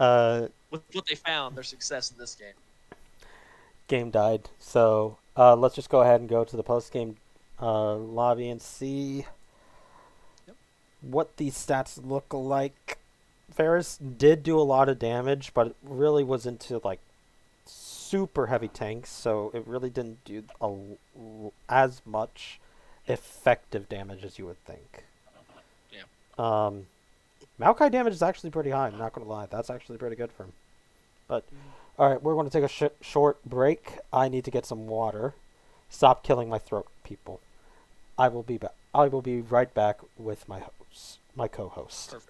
with what they found, their success in this game. Game died, so let's just go ahead and go to the post-game lobby and see what these stats look like. Varus did do a lot of damage, but it really was into like super heavy tanks, so it really didn't do as much effective damage as you would think. Yeah. Maokai damage is actually pretty high, I'm not going to lie. That's actually pretty good for him. But, alright, we're going to take a short break. I need to get some water. Stop killing my throat, people. I will be back. I will be right back with my co-host. Perfect.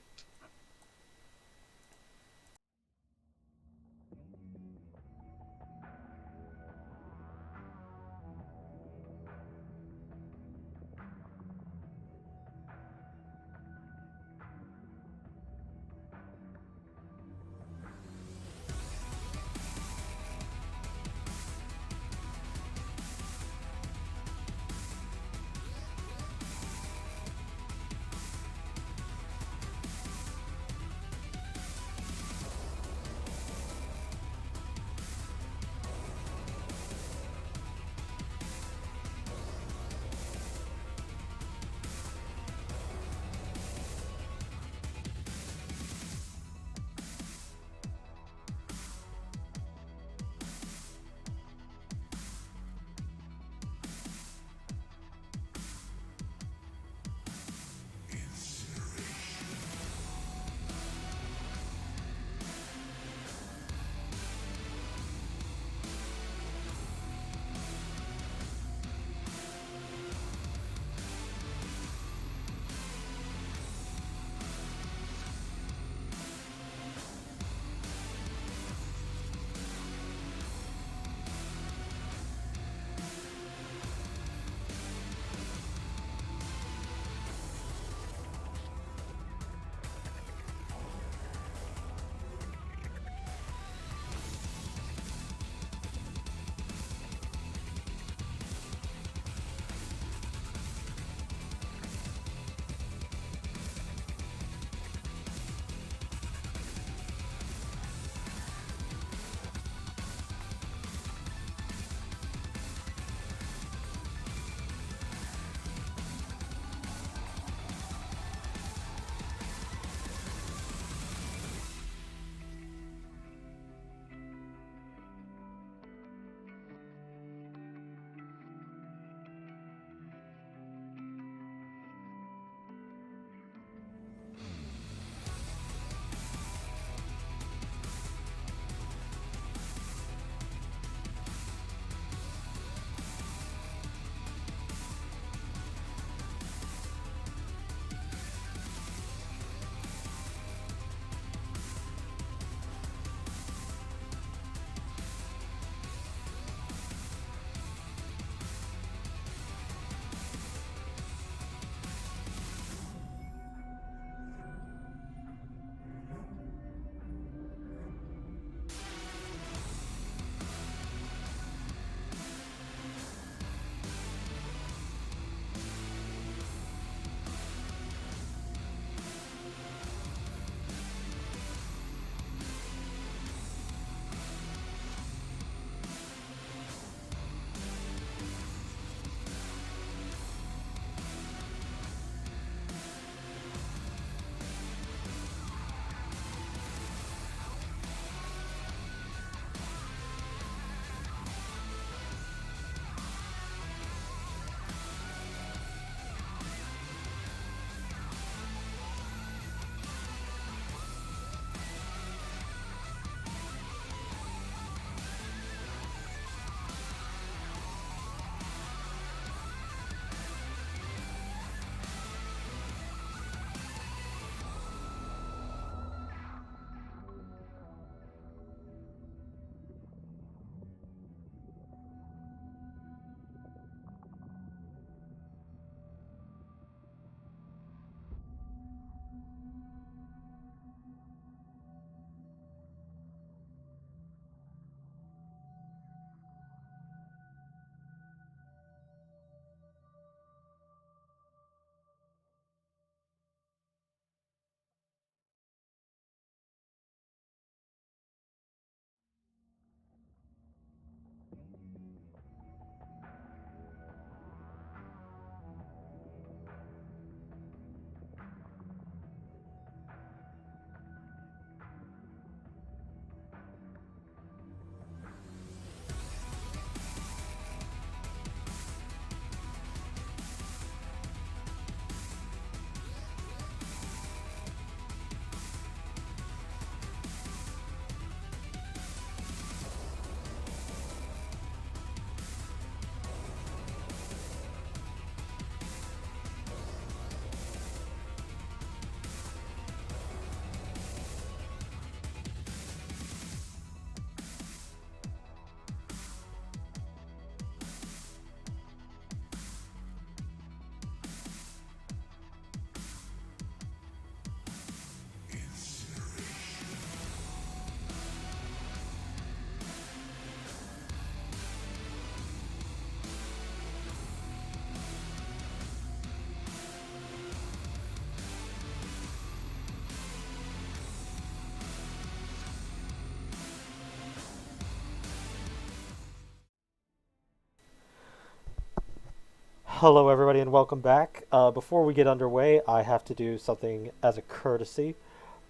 Hello, everybody, and welcome back. Before we get underway, I have to do something as a courtesy.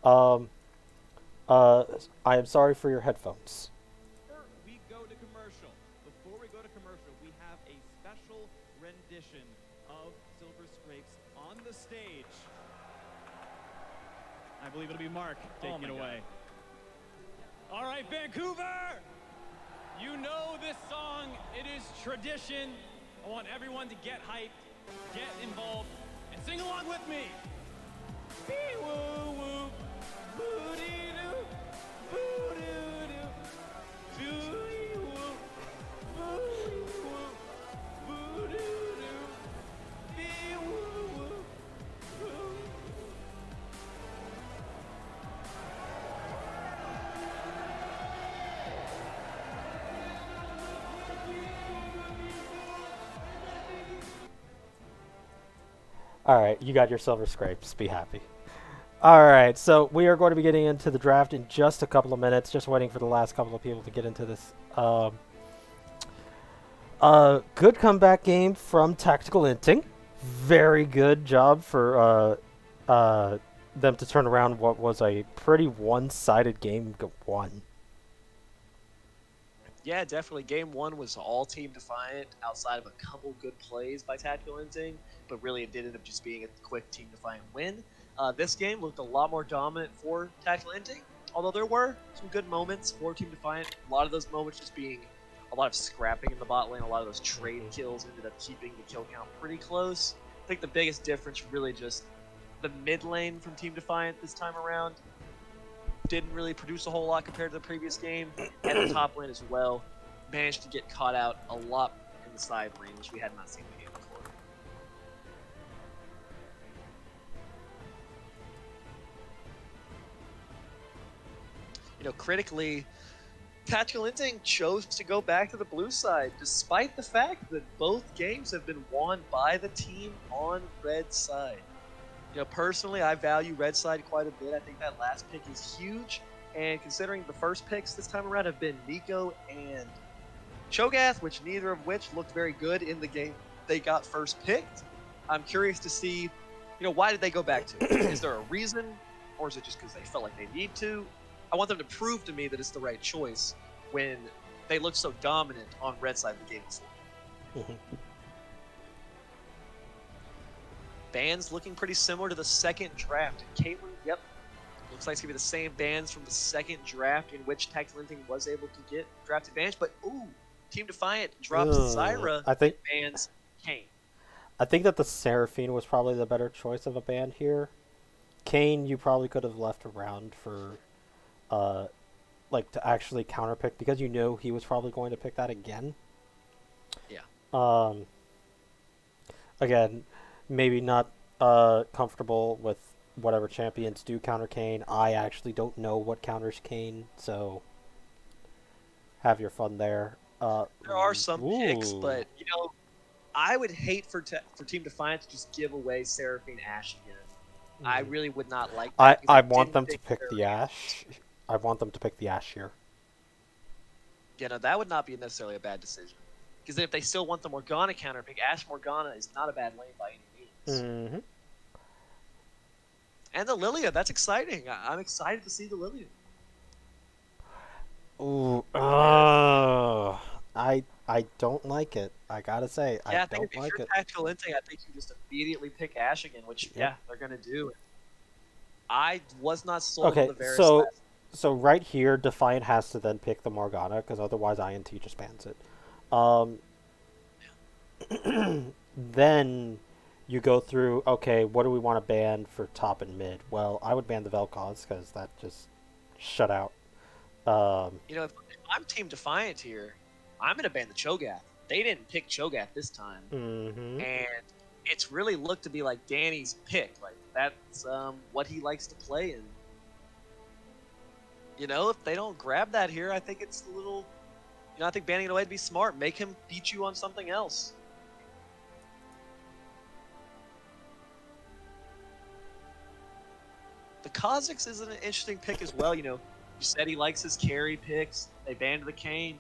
Um, uh, I am sorry for your headphones. We go to commercial. Before we go to commercial, we have a special rendition of Silver Scrapes on the stage. I believe it'll be Mark taking it away. All right, Vancouver! You know this song. It is tradition. I want everyone to get hyped, get involved, and sing along with me. Bee-woo-woo, boo-dee-doo, boo-doo-doo, boo-dee-woo, boo-dee-woo, boo-doo-doo, bee-woo-woo, boo. Alright, you got your silver scrapes. Be happy. Alright, so we are going to be getting into the draft in just a couple of minutes. Just waiting for the last couple of people to get into this. Good comeback game from Tactical Inting. Very good job for them to turn around what was a pretty one-sided game. One. Yeah, definitely. Game one was all Team Defiant outside of a couple good plays by Tactical Inting, but really it did end up just being a quick Team Defiant win. This game looked a lot more dominant for Tactical Inting, although there were some good moments for Team Defiant. A lot of those moments just being a lot of scrapping in the bot lane, a lot of those trade kills ended up keeping the kill count pretty close. I think the biggest difference really just the mid lane from Team Defiant this time around didn't really produce a whole lot compared to the previous game, and the top lane as well managed to get caught out a lot in the side lane, which we had not seen in the game before. You know, critically, Tactical Inting chose to go back to the blue side, despite the fact that both games have been won by the team on red side. You know, personally, I value red side quite a bit. I think that last pick is huge, and considering the first picks this time around have been Nico and Cho'Gath, which neither of which looked very good in the game they got first picked, I'm curious to see, you know, why did they go back to it? Is there a reason, or is it just because they felt like they need to? I want them to prove to me that it's the right choice when they looked so dominant on red side of the game before. Bans looking pretty similar to the second draft. And Caitlyn, yep, looks like it's going to be the same bans from the second draft in which Tactical Inting was able to get draft advantage. But, ooh, Team Defiant drops Zyra and bans Kayn. I think that the Seraphine was probably the better choice of a band here. Kayn, you probably could have left around for, like, to actually counterpick, because you know he was probably going to pick that again. Yeah. Again, maybe not comfortable with whatever champions do counter Kayn. I actually don't know what counters Kayn, so have your fun there. There are some picks, but, you know, I would hate for Team Defiant to just give away Seraphine Ashe again. I really would not like that. I want them to pick the Ashe. I want them to pick the Ashe here. Yeah, no, that would not be necessarily a bad decision. Because if they still want the Morgana counter pick, Ashe Morgana is not a bad lane by any means. And the Lilia, that's exciting. I'm excited to see the Lilia. Ooh, I don't like it. I gotta say, yeah, I don't like if you're it. Tactical Inting, I think you just immediately pick Ashe again, which yeah, they're gonna do. I was not sold on the Varus so right here, Defiant has to then pick the Morgana, because otherwise INT just bans it. Then you go through, okay, what do we want to ban for top and mid? Well, I would ban the Vel'Koz, because that just shut out. You know, if I'm Team Defiant here, I'm going to ban the Cho'Gath. They didn't pick Cho'Gath this time. And it's really looked to be like Danny's pick. Like, that's what he likes to play in. You know, if they don't grab that here, I think it's a little... You know, I think banning it away would be smart. Make him beat you on something else. The Kha'Zix is an interesting pick as well. You know, you said he likes his carry picks. They banned the Kayn.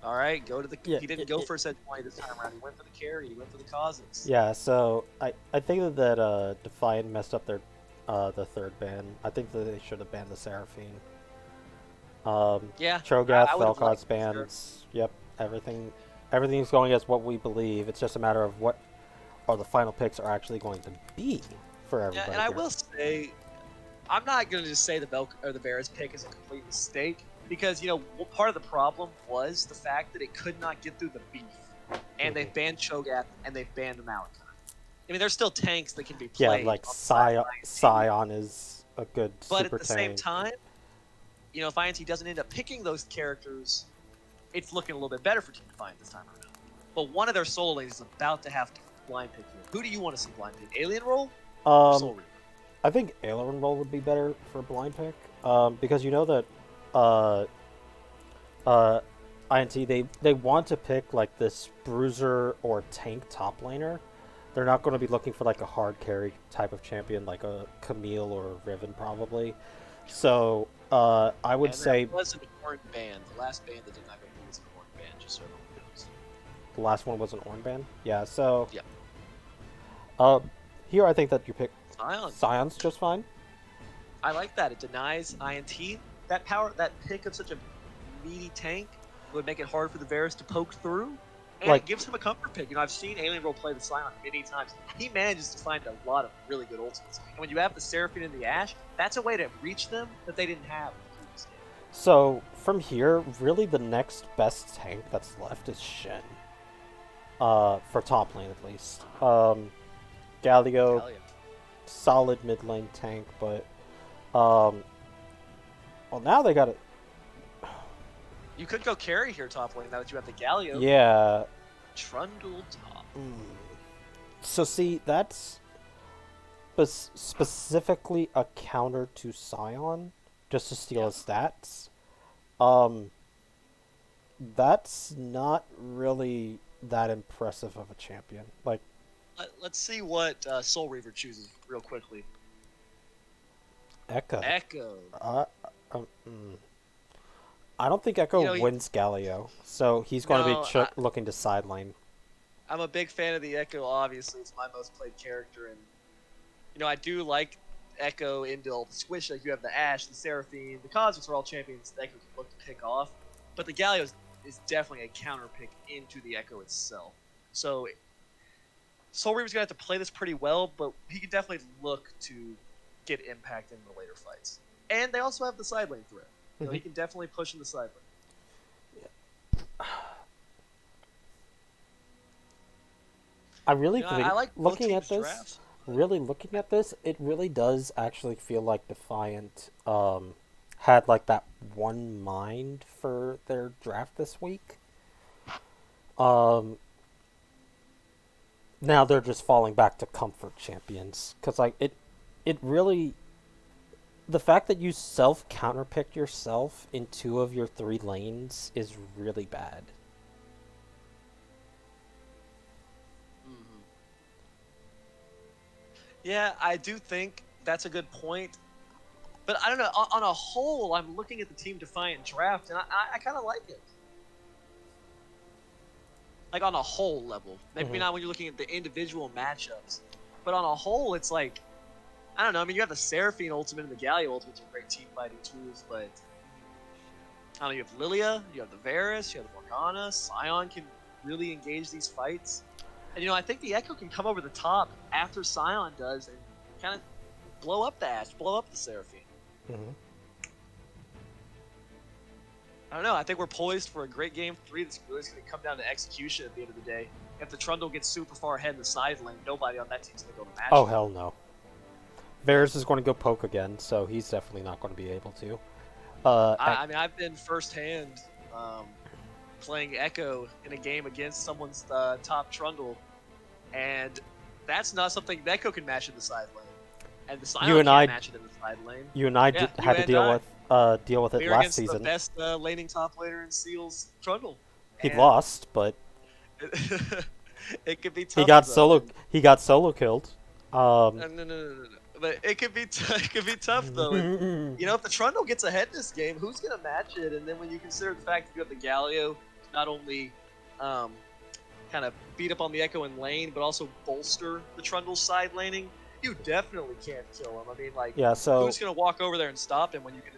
All right, go to the. Yeah, He didn't go for a set 20 this time around. He went for the carry. He went for the causes. yeah. So I think that Defiant messed up their the third ban. I think that they should have banned the Seraphine. Yeah, Cho'Gath, I would have Vel'Koz liked bans. Yep, everything's going as what we believe. It's just a matter of what are the final picks are actually going to be for Yeah, everybody. and I here. will say, I'm not going to just say the Varus pick is a complete mistake because part of the problem was the fact that it could not get through the beef, and they've banned Cho'Gath and they've banned Malachi. I mean, there's still tanks that can be Yeah, played. like on Scion is a good but super at the same tank. time, if INT doesn't end up picking those characters, it's looking a little bit better for Team Defiant this time around. But one of their solo lanes is about to have to blind pick here. Who do you want to see blind pick? Alien Roll or Soul Reaver? I think Aileron Roll would be better for blind pick, because you know that INT they want to pick like this bruiser or tank top laner. They're not going to be looking for like a hard carry type of champion like a Camille or Riven probably. So I would say it was an orange band. The last band that did not go through was an orange band, just so everyone knows. the last one was an Ornn ban. Yeah. So yeah. Here I think that you pick Scion. Scion's just fine. I like that. It denies INT. That pick of such a meaty tank would make it hard for the Varus to poke through. And it gives him a comfort pick. I've seen Alien Roll play the Scion many times. He manages to find a lot of really good ultimates. And when you have the Seraphine and the Ashe, that's a way to reach them that they didn't have in the previous game. So from here, really the next best tank that's left is Shen. For top lane at least. Galio, solid mid lane tank, but well now they got it. You could go carry here top lane now that you have the Galio. Yeah. Trundle top. So see, that's specifically a counter to Scion, just to steal his stats. That's not really that impressive of a champion. Like, let's see what Soul Reaver chooses real quickly. Echo. I don't think Echo wins Galio, so he's going to be looking to sideline. I'm a big fan of the Echo, obviously. It's my most played character, and I do like Echo into all the squish. Like, you have the Ashe, the Seraphine, the Cosmics are all champions that Echo can look to pick off. But the Galio is definitely a counter pick into the Echo itself. So Soul Reaver's going to have to play this pretty well, but he can definitely look to get impact in the later fights. And they also have the side lane threat. He can definitely push in the side lane. Yeah. I really think, I like looking at this, drafts. It really does actually feel like Defiant had like that one mind for their draft this week. Now they're just falling back to comfort champions, because like it really, the fact that you counterpicked yourself in 2 of your 3 lanes is really bad. Yeah, I do think that's a good point. But I don't know, on a whole, I'm looking at the Team Defiant draft, and I kind of like it. Like, on a whole level. Maybe not when you're looking at the individual matchups. But on a whole, it's like, I don't know, I mean, you have the Seraphine ultimate and the Galio ultimate are great team fighting tools, but I don't know, you have Lilia, you have the Varus, you have the Morgana, Scion can really engage these fights. And I think the Echo can come over the top after Scion does and kind of blow up the Ashe, blow up the Seraphine. I don't know, I think we're poised for a great game 3 that's really going to come down to execution at the end of the day. If the Trundle gets super far ahead in the side lane, nobody on that team's going to go to match. Oh, hell no. Varus is going to go poke again, so he's definitely not going to be able to. I mean, I've been firsthand playing Echo in a game against someone's top Trundle, and that's not something Echo can match in the side lane. And the Scion can't match it in the side lane. You and I had to deal with it last season. The best laning top laner in Seal's Trundle. He lost, but it could be tough. He got solo killed. No. But it could be tough though. And, if the Trundle gets ahead this game, who's gonna match it? And then when you consider the fact that you have the Galio, not only kind of beat up on the Echo in lane, but also bolster the Trundle's side laning, you definitely can't kill him. I mean, like, Yeah, so who's going to walk over there and stop him when you can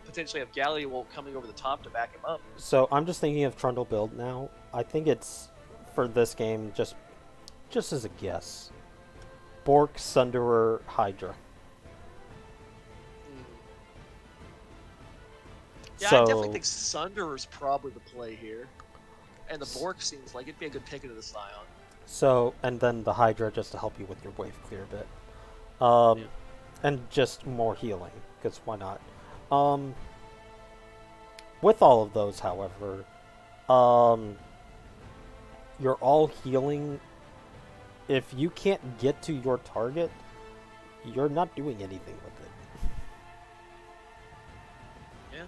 potentially have Galio coming over the top to back him up? so I'm just thinking of Trundle build now. I think it's for this game just as a guess. Bork, Sunderer, Hydra. Yeah, So, I definitely think Sunderer's probably the play here. And the Bork seems like it'd be a good pick into the Scion. So, and then the Hydra just to help you with your wave clear bit. Yeah. And just more healing, because why not? With all of those, however, you're all healing. If you can't get to your target, you're not doing anything with it. Yeah.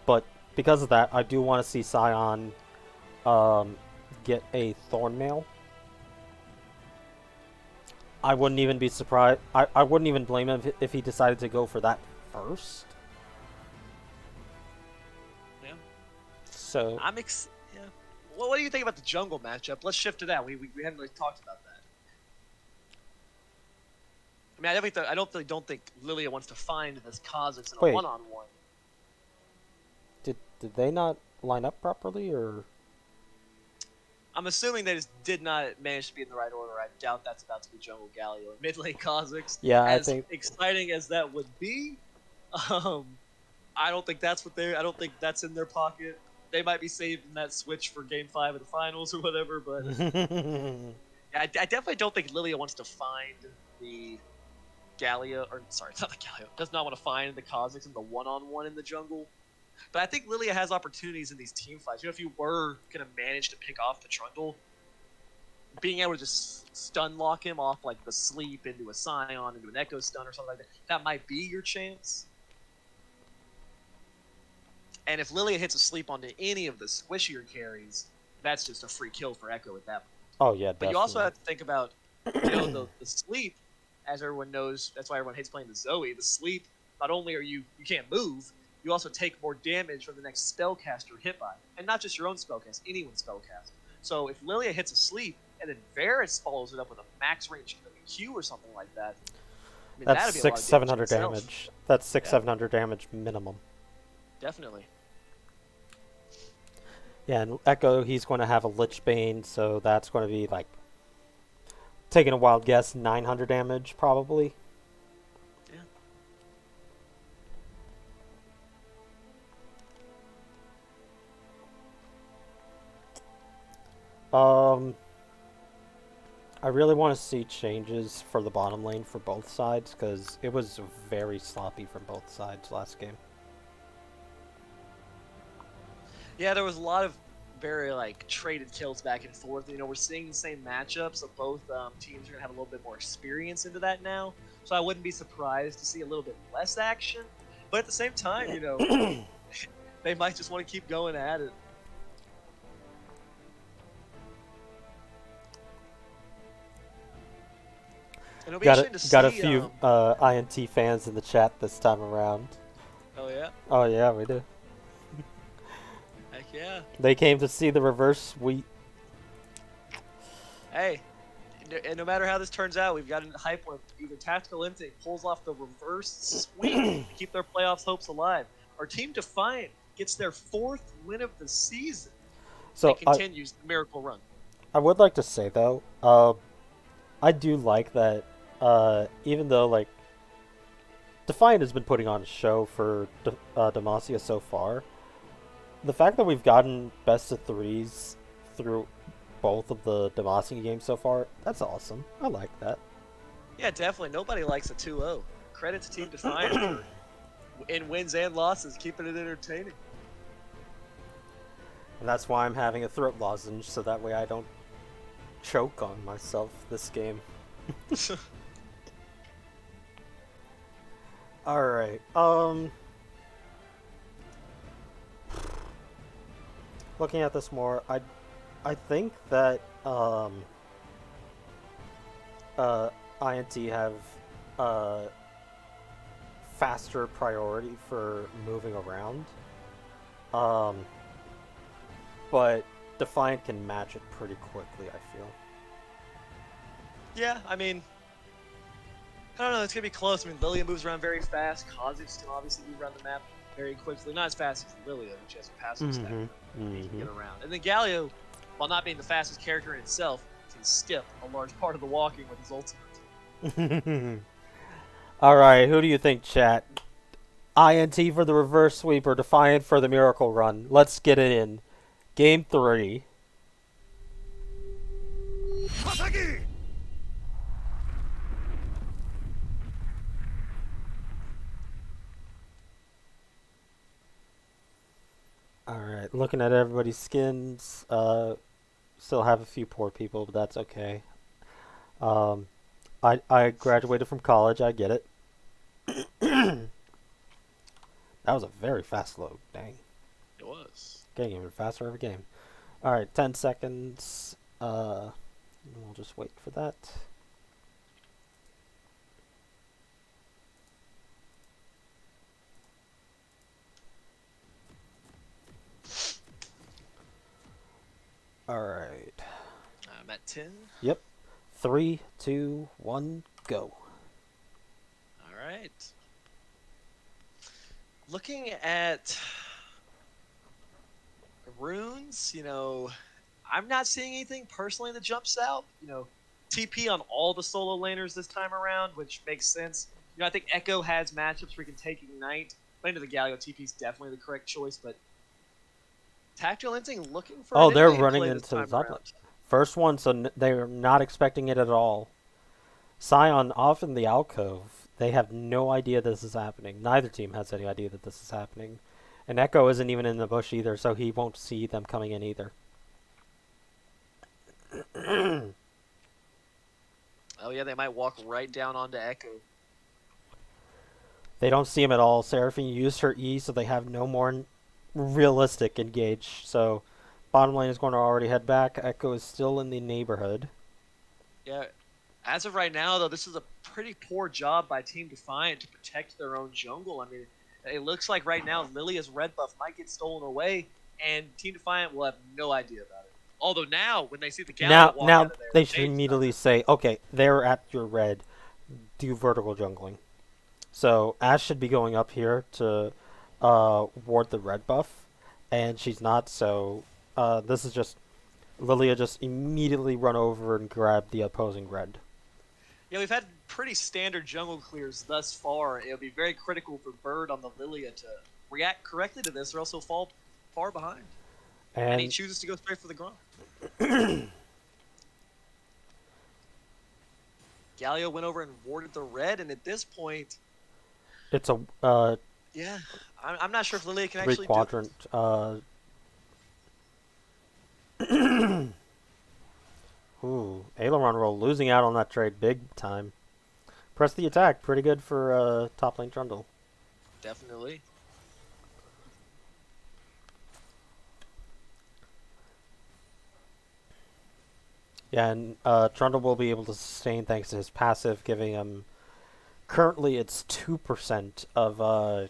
But because of that, I do want to see Scion get a Thornmail. I wouldn't even be surprised. I wouldn't even blame him if he decided to go for that first. Yeah. So Yeah. Well, what do you think about the jungle matchup? Let's shift to that. We haven't really talked about that. I mean, I don't think Lilia wants to find this Kha'Zix in a Wait. one-on-one. did they not line up properly, or? I'm assuming they just did not manage to be in the right order. I doubt that's about to be Jungle Galio and mid lane Kha'Zix. Yeah, I as think exciting as that would be, I don't think that's I don't think that's in their pocket. They might be saving that switch for Game 5 of the finals or whatever, but yeah, I definitely don't think Lilia wants to find the Galio, or sorry, not the Galio, does not want to find the Kha'Zix in the one-on-one in the jungle. But I think Lilia has opportunities in these team fights. You know, if you were going to manage to pick off the Trundle, being able to just stun lock him off like the sleep into a Scion, into an Echo stun or something like that, that might be your chance. And if Lilia hits a sleep onto any of the squishier carries, that's just a free kill for Echo at that point. oh yeah, But definitely. you also have to think about, you know, the sleep, as everyone knows, that's why everyone hates playing the Zoe. The sleep, not only are you can't move, you also take more damage from the next spellcaster hit by. And not just your own spellcast, anyone's spellcast. So if Lilia hits a sleep, and then Varus follows it up with a max range Q or something like that, I mean, That's that'd be a lot of 700 itself. damage. That's 600, Yeah. 700 damage minimum. Definitely. Yeah, and Echo, he's going to have a Lich Bane, so that's going to be like, taking a wild guess, 900 damage probably. Yeah. I really want to see changes for the bottom lane for both sides, because it was very sloppy from both sides last game. Yeah, there was a lot of very like traded kills back and forth. You know, we're seeing the same matchups, so both teams are gonna have a little bit more experience into that now. So I wouldn't be surprised to see a little bit less action. But at the same time, you know, they might just want to keep going at it. And it'll be interesting to Got a see, few INT fans in the chat this time around. Oh yeah, Oh yeah, we do. heck yeah. They came to see the reverse sweep. Hey, and no matter how this turns out, we've got a hype where either Tactical Inting pulls off the reverse sweep to keep their playoffs hopes alive, or Team Defiant gets their 4th win of the season So and continues the miracle run. I would like to say though, I do like that. Even though like Defiant has been putting on a show for Demacia so far, the fact that we've gotten best of 3s through both of the Demacia games so far, that's awesome. I like that. Yeah, definitely. Nobody likes a 2-0. Credit to Team Defiant for in wins and losses, keeping it entertaining. And that's why I'm having a throat lozenge, so that way I don't choke on myself this game. Alright, looking at this more, I think that INT have faster priority for moving around. But Defiant can match it pretty quickly, I feel. Yeah, I mean, I don't know. It's gonna be close. I mean, Lilia moves around very fast. Kha'Zix can obviously move around the map very quickly. Not as fast as Lilia, which has a passive stack. He can get around. And then Galio, while not being the fastest character in itself, can skip a large part of the walking with his ultimate. All right, who do you think, chat? INT for the reverse sweep or Defiant for the miracle run? Let's get it in. Game 3. Alright, looking at everybody's skins. Still have a few poor people, but that's okay. I graduated from college, I get it. That was a very fast load, dang. It was. Getting even faster every game. Alright, 10 seconds. We'll just wait for that. Alright. I'm at 10. Yep. 3, 2, 1, go. All right. Looking at runes, I'm not seeing anything personally that jumps out. TP on all the solo laners this time around, which makes sense. I think Echo has matchups where he can take Ignite. Playing to the Galio, TP is definitely the correct choice, but Tactical Inting looking for an they're in-game running play into this the time top around. lane. First one, so they're not expecting it at all. Sion off in the alcove. They have no idea this is happening. Neither team has any idea that this is happening. And Echo isn't even in the bush either, so he won't see them coming in either. Oh yeah, they might walk right down onto Echo. They don't see him at all. Seraphine used her E, so they have no more realistic engage. So bottom lane is going to already head back. Echo is still in the neighborhood. Yeah, as of right now, though, this is a pretty poor job by Team Defiant to protect their own jungle. I mean, it looks like right now Lilia's red buff might get stolen away, and Team Defiant will have no idea about it. Although now, when they see the Gallant walk Now out of there, they should immediately say, okay, they're at your red. Do vertical jungling. So Ash should be going up here to ward the red buff, and she's not. So this is just Lilia just immediately run over and grab the opposing red. Yeah, we've had pretty standard jungle clears thus far. It'll be very critical for Bird on the Lilia to react correctly to this, or else he'll fall far behind. And he chooses to go straight for the Gromp. Galio went over and warded the red, and at this point, it's a yeah, I'm not sure if Lilia can three actually quadrant. Ooh, aileron roll losing out on that trade big time. Press the attack, pretty good for top lane Trundle. Definitely. Yeah, and Trundle will be able to sustain thanks to his passive, giving him currently it's 2% of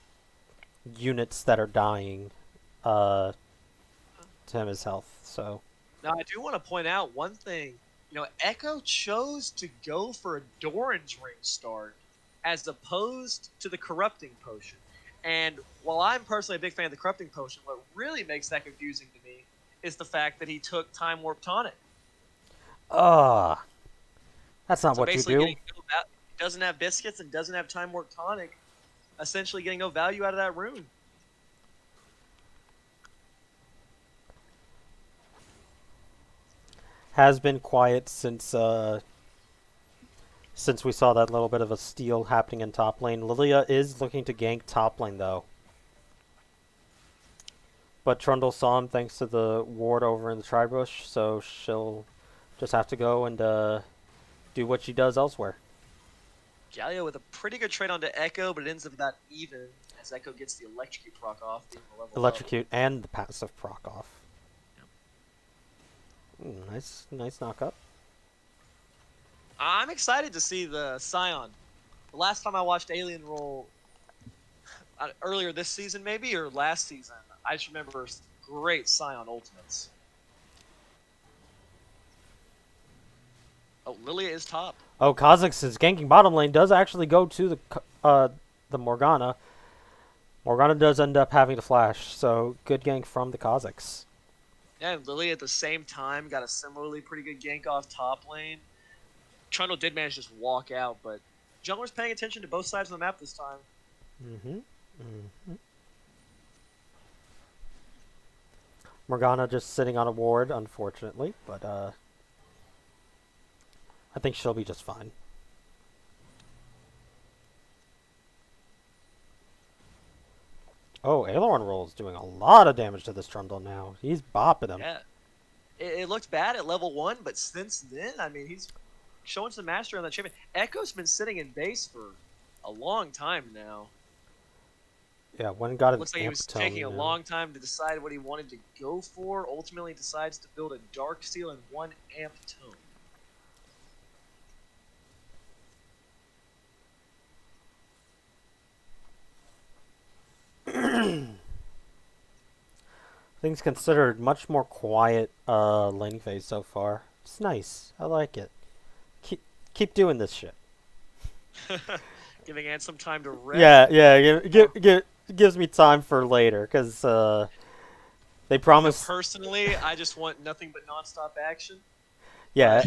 units that are dying to him his health. So Now I do want to point out one thing. Echo chose to go for a Doran's Ring start as opposed to the Corrupting Potion. And while I'm personally a big fan of the Corrupting Potion, what really makes that confusing to me is the fact that he took Time Warp Tonic. That's not So what you basically, do. doesn't have biscuits and doesn't have Time Warp Tonic, essentially getting no value out of that rune. Has been quiet since we saw that little bit of a steal happening in top lane. Lilia is looking to gank top lane though. But Trundle saw him thanks to the ward over in the tri-bush, so she'll just have to go and do what she does elsewhere. Galio with a pretty good trade onto Echo, but it ends up not even as Echo gets the Electrocute proc off. Being a level Electrocute and the passive proc off. Ooh, nice knock up. I'm excited to see the Scion. The last time I watched Alien Roll, earlier this season maybe, or last season, I just remember great Scion ultimates. Oh, Lilia is top. Oh, Kha'Zix is ganking bottom lane. Does actually go to the Morgana. Morgana does end up having to flash, so good gank from the Kha'Zix. Yeah, and Lilia at the same time got a similarly pretty good gank off top lane. Trundle did manage to just walk out, but jungler's paying attention to both sides of the map this time. Morgana just sitting on a ward, unfortunately, but I think she'll be just fine. Oh, Aileron Roll is doing a lot of damage to this Trundle now. He's bopping him. Yeah, it looked bad at level 1, but since then, I mean, he's showing some mastery on that champion. Echo's been sitting in base for a long time now. Yeah, one got Looks like he was taking a long time to decide what he wanted to go for. Ultimately, decides to build a Dark Steel and 1 amp tome. Things considered much more quiet laning phase so far. It's nice. I like it. Keep doing this shit. Giving Ant some time to rest. Yeah. Gives me time for later because they promise. Personally, I just want nothing but nonstop action. Yeah.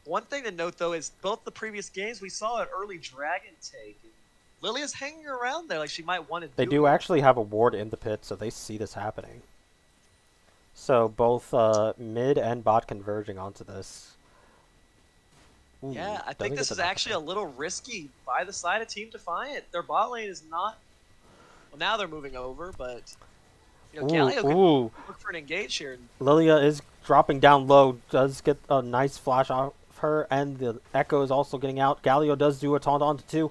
One thing to note though is both the previous games we saw an early dragon take. Lilia's hanging around there like she might want to. They do actually have a ward in the pit, so they see this happening. So both mid and bot converging onto this. Ooh, yeah, I think this is actually a little risky by the side of Team Defiant. Their bot lane is not. Well, now they're moving over, but Galio could look for an engage here. Lilia is dropping down low. Does get a nice flash off her, and the Echo is also getting out. Galio does do a taunt onto 2.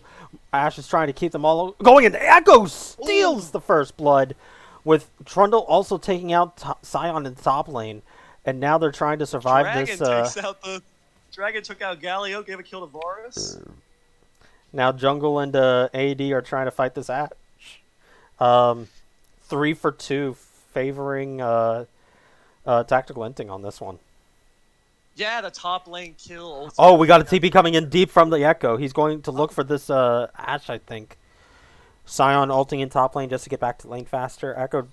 Ash is trying to keep them all going, and Echo steals the first blood, with Trundle also taking out Sion in the top lane, and now they're trying to survive this. Dragon took out Galio, gave a kill to Varus. Now Jungle and AD are trying to fight this Ash. 3 for 2, favoring Tactical Inting on this one. Yeah, the top lane kill. Oh, we got a TP coming in deep from the Echo. He's going to look for this Ashe, I think. Sion ulting in top lane just to get back to lane faster. Echo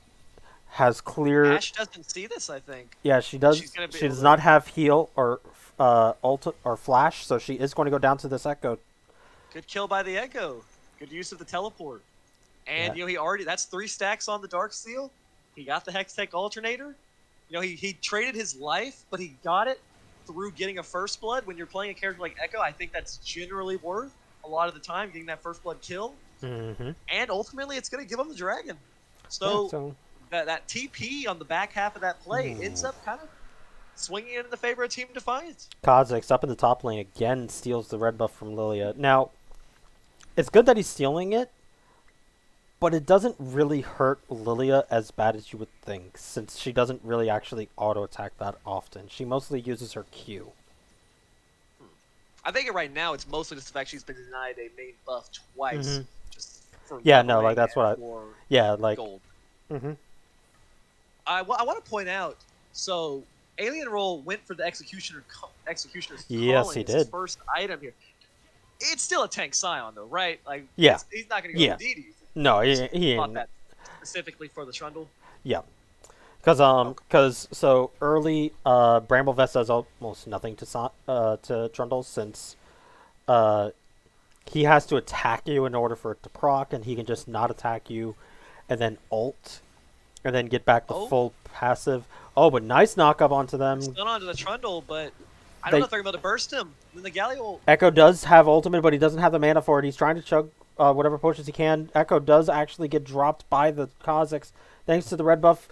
has clear... Ashe doesn't see this, I think. Yeah, she does. She does not have heal or ult or flash, so she is going to go down to this Echo. Good kill by the Echo. Good use of the teleport. And, he already... That's 3 stacks on the Darksteel. He got the Hextech Alternator. He traded his life, but he got it through getting a first blood. When you're playing a character like Echo, I think that's generally worth a lot of the time getting that first blood kill. And ultimately, it's going to give him the dragon. So, that TP on the back half of that play ends up kind of swinging in the favor of Team Defiant. Kha'Zix up in the top lane again steals the red buff from Lilia. Now, it's good that he's stealing it, but it doesn't really hurt Lilia as bad as you would think, since she doesn't really actually auto-attack that often. She mostly uses her Q. I think right now it's mostly just the fact she's been denied a main buff twice. Just for that's what gold. I want to point out, so Alien Roll went for the Executioner's yes, he did. His first item here. It's still a tank Scion though, right? Like, yeah. He's not going to go to DD. No, he bought that specifically for the Trundle. Yeah, because so early Bramble Vest does almost nothing to Trundle, since he has to attack you in order for it to proc, and he can just not attack you, and then ult, and then get back the full passive. Oh, but nice knock up onto them. Stun onto the Trundle, but I don't know if they're able to burst him. Then the Galio. Echo does have ultimate, but he doesn't have the mana for it. He's trying to chug whatever potions he can. Echo does actually get dropped by the Kha'Zix thanks to the red buff.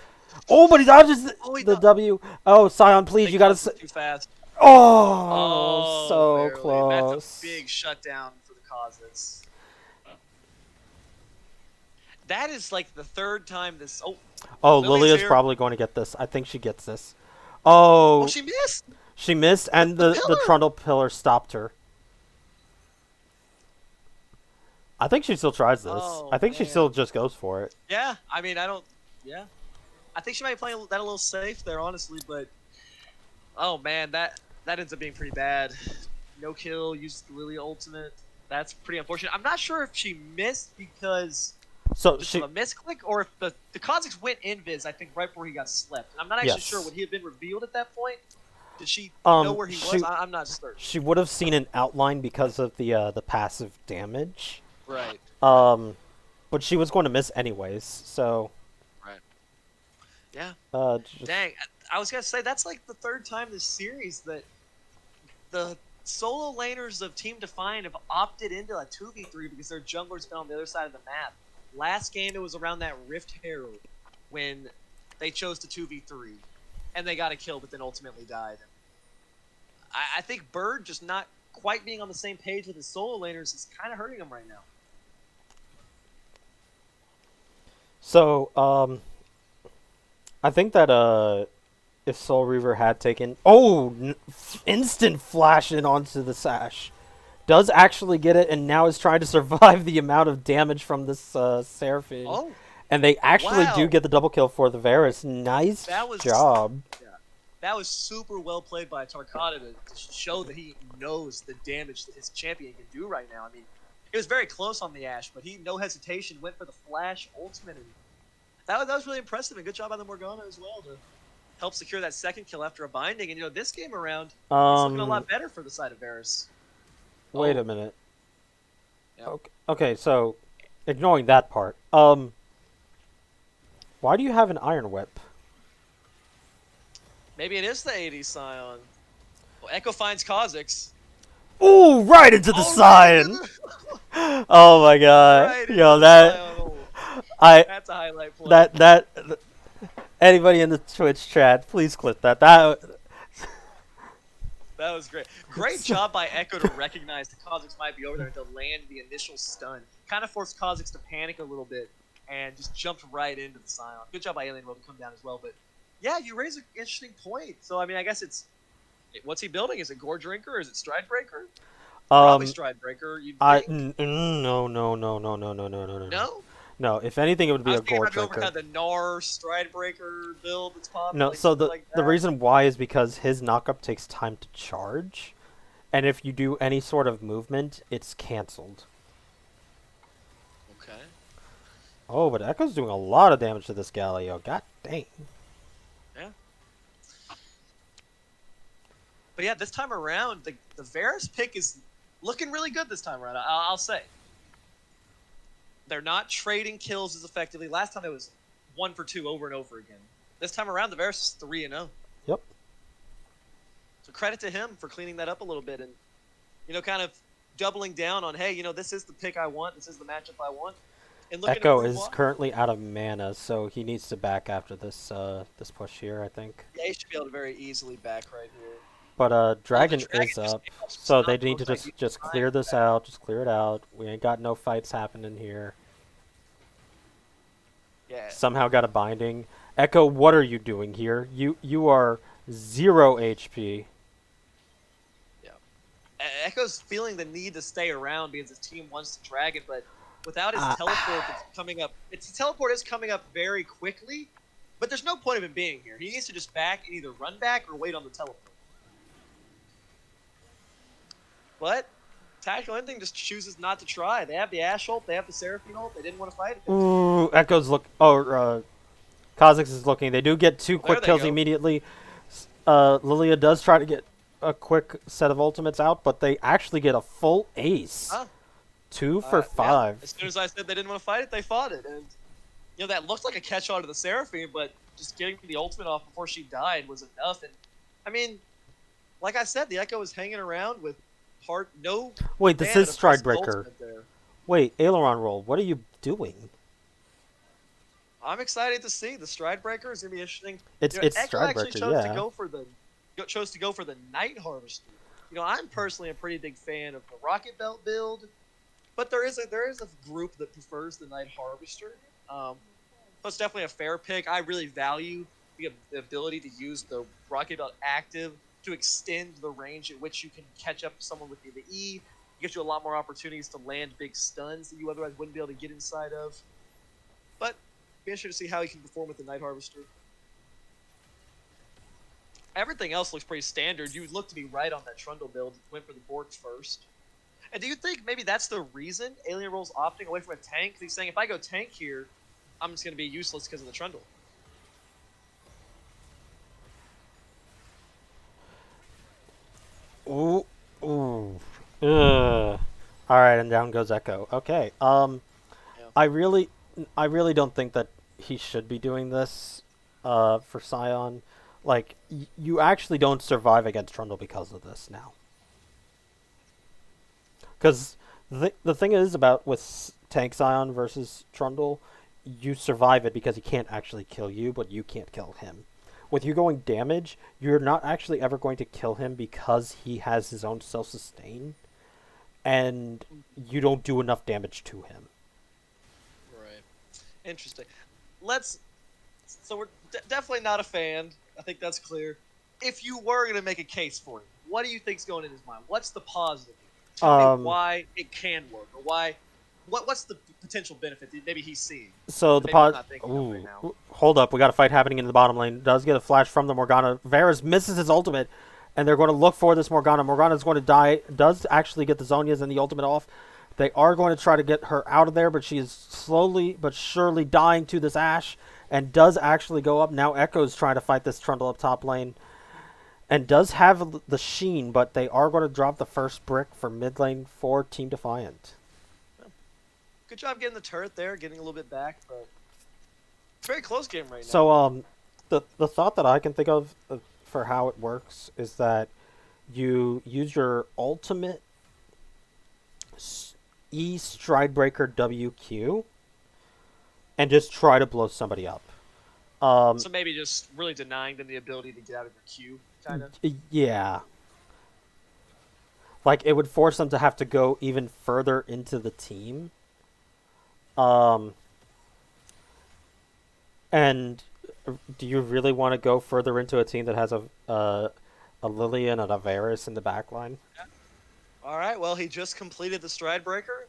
Oh, but he dodges the W. Oh, Sion, please, you gotta... Too fast. Oh, so barely. close. That's a big shutdown for the Kha'Zix. That is like the 3rd time this... Lilia's probably going to get this. I think she gets this. Oh, she missed! She missed, and the Trundle pillar stopped her. I think she still tries this. I think she still just goes for it. Yeah, I mean, I don't... Yeah. I think she might be playing that a little safe there, honestly, but... Oh man, that ends up being pretty bad. No kill, uses the Lily ultimate. That's pretty unfortunate. I'm not sure if she missed because So just she, of a misclick, or if the Kha'Zix went invis, I think right before he got slept. I'm not actually sure. yes. Would he have been revealed at that point? Did she know where he was? She I'm not certain. she would have seen an outline because of the passive damage. Right. But she was going to miss anyways. So Right. Yeah. just, Dang. I was gonna say that's like the third time this series that the solo laners of Team Defiant have opted into a 2v3 because their jungler's been on the other side of the map. Last game, it was around that Rift Herald when they chose to 2v3, and they got a kill, but then ultimately died. I think Bird just not quite being on the same page with his solo laners is kind of hurting him right now. so I think that if Soul Reaver had taken instant flash in onto the sash, does actually get it, and now is trying to survive the amount of damage from this Seraphine. Oh, And they actually do wow. get the double kill for the Varus. Nice job. Yeah, that was super well played by Tarkata to show that he knows the damage that his champion can do right now. I mean, it was very close on the Ashe, but he, no hesitation, went for the flash ultimate. And that was really impressive, and good job on the Morgana as well to help secure that second kill after a binding. And, this game around, it's looking a lot better for the side of Varus. Wait a minute. Yeah. Okay, so ignoring that part, why do you have an Iron Whip? Maybe it is the 80 Scion. Well, Echo finds Kha'Zix. Ooh, right into the Scion! Oh my god. Right Yo, into that... Scion. That's a highlight play. Anybody in the Twitch chat, please clip that. That was great. Great job by Echo to recognize the Kha'Zix might be over there and to land the initial stun. Kind of forced Kha'Zix to panic a little bit and just jumped right into the Scion. Good job by Alien World to come down as well. But yeah, you raise an interesting point. So, I mean, I guess it's... What's he building? Is it Gore Drinker? Is it Stride Breaker? Probably Stride Breaker. You'd think. No. No? No, if anything, it would be a Gore Drinker. Kind of the Gnar Stride Breaker build that's popping. No, so the reason why is because his knockup takes time to charge, and if you do any sort of movement, it's cancelled. Okay. Oh, but Echo's doing a lot of damage to this Galio. God dang. Yeah. But yeah, this time around, the Varus pick is looking really good this time around, I'll say. They're not trading kills as effectively. Last time it was 1 for 2 over and over again. This time around, the Varus is 3-0. Yep. So credit to him for cleaning that up a little bit and, kind of doubling down on, hey, this is the pick I want. This is the matchup I want. And Echo is currently out of mana, so he needs to back after this this push here, I think. Yeah, he should be able to very easily back right here. But Dragon is up, so they need to just clear this out. Just clear it out. We ain't got no fights happening here. Yeah. Somehow got a binding. Echo, what are you doing here? You are 0 HP. Yeah. Echo's feeling the need to stay around because his team wants to drag it, but without his teleport that's coming up, his teleport is coming up very quickly, but there's no point of him being here. He needs to just back and either run back or wait on the teleport. But Tactical Inting just chooses not to try. They have the Ashe ult, they have the Seraphine ult, they didn't want to fight it. Ooh, Echo's look. Oh, Kha'Zix is looking. They do get 2 quick kills immediately. Lilia does try to get a quick set of ultimates out, but they actually get a full ace. Huh. 2 for 5. Yeah. As soon as I said they didn't want to fight it, they fought it. And, that looked like a catch-all to the Seraphine, but just getting the ultimate off before she died was enough. And, I mean, like I said, the Echo was hanging around with no... Wait, this is Stride Breaker. Wait, Aileron roll. What are you doing? I'm excited to see. The Stride Breaker is going to be interesting. It's Stride Breaker, chose to go for the Night Harvester. I'm personally a pretty big fan of the Rocket Belt build, but there is a group that prefers the Night Harvester. So it's definitely a fair pick. I really value the ability to use the Rocket Belt active to extend the range at which you can catch up to someone with the E. It gives you a lot more opportunities to land big stuns that you otherwise wouldn't be able to get inside of. But be interested to see how he can perform with the Night Harvester. Everything else looks pretty standard. You would look to be right on that Trundle build. Went for the Borks first. And do you think maybe that's the reason Alien Roll's opting away from a tank? He's saying, if I go tank here, I'm just going to be useless because of the Trundle. Ooh. Ooh. Ugh. All right, and down goes Echo. Okay. Yeah. I really don't think that he should be doing this for Scion. Like, you actually don't survive against Trundle because of this now. Because the thing is about with Tank Scion versus Trundle, you survive it because he can't actually kill you, but you can't kill him. With you going damage, you're not actually ever going to kill him because he has his own self-sustain, and you don't do enough damage to him. Right. Interesting. So we're definitely not a fan. I think that's clear. If you were going to make a case for it, what do you think's going in his mind? What's the positive? Tell me why it can work, or what's the potential benefit that maybe he's seeing? So Maybe the I'm not thinking of right now. hold up, we got a fight happening in the bottom lane. Does get a flash from the Morgana. Varus misses his ultimate, and they're going to look for this Morgana. Morgana's going to die. Does actually get the Zhonya's and the ultimate off. They are going to try to get her out of there, but she is slowly but surely dying to this Ashe, and does actually go up. Now Echo's trying to fight this Trundle up top lane, and does have the Sheen, but they are going to drop the first brick for mid lane for Team Defiant. Good job getting the turret there, getting a little bit back, but it's a very close game right now. So the thought that I can think of for how it works is that you use your ultimate E Stridebreaker WQ and just try to blow somebody up. So maybe just really denying them the ability to get out of their queue, kind of. Yeah. Like, it would force them to have to go even further into the team. And do you really want to go further into a team that has a Lillian and a Varus in the backline? Yeah. All right, well, he just completed the Stridebreaker.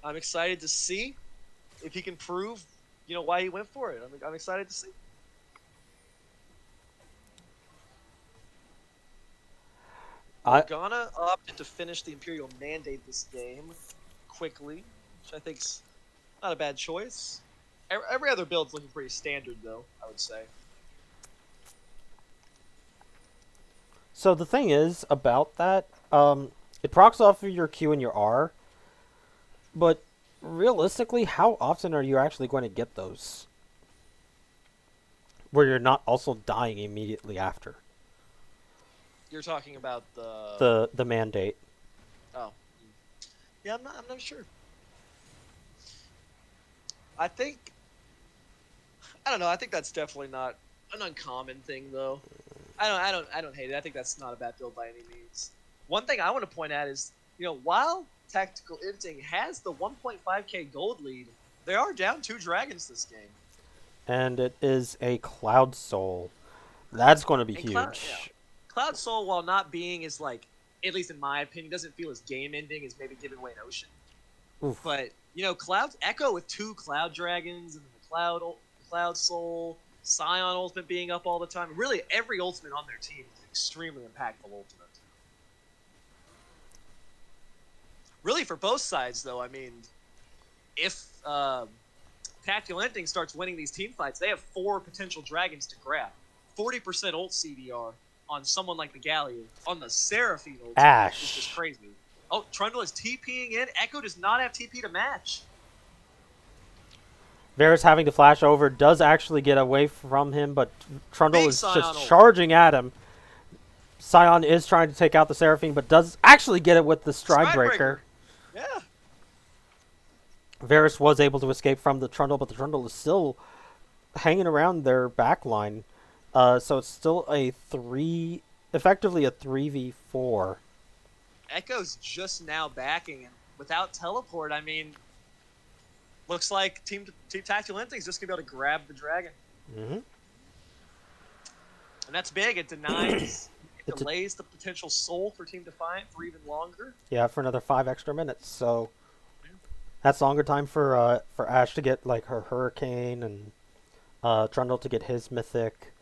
I'm excited to see if he can prove, why he went for it. I'm excited to see. Morgana opted to finish the Imperial Mandate this game quickly, which I think's not a bad choice. Every other build's looking pretty standard, though, I would say. So the thing is about that, it procs off of your Q and your R, but realistically, how often are you actually going to get those? Where you're not also dying immediately after. You're talking about the mandate. Oh. Yeah, I'm not sure. I don't know. I think that's definitely not an uncommon thing, though. I don't hate it. I think that's not a bad build by any means. One thing I want to point out is, while Tactical Inting has the 1.5k gold lead, they are down 2 dragons this game. And it is a Cloud Soul. That's going to be huge. Cloud Soul, while not being as, at least in my opinion, doesn't feel as game-ending as maybe giving away an Ocean. Oof. But, Cloud's Echo with 2 Cloud Dragons and the Cloud Soul, Scion ultimate being up all the time. Really, every ultimate on their team is an extremely impactful ultimate. Really, for both sides, though, I mean, if Tactical Inting starts winning these team fights, they have 4 potential dragons to grab. 40% ult CDR on someone like the Galleon. On the Seraphine ult, Ashe. it's just crazy. Oh, Trundle is TPing in. Echo does not have TP to match. Varus having to flash over does actually get away from him, but Trundle is just charging at him. Scion is trying to take out the Seraphine, but does actually get it with the Stridebreaker. Yeah. Varus was able to escape from the Trundle, but the Trundle is still hanging around their backline. So it's still effectively a 3v4. Echo's just now backing, and without teleport, I mean, looks like Team Tactical Inting is just going to be able to grab the dragon. Mm-hmm. And that's big. It denies, it delays the potential soul for Team Defiant for even longer. Yeah, for another 5 extra minutes. So that's longer time for Ashe to get her Hurricane and Trundle to get his Mythic.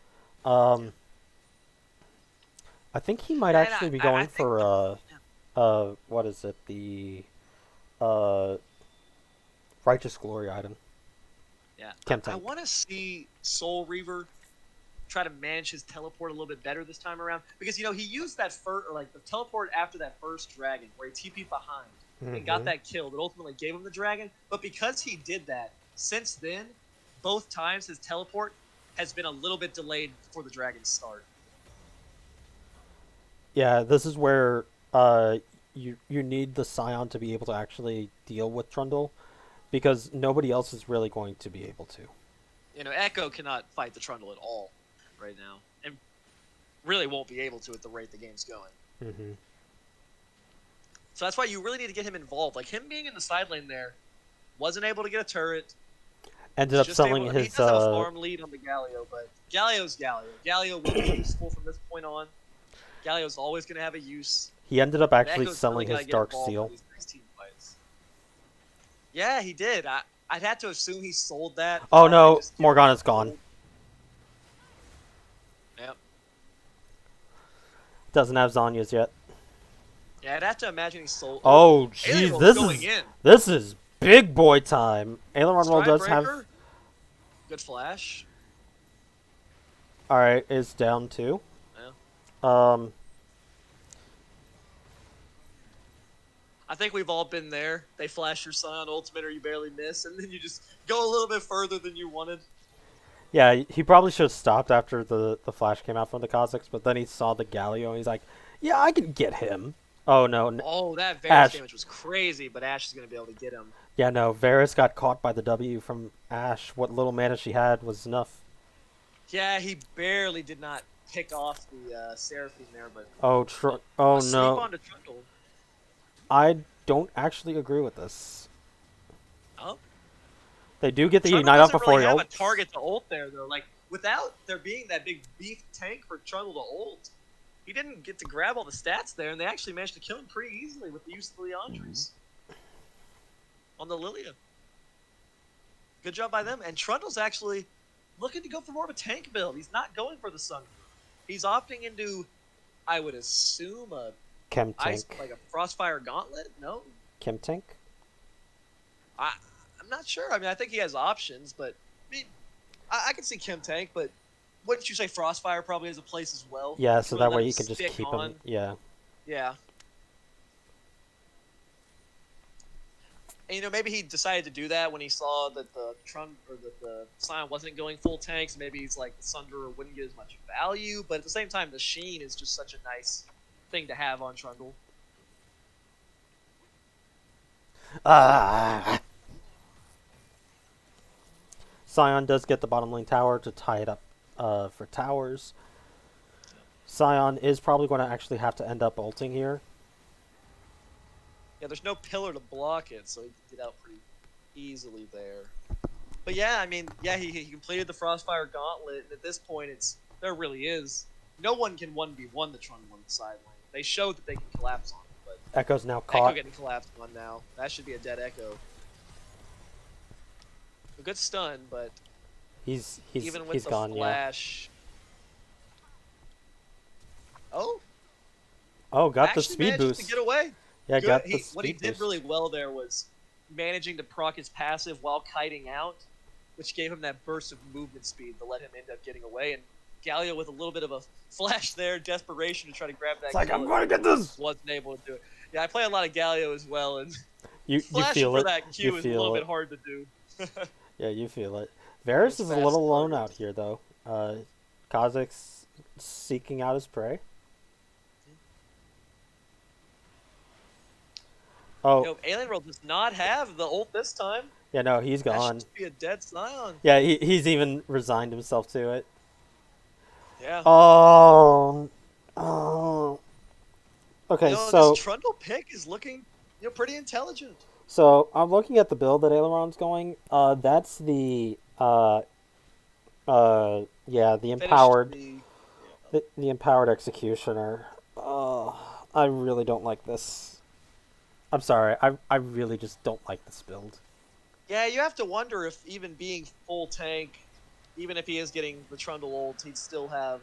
I think he might Yeah, actually be I going think for what is it? The uh Righteous Glory item. yeah, Chem I tank. want to see Soul Reaver try to manage his teleport a little bit better this time around because he used that first or like the teleport after that first dragon where he TP'd behind and got that kill that ultimately gave him the dragon. But because he did that, since then, both times his teleport has been a little bit delayed before the dragon start. Yeah, this is where you need the Scion to be able to actually deal with Trundle, because nobody else is really going to be able to. Echo cannot fight the Trundle at all right now, and really won't be able to at the rate the game's going. Mm-hmm. So that's why you really need to get him involved. Like him being in the side lane there, wasn't able to get a turret. Ended Was up just selling able. I mean, he his. does have a farm lead on the Galio, but Galio's Galio. Galio will be useful from this point on. Galio's always going to have a use. He ended up But actually Echo's selling really his got to get Dark involved Steel. in these next team fights. Yeah, he did. I'd have to assume he sold that. Oh no, just Morgana's gone. Yep. Doesn't have Zanya's yet. Yeah, I'd have to imagine he sold. Oh Alien jeez, Roll's going in. this is big boy time. Aileron Roll does have. Stridebreaker. Good flash. All right, is down too. Yeah. Um, I think we've all been there. They flash your Scion ultimate or you barely miss, and then you just go a little bit further than you wanted. yeah, he probably should have stopped after the flash came out from the Kazakhs, but then he saw the Galio and he's like, yeah, I can get him. Oh no, Oh, that Varus Ash. damage was crazy, but Ash is going to be able to get him. Yeah, no, Varus got caught by the W from Ash. What little mana she had was enough. Yeah, he barely did not pick off the Seraphine there, but Oh, oh a sleep no. onto Trundle. I don't actually agree with this. Oh, They do get the Trundle Ignite off doesn't before really he have a ults. target to ult there, though. Like, without there being that big beef tank for Trundle to ult, he didn't get to grab all the stats there, and they actually managed to kill him pretty easily with the use of the Leandres on the Lilia. Good job by them. And Trundle's actually looking to go for more of a tank build. He's not going for the Sun. He's opting into, I would assume, a Chem ice, tank. like a Frostfire Gauntlet? No? Chem tank? I'm not sure. I mean, I think he has options, but I mean, I can see Chem Tank, but wouldn't you say Frostfire probably has a place as well? Yeah, so Really that let way him you can just stick keep on. him. Yeah. Yeah. And maybe he decided to do that when he saw that the Scion wasn't going full tanks. Maybe he's like the Sunderer wouldn't get as much value, but at the same time, the Sheen is just such a nice thing to have on Trundle. Scion does get the bottom lane tower to tie it up for towers. Scion is probably going to actually have to end up ulting here. Yeah, there's no pillar to block it, so he can get out pretty easily there. But yeah, I mean, yeah, he completed the Frostfire Gauntlet, and at this point, there really is. No one can 1v1 the Trundle on the side lane. They showed that they can collapse on it, but Echo's now Echo caught. getting collapsed on now. That should be a dead Echo. A good stun, but He's even with he's the gone. flash. Yeah. Oh, Oh, got the actually speed managed boost. to get away. Yeah, Good. got the What he speed did boost. really well there was managing to proc his passive while kiting out, which gave him that burst of movement speed to let him end up getting away. And Galio with a little bit of a flash there, desperation to try to grab that. It's like, kill, I'm going to get this! wasn't able to do it. Yeah, I play a lot of Galio as well, and You flashing feel for it. that Q You is a feel little it. bit hard to do. Yeah, you feel it. Varus It's is a fast little alone targets. out here, though. Kazakh's seeking out his prey. Oh, Alien World does not have the ult this time. yeah, no, he's That should gone. just be a dead Scion. Yeah, he's even resigned himself to it. Yeah. Oh. Oh. Okay, so this Trundle pick is looking, pretty intelligent. I'm looking at the build that Aileron's going. That's the yeah, the empowered, the empowered executioner. I really don't like this. I'm sorry, I really just don't like this build. Yeah, you have to wonder if even being full tank, even if he is getting the Trundle ult, he'd still have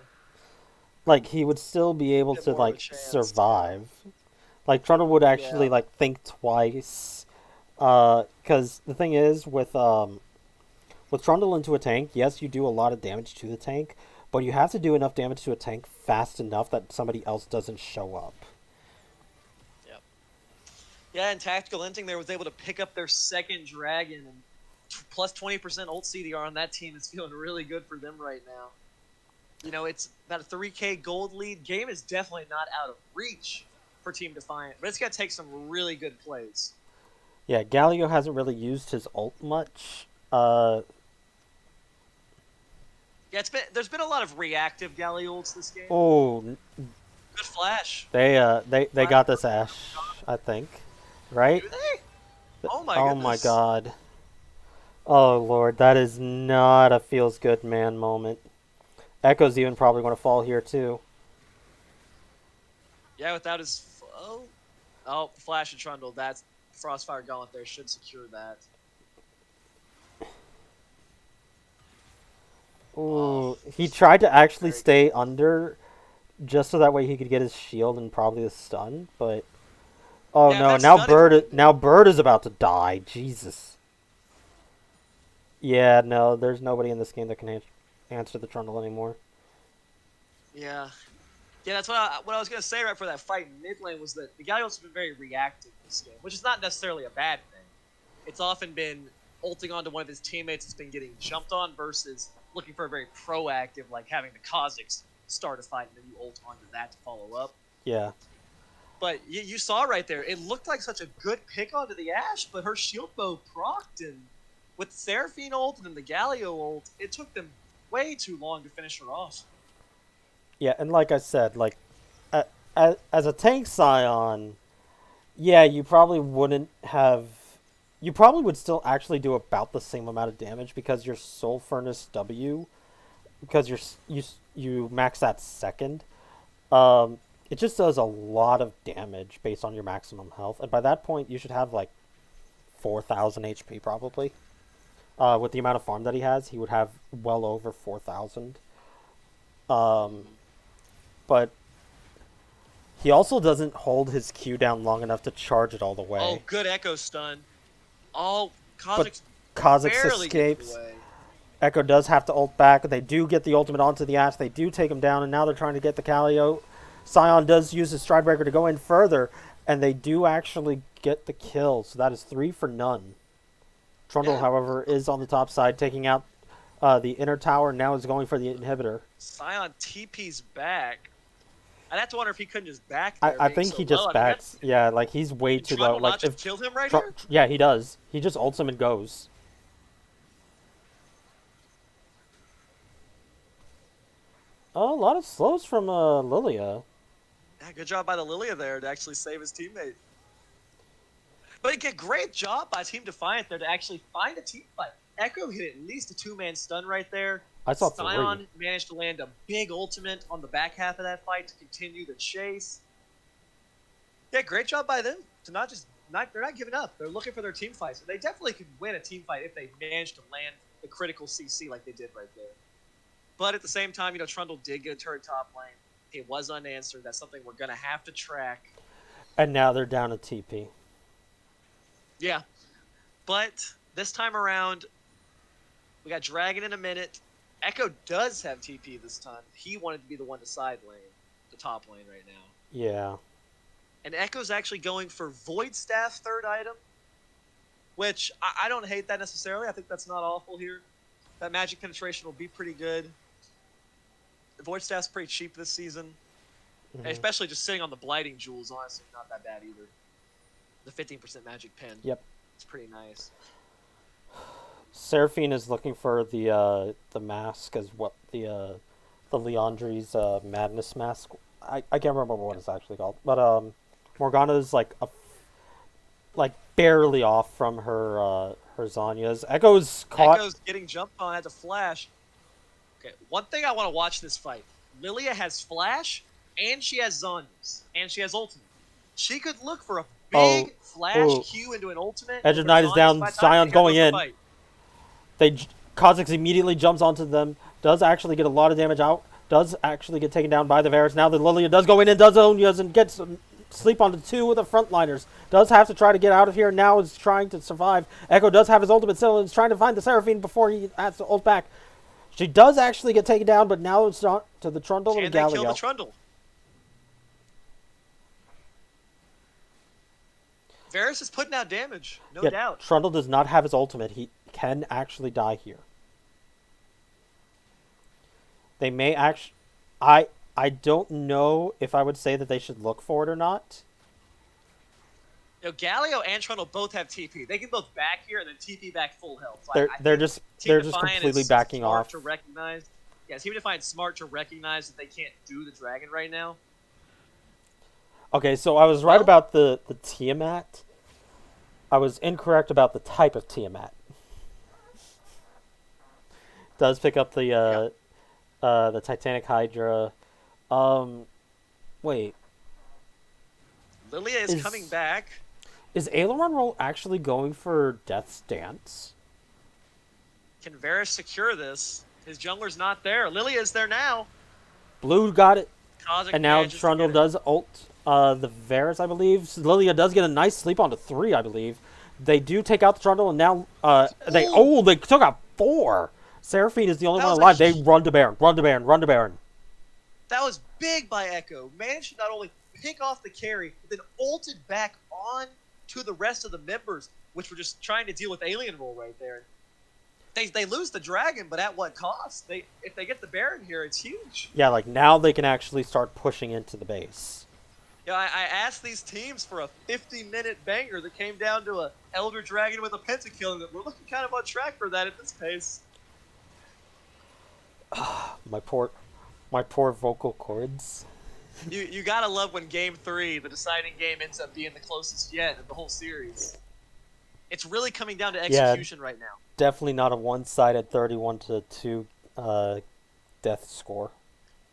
like he would still be able Get to more of a like chance, survive. Like Trundle would actually Yeah. like think twice. Because the thing is with Trundle into a tank, yes, you do a lot of damage to the tank, but you have to do enough damage to a tank fast enough that somebody else doesn't show up. Yep. Yeah, and Tactical Inting there was able to pick up their second dragon, and plus 20% ult CDR on that team is feeling really good for them right now. You know, it's about a 3K gold lead. Game is definitely not out of reach for Team Defiant, but it's got to take some really good plays. Yeah, Galio hasn't really used his ult much. Yeah, there's been a lot of reactive Galley ults this game. Oh, Good flash. they got this Ash, I think, right? Do they? Oh my Oh goodness. my god. Oh lord, that is not a feels good man moment. Echo's even probably going to fall here too. Yeah, without his... Oh, Flash and Trundle. That's Frostfire Gauntlet there. Should secure that. Ooh, he tried to actually Very stay under just so that way he could get his shield and probably the stun, but oh Yeah, no, that now stun now Bird is about to die. Jesus. Yeah, no, there's nobody in this game that can answer the Trundle anymore. Yeah. Yeah, that's what I was going to say right for that fight in mid lane was that the Galio's have been very reactive this game, which is not necessarily a bad thing. It's often been ulting onto one of his teammates that's been getting jumped on versus looking for a very proactive, like having the Kazakhs start a fight and then you ult onto that to follow up. Yeah. But you saw right there, it looked like such a good pick onto the Ashe, but her shield bow procced, and with Seraphine ult and then the Galio ult, it took them way too long to finish her off. Yeah, and like I said, like as a tank Scion, yeah, you probably wouldn't have. You probably would still actually do about the same amount of damage because your Soul Furnace W, because you max that second. It just does a lot of damage based on your maximum health, and by that point you should have like 4,000 HP probably. With the amount of farm that he has, he would have well over 4,000. But he also doesn't hold his Q down long enough to charge it all the way. Oh, good Echo stun. Oh, But Kha'Zix Kha'Zix barely gets escapes. away. Echo does have to ult back. They do get the ultimate onto the Ashe. They do take him down, and now they're trying to get the Calio. Scion does use his Stridebreaker to go in further, and they do actually get the kill. So that is 3 for none. Trundle, Yeah. however, is on the top side, taking out the inner tower, and now is going for the inhibitor. Scion TP's back. I'd have to wonder if he couldn't just back there. I being think so he just low. I mean, backs. Yeah, like he's way did too Trundle low. not Like just if killed him right here? yeah, he does. He just ults him and goes. Oh, a lot of slows from Lilia. Yeah, good job by the Lilia there to actually save his teammate. But again, great job by Team Defiant there to actually find a team fight. Echo hit at least a 2-man stun right there. I saw Scion 3. managed to land a big ultimate on the back half of that fight to continue the chase. Yeah, great job by them to they're not giving up. They're looking for their team fights. They definitely could win a team fight if they managed to land the critical CC like they did right there. But at the same time, you know, Trundle did get a turret top lane. It was unanswered. That's something we're going to have to track. And now they're down a TP. Yeah. But this time around, we got Dragon in a minute. Echo does have TP this time. He wanted to be the one to side lane, the top lane right now. Yeah. And Echo's actually going for Void Staff third item, which I don't hate that necessarily. I think that's not awful here. That magic penetration will be pretty good. The Void Staff's pretty cheap this season. Mm-hmm. And especially just sitting on the Blighting Jewels, honestly, not that bad either. The 15% magic pen. Yep. It's pretty nice. Seraphine is looking for the mask as what the Leandri's madness mask. I can't remember what it's actually called, but Morgana's like barely off from her Zanya's. Echo's caught. Echo's getting jumped on, had to flash. Okay, one thing I want to watch this fight. Lilia has flash, and she has Zanya's, and she has ultimate. She could look for a big flash Q into an ultimate. Edge of Night is down. Sion's going in. Kha'Zix immediately jumps onto them. Does actually get a lot of damage out. does actually get taken down by the Varus. Now the Lilia does go in and does own Yuz and gets sleep onto two of the frontliners. Does have to try to get out of here. Now is trying to survive. Echo does have his ultimate still and is trying to find the Seraphine before he has to ult back. She does actually get taken down, but now it's not to the Trundle and Can they kill Galio. the Trundle? Varus is putting out damage, no doubt. Trundle does not have his ultimate. He can actually die here. They may actually... I don't know if I would say that they should look for it or not. You know, Galio and Trundle both have TP. They can both back here and then TP back full health. So They're just completely backing off. To recognize, yes, Team Defiant smart to recognize that they can't do the dragon right now. Okay, so I was right about the Tiamat. I was incorrect about the type of Tiamat. Does pick up the Titanic Hydra. Wait. Lilia is coming back. Is Aileron Roll actually going for Death's Dance? Can Varus secure this? His jungler's not there. Lilia is there now. Blue got it. Causing And now Trundle does ult the Varus, I believe. So Lilia does get a nice sleep onto 3, I believe. They do take out the Trundle, and now they took out 4. Seraphine is the only one alive. They run to Baron, run to Baron, run to Baron. That was big by Echo. Managed to not only pick off the carry, but then ulted back on to the rest of the members, which were just trying to deal with Alien Roll right there. They lose the Dragon, but at what cost? If they get the Baron here, it's huge. Yeah, like now they can actually start pushing into the base. Yeah, I asked these teams for a 50-minute banger that came down to a Elder Dragon with a pentakill, and we're looking kind of on track for that at this pace. My poor vocal cords. You gotta love when Game 3, the deciding game, ends up being the closest yet of the whole series. It's really coming down to execution right now. Definitely not a one-sided 31-2 death score.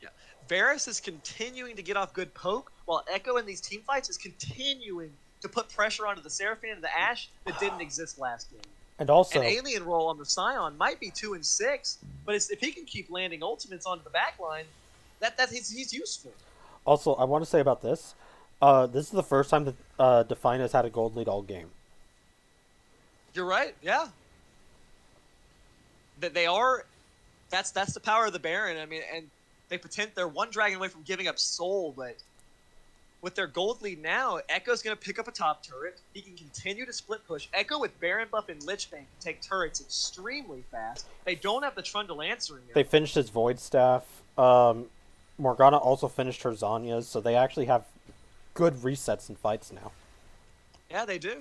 Yeah, Varus is continuing to get off good poke, while Echo in these team fights is continuing to put pressure onto the Seraphine and the Ashe that didn't exist last game. And also, an Alien Roll on the Scion might be 2 and 6, but if he can keep landing ultimates onto the backline, he's useful. Also, I want to say about this. This is the first time that Defiant has had a gold lead all game. You're right. Yeah. That they are. That's the power of the Baron. I mean, and they're one dragon away from giving up Soul, but with their gold lead now, Echo's going to pick up a top turret. He can continue to split push. Echo with Baron buff and Lich Bane can take turrets extremely fast. They don't have the Trundle answering it. They finished his Void Staff. Morgana also finished her Zanya's, so they actually have good resets in fights now. Yeah, they do.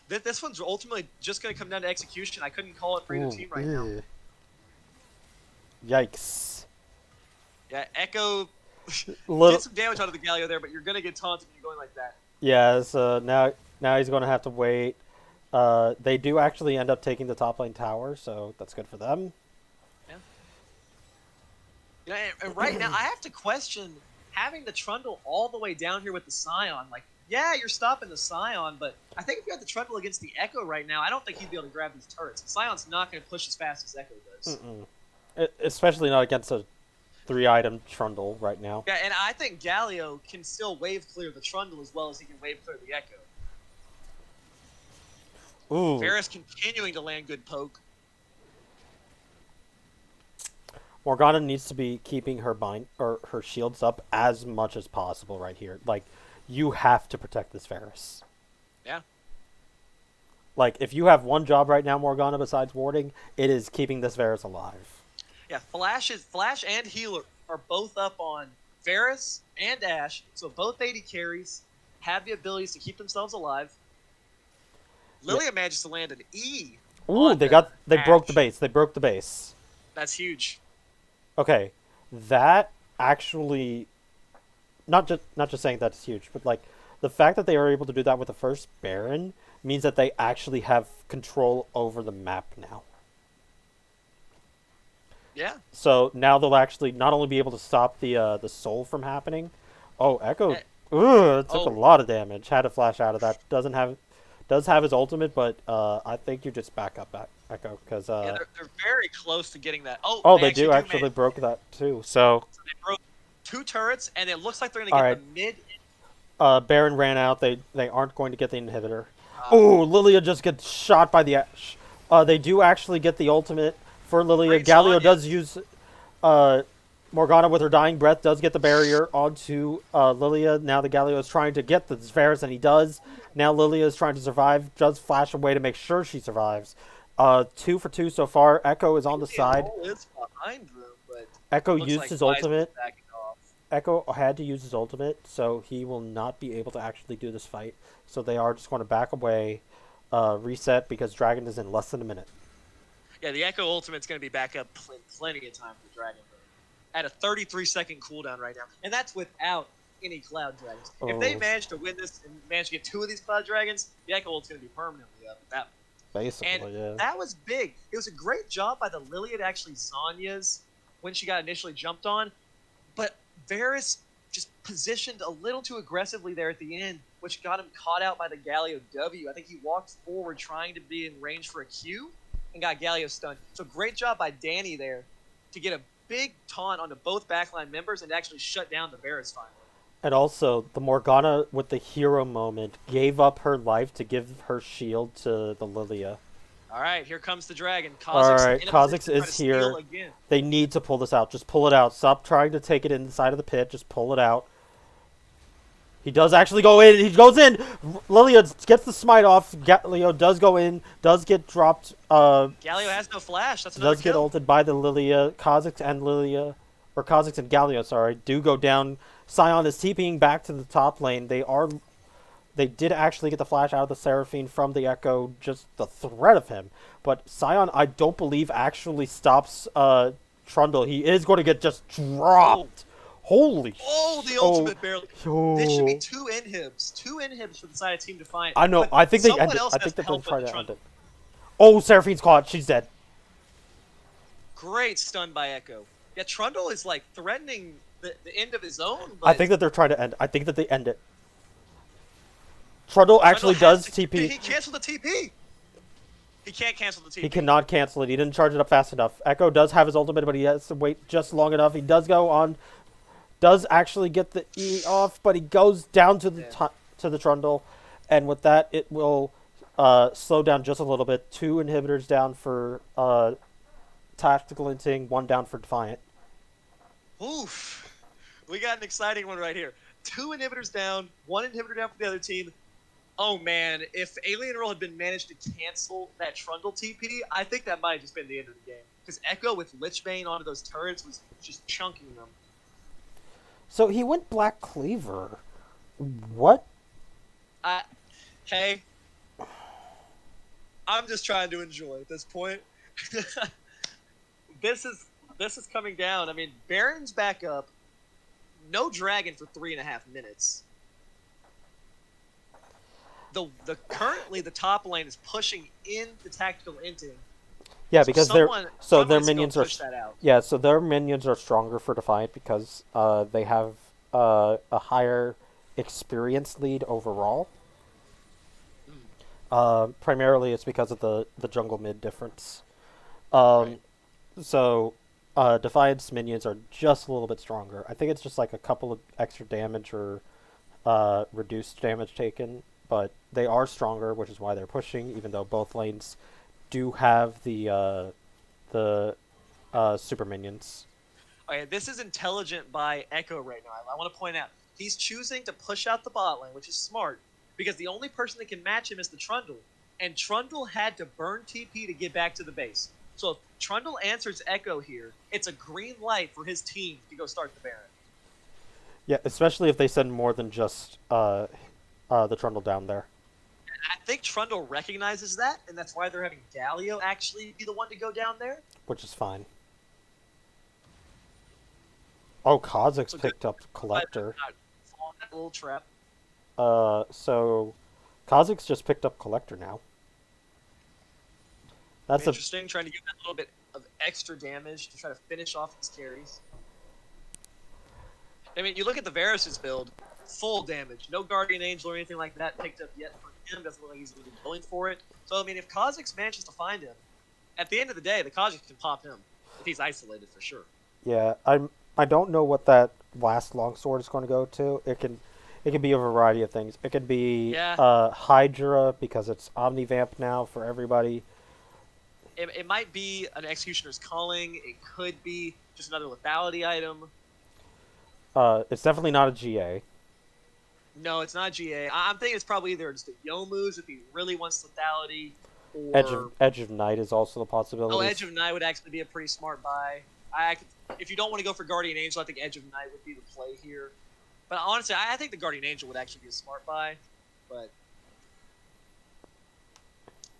This one's ultimately just going to come down to execution. I couldn't call it for either team right now. Yikes. Yeah, Echo did some damage out of the Galio there, but you're going to get taunted when you're going like that. Yeah, so now he's going to have to wait. They do actually end up taking the top lane tower, so that's good for them. Yeah, and right now, I have to question having the Trundle all the way down here with the Scion. Like, yeah, you're stopping the Scion, but I think if you had the Trundle against the Echo right now, I don't think he'd be able to grab these turrets. Scion's not going to push as fast as Echo does. Especially not against a 3-item Trundle right now. Yeah, and I think Galio can still wave clear the Trundle as well as he can wave clear the Echo. Ooh. Varus continuing to land good poke. Morgana needs to be keeping her her shields up as much as possible right here. Like, you have to protect this Varus. Yeah. Like, if you have one job right now, Morgana, besides warding, it is keeping this Varus alive. Yeah, Flash and Healer are both up on Varus and Ashe, so both AD carries have the abilities to keep themselves alive. Lilia manages to land an E. Ooh, they broke the base. They broke the base. That's huge. Okay, that actually, not just saying that's huge, but like the fact that they are able to do that with the first Baron means that they actually have control over the map now. Yeah. So now they'll actually not only be able to stop the Soul from happening. Oh, Echo! It took a lot of damage. Had to flash out of that. does have his ultimate, but I think you just back up Echo because Yeah, they're very close to getting that. Oh, oh, they do actually actually broke that too. So so they broke 2 turrets, and it looks like they're gonna all get right, the mid. Baron ran out. They aren't going to get the inhibitor. Oh, Lilia just gets shot by the Ash. They do actually get the ultimate for Lilia. Great Galio Sonya. does use Morgana with her dying breath does get the barrier onto Lilia. Now the Galio is trying to get the Zveres, and he does. Now Lilia is trying to survive. Does flash away to make sure she survives. 2 for 2 so far. Echo is on the side. Is behind them, but Echo looks used like his Weiss is ultimate. backing off. Echo had to use his ultimate, so he will not be able to actually do this fight. So they are just going to back away, reset, because Dragon is in less than a minute. Yeah, the Echo ultimate's going to be back up plenty of time for Dragon at a 33-second cooldown right now, and that's without any Cloud Dragons. If they Oh. manage to win this and manage to get 2 of these Cloud Dragons, the Echo ult's going to be permanently up at that point. Basically, And yeah. that was big. It was a great job by the Lilia to actually Zonya's when she got initially jumped on, but Varus just positioned a little too aggressively there at the end, which got him caught out by the Galio W. I think he walked forward trying to be in range for a Q and got Galio stunned. So great job by Danny there to get a big taunt onto both backline members and actually shut down the Varus finally. And also, the Morgana with the hero moment gave up her life to give her shield to the Lilia. All right, here comes the Dragon. All right, in a Kha'Zix position to try is to here. steal again. They need to pull this out. Just pull it out. Stop trying to take it inside of the pit. Just pull it out. He does actually go in. He goes in. Lilia gets the smite off. Galio does go in. Does get dropped. Galio has no flash. That's another Does get kill. ulted by the Lilia. Kha'Zix and Lilia, or Kha'Zix and Galio, sorry, do go down. Sion is TPing back to the top lane. They did actually get the flash out of the Seraphine from the Echo, just the threat of him. But Sion, I don't believe, actually stops Trundle. He is going to get just dropped. Holy Oh, the sh- ultimate barely. This should be oh. 2 inhibs. 2 inhibs for the side of Team Defiant. I know. But I think they someone ended. else I has think that to they're help trying with to the end Trundle. it. Oh, Seraphine's caught. She's dead. Great stun by Echo. Yeah, Trundle is like threatening the end of his own. But I think that they're trying to end. I think that they end it. Trundle actually does He TP. canceled the TP. He can't cancel the TP. He cannot cancel it. He didn't charge it up fast enough. Echo does have his ultimate, but he has to wait just long enough. He does go on. Does actually get the E off, but he goes down to the to the Trundle, and with that, it will slow down just a little bit. 2 inhibitors down for Tactical Inting, 1 down for Defiant. Oof. We got an exciting one right here. 2 inhibitors down, 1 inhibitor down for the other team. Oh man, if Alien Roll had been managed to cancel that Trundle TP, I think that might have just been the end of the game. Because Echo with Lichbane onto those turrets was just chunking them. So he went Black Cleaver. What? Hey, I'm just trying to enjoy at this point. This is coming down. I mean, Baron's back up. No Dragon for 3.5 minutes. Currently the top lane is pushing in the Tactical Inting. Yeah, because their someone's minions gonna are push that out. yeah, so their minions are stronger for Defiant because they have a higher experience lead overall. Primarily, it's because of the jungle mid difference. Right. So Defiant's minions are just a little bit stronger. I think it's just like a couple of extra damage or reduced damage taken, but they are stronger, which is why they're pushing. Even though both lanes do have the super minions. Okay, this is intelligent by Echo right now. I want to point out he's choosing to push out the bot lane, which is smart, because the only person that can match him is the Trundle, and Trundle had to burn TP to get back to the base. So if Trundle answers Echo here, it's a green light for his team to go start the Baron. Yeah, especially if they send more than just the Trundle down there. I think Trundle recognizes that, and that's why they're having Galio actually be the one to go down there. Which is fine. Oh, Kha'Zix So picked up Collector. Not fall in that little trap. So Kha'Zix just picked up Collector now. That's a Interesting, trying to give that little bit of extra damage to try to finish off his carries. I mean, you look at the Varus' build, full damage. No Guardian Angel or anything like that picked up yet for him. Doesn't look like he's really going for it. So, I mean, if Kha'Zix manages to find him, at the end of the day, the Kha'Zix can pop him if he's isolated for sure. Yeah, I don't know what that last longsword is going to go to. It can be a variety of things. It could be Yeah. Hydra because it's Omnivamp now for everybody. It might be an Executioner's Calling. It could be just another lethality item. It's definitely not a GA. No, it's not GA. I'm thinking it's probably either just a Yomu's if he really wants lethality, or Edge of Night is also the possibility. Edge of Night would actually be a pretty smart buy. If you don't want to go for Guardian Angel, I think Edge of Night would be the play here. But honestly, I think the Guardian Angel would actually be a smart buy. But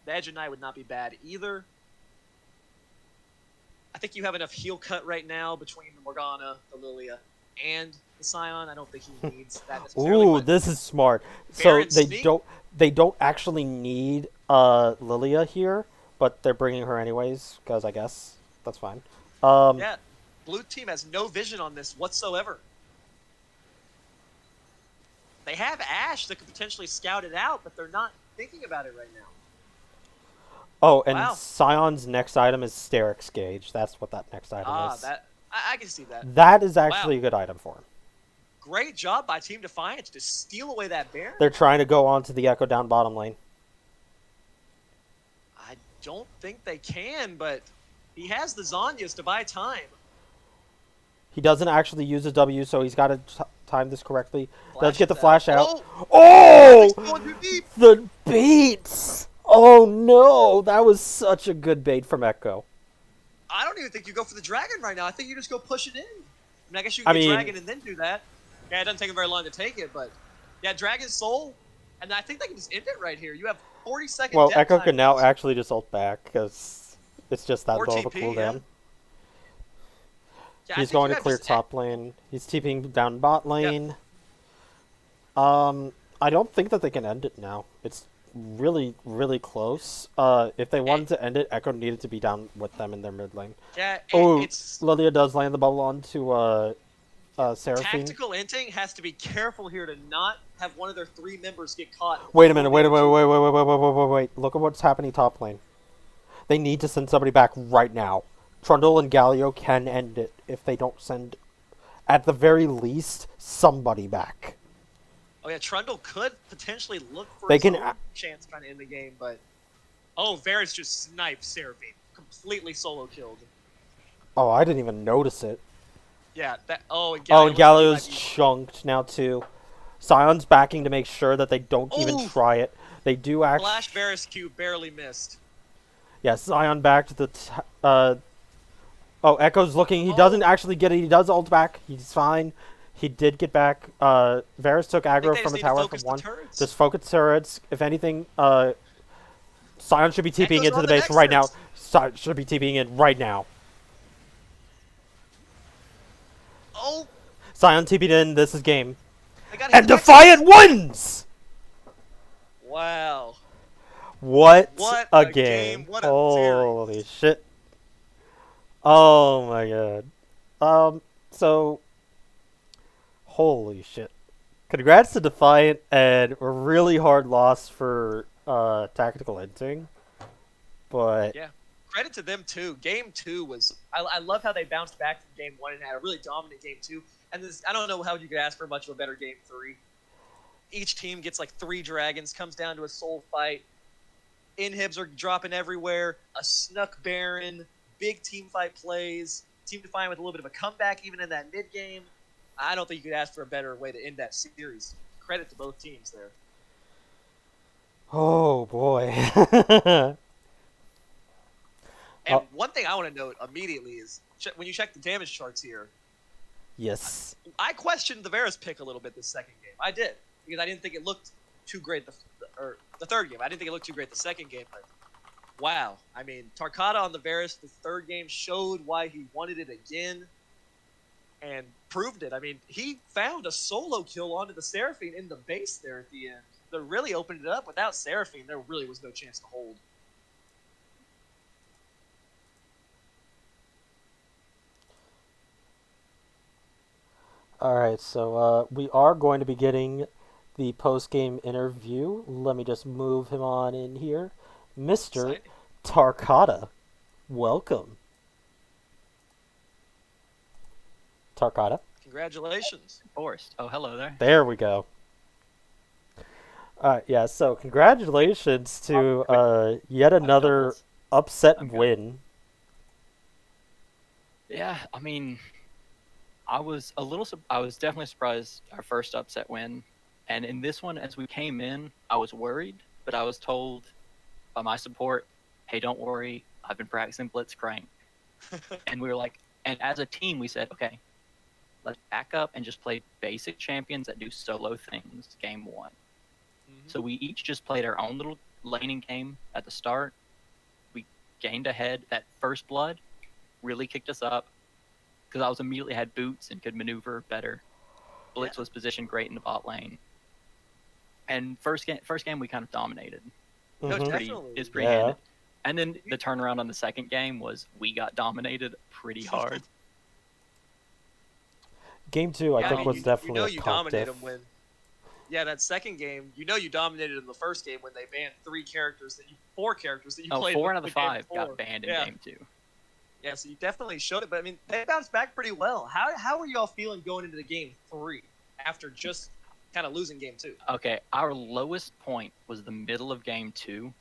the Edge of Night would not be bad either. I think you have enough heal cut right now between the Morgana, the Lilia, and the Scion. I don't think he needs that necessarily. Ooh, this is smart. So Baron they Sneak? don't actually need Lilia here, but they're bringing her anyways because I guess that's fine. Yeah, blue team has no vision on this whatsoever. They have Ashe that could potentially scout it out, but they're not thinking about it right now. Oh, and Wow. Scion's next item is Sterix Gauge. That's what that next item is. I can see that. That is actually a good item for him. Great job by Team Defiant to just steal away that bear. They're trying to go on to the Echo down bottom lane. I don't think they can, but he has the Zanyas to buy time. He doesn't actually use a W, so he's got to time this correctly. Let's Flash get the is flash out. Oh! Oh! Going too deep. The baits! Oh no! That was such a good bait from Echo. I don't even think you go for the dragon right now. I think you just go push it in. I mean, I guess you can get dragon and then do that. Yeah, it doesn't take him very long to take it, but yeah, Dragon Soul, and I think they can just end it right here. You have 40-second. Well, death Echo time can now left. actually just ult back because it's just that Or low of a TP, cooldown. Yeah, I He's think going you to have clear just top lane. He's TPing down bot lane. I don't think that they can end it now. It's really, really close. If they wanted to end it, Echo needed to be down with them in their mid lane. Yeah, Oh, it's Lilia does land the bubble onto Seraphine. tactical Inting has to be careful here to not have one of their 3 members get caught. Wait a minute, wait. Look at what's happening top lane. They need to send somebody back right now. Trundle and Galio can end it if they don't send, at the very least, somebody back. Oh yeah, Trundle could potentially look for They his can own chance trying to end the game, but Varus just sniped Seraphine, completely solo killed. Oh, I didn't even notice it. Yeah, that. And Galio's chunked now too. Scion's backing to make sure that they don't even try it. They do actually. Flash Varus Q barely missed. Yeah, Scion back to the. Echo's looking. He doesn't actually get it. He does ult back. He's fine. He did get back. Varus took aggro from a tower from one. Just focus turrets. If anything, Scion should be TPing into the base right now. Scion should be TPing in right now. Oh! Scion TP'd in. This is game. And Defiant wins! Wow. What a game. Game. What a Holy series. shit. Oh my god. So holy shit. Congrats to Defiant and a really hard loss for Tactical Inting. But yeah, credit to them too. Game 2 was I love how they bounced back from game 1 and had a really dominant game 2. And this, I don't know how you could ask for much of a better game 3. Each team gets like 3 dragons, comes down to a soul fight. Inhibs are dropping everywhere. A snuck Baron, big team fight plays. Team Defiant with a little bit of a comeback even in that mid game. I don't think you could ask for a better way to end that series. Credit to both teams there. oh boy. And one thing I want to note immediately is when you check the damage charts here, Yes. I questioned the Varus pick a little bit this second game. I did, because I didn't think it looked too great the third game. I didn't think it looked too great the second game, but wow. I mean, Tarkata on the Varus the third game showed why he wanted it again and proved it. I mean, he found a solo kill onto the Seraphine in the base there at the end that really opened it up. Without Seraphine, there really was no chance to hold. Alright, so we are going to be getting the post-game interview. Let me just move him on in here. Mr. Exciting. Tarkata, welcome. Tarkata? Congratulations. Forced. Oh, hello there. There we go. Yeah, so congratulations to yet another doubles. upset I'm good. win. Yeah, I mean, I was definitely surprised our first upset win. And in this one, as we came in, I was worried, but I was told by my support, hey, don't worry, I've been practicing Blitzcrank. And we were like, and as a team, we said, okay, let's back up and just play basic champions that do solo things game one. So we each just played our own little laning game at the start. We gained ahead. That first blood really kicked us up because I was immediately had boots and could maneuver better. Blitz was positioned great in the bot lane. And first game we kind of dominated. No, Mhm. definitely. It's pretty Yeah. handed. And then the turnaround on the second game was we got dominated pretty hard. Game 2, I Yeah, think, was you definitely know a you comp dominate diff. them when. Yeah, that second game, you know you dominated in the first game when they banned four characters that you Oh, played. 4 out of the the game 5 before. got banned in Yeah. game 2. Yeah, so you definitely showed it, but I mean, they bounced back pretty well. How were y'all feeling going into the game 3 after just kind of losing game 2? Okay, our lowest point was the middle of game 2,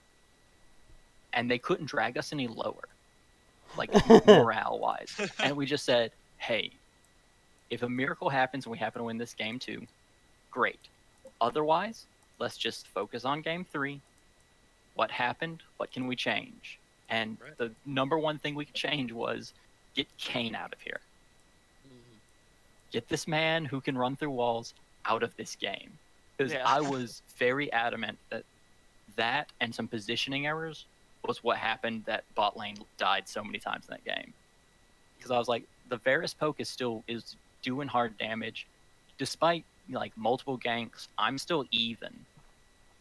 and they couldn't drag us any lower, like morale-wise. And we just said, hey, if a miracle happens and we happen to win this game 2, great. Otherwise, let's just focus on game 3. What happened? What can we change? And Right. the number one thing we could change was get Kane out of here. Get this man who can run through walls out of this game. Because Yeah. I was very adamant that and some positioning errors was what happened that bot lane died so many times in that game. Because I was like, the Varus poke is doing hard damage. Despite like multiple ganks, I'm still even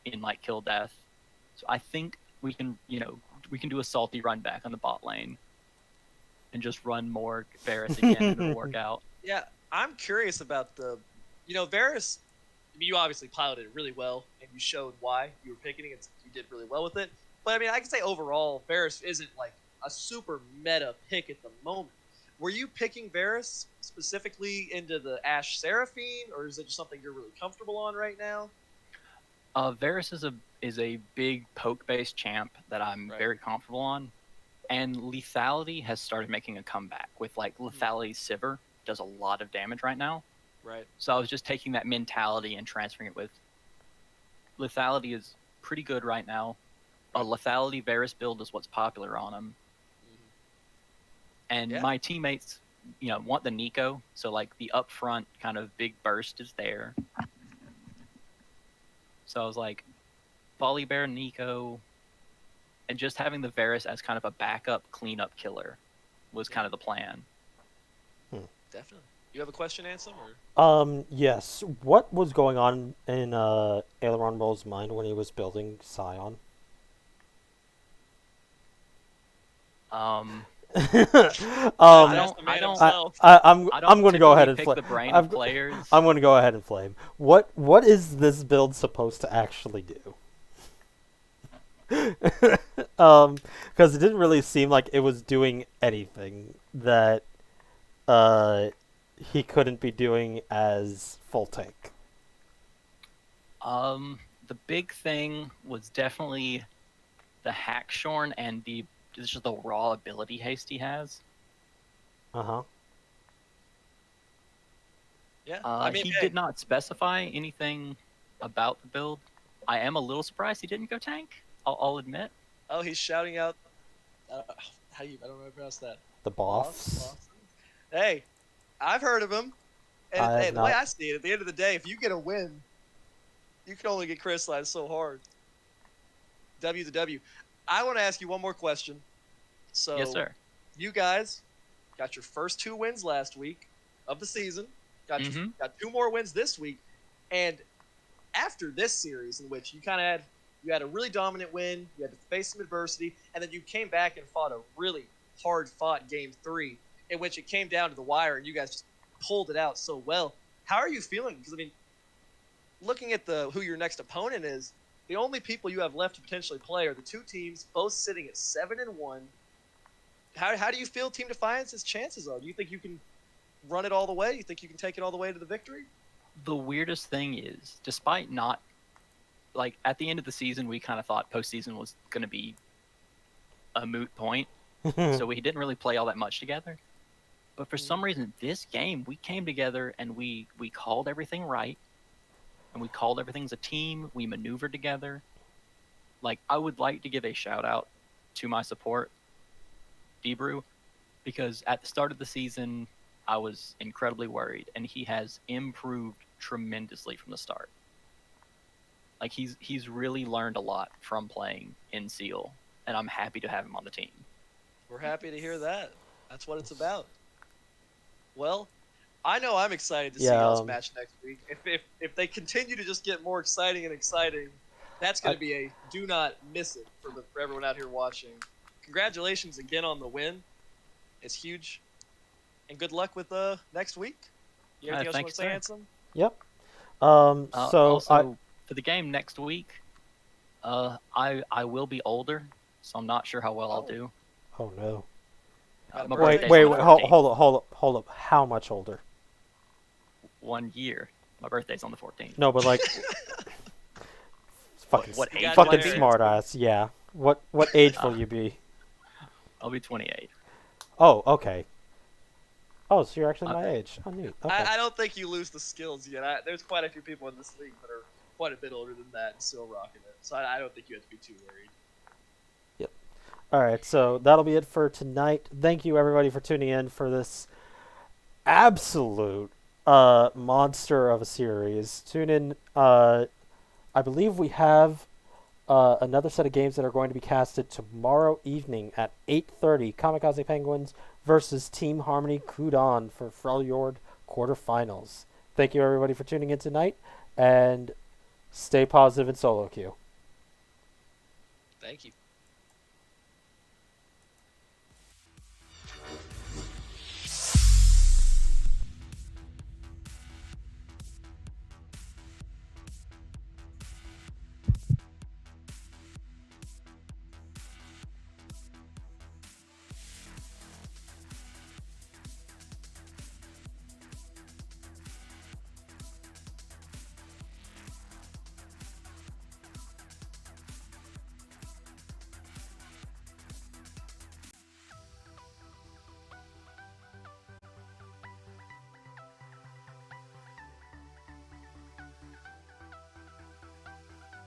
in like kill death. So I think we can do a salty run back on the bot lane and just run more Varus again and it'll work out. Yeah, I'm curious about Varus. I mean, you obviously piloted it really well, and you showed why you were picking it. You did really well with it. But I mean, I can say overall, Varus isn't like a super meta pick at the moment. Were you picking Varus specifically into the Ashe Seraphine, or is it just something you're really comfortable on right now? Varus is a big poke-based champ that I'm very comfortable on, and lethality has started making a comeback with like lethality Sivir does a lot of damage right now. Right. So I was just taking that mentality and transferring it with lethality is pretty good right now. A lethality Varus build is what's popular on him. And my teammates, want the Nico, so like the upfront kind of big burst is there. So I was like, Volibear, Nico, and just having the Varus as kind of a backup cleanup killer was kind of the plan. Definitely. You have a question, Ansem? Or? Yes. What was going on in Aileron Roll's mind when he was building Scion? I'm I'm going to go ahead and flame. I'm going to go ahead and flame. What is this build supposed to actually do? Because it didn't really seem like it was doing anything that he couldn't be doing as full tank. The big thing was definitely the Hackshorn and just the raw ability haste he has. Uh-huh. Yeah. He did not specify anything about the build. I am a little surprised he didn't go tank. I'll admit. Oh, he's shouting out. I don't know how to pronounce that. The boss. Hey, I've heard of him. And the way I see it, at the end of the day, if you get a win, you can only get criticized so hard. W to W. I want to ask you one more question. So, yes, sir. You guys got your first 2 wins last week of the season. Got 2 more wins this week, and after this series, in which you had a really dominant win, you had to face some adversity, and then you came back and fought a really hard-fought game 3, in which it came down to the wire, and you guys just pulled it out so well. How are you feeling? Because I mean, looking at who your next opponent is, the only people you have left to potentially play are the two teams, both sitting at 7-1. How do you feel Team Defiance's chances are? Do you think you can run it all the way? You think you can take it all the way to the victory? The weirdest thing is, despite not, like, at the end of the season, we kind of thought postseason was going to be a moot point, so we didn't really play all that much together. But for some reason, this game, we came together and we called everything right, and we called everything as a team. We maneuvered together. Like, I would like to give a shout out to my support, Debrew, because at the start of the season, I was incredibly worried, and he has improved tremendously from the start. Like, he's really learned a lot from playing in SEAL, and I'm happy to have him on the team. We're happy to hear that. That's what it's about. Well, I know I'm excited to see y'all's match next week. If they continue to just get more exciting and exciting, that's going to be a do not miss it for everyone out here watching. Congratulations again on the win. It's huge. And good luck with next week. You have anything else you want to say, Handsome? Yep. Also, for the game next week, I will be older, so I'm not sure how well I'll do. Oh no. Wait, hold up. How much older? 1 year. My birthday's on the 14th. No, but like, fucking smart ass. Yeah. What age will you be? I'll be 28. Oh, okay. Oh, so you're actually my age. Oh, neat. Okay. I don't think you lose the skills yet. There's quite a few people in this league that are quite a bit older than that and still rocking it. So I don't think you have to be too worried. Yep. All right, so that'll be it for tonight. Thank you, everybody, for tuning in for this absolute monster of a series. Tune in. I believe we have another set of games that are going to be casted tomorrow evening at 8:30. Kamikaze Penguins versus Team Harmony Kudon for Freljord quarterfinals. Thank you, everybody, for tuning in tonight, and stay positive in solo queue. Thank you.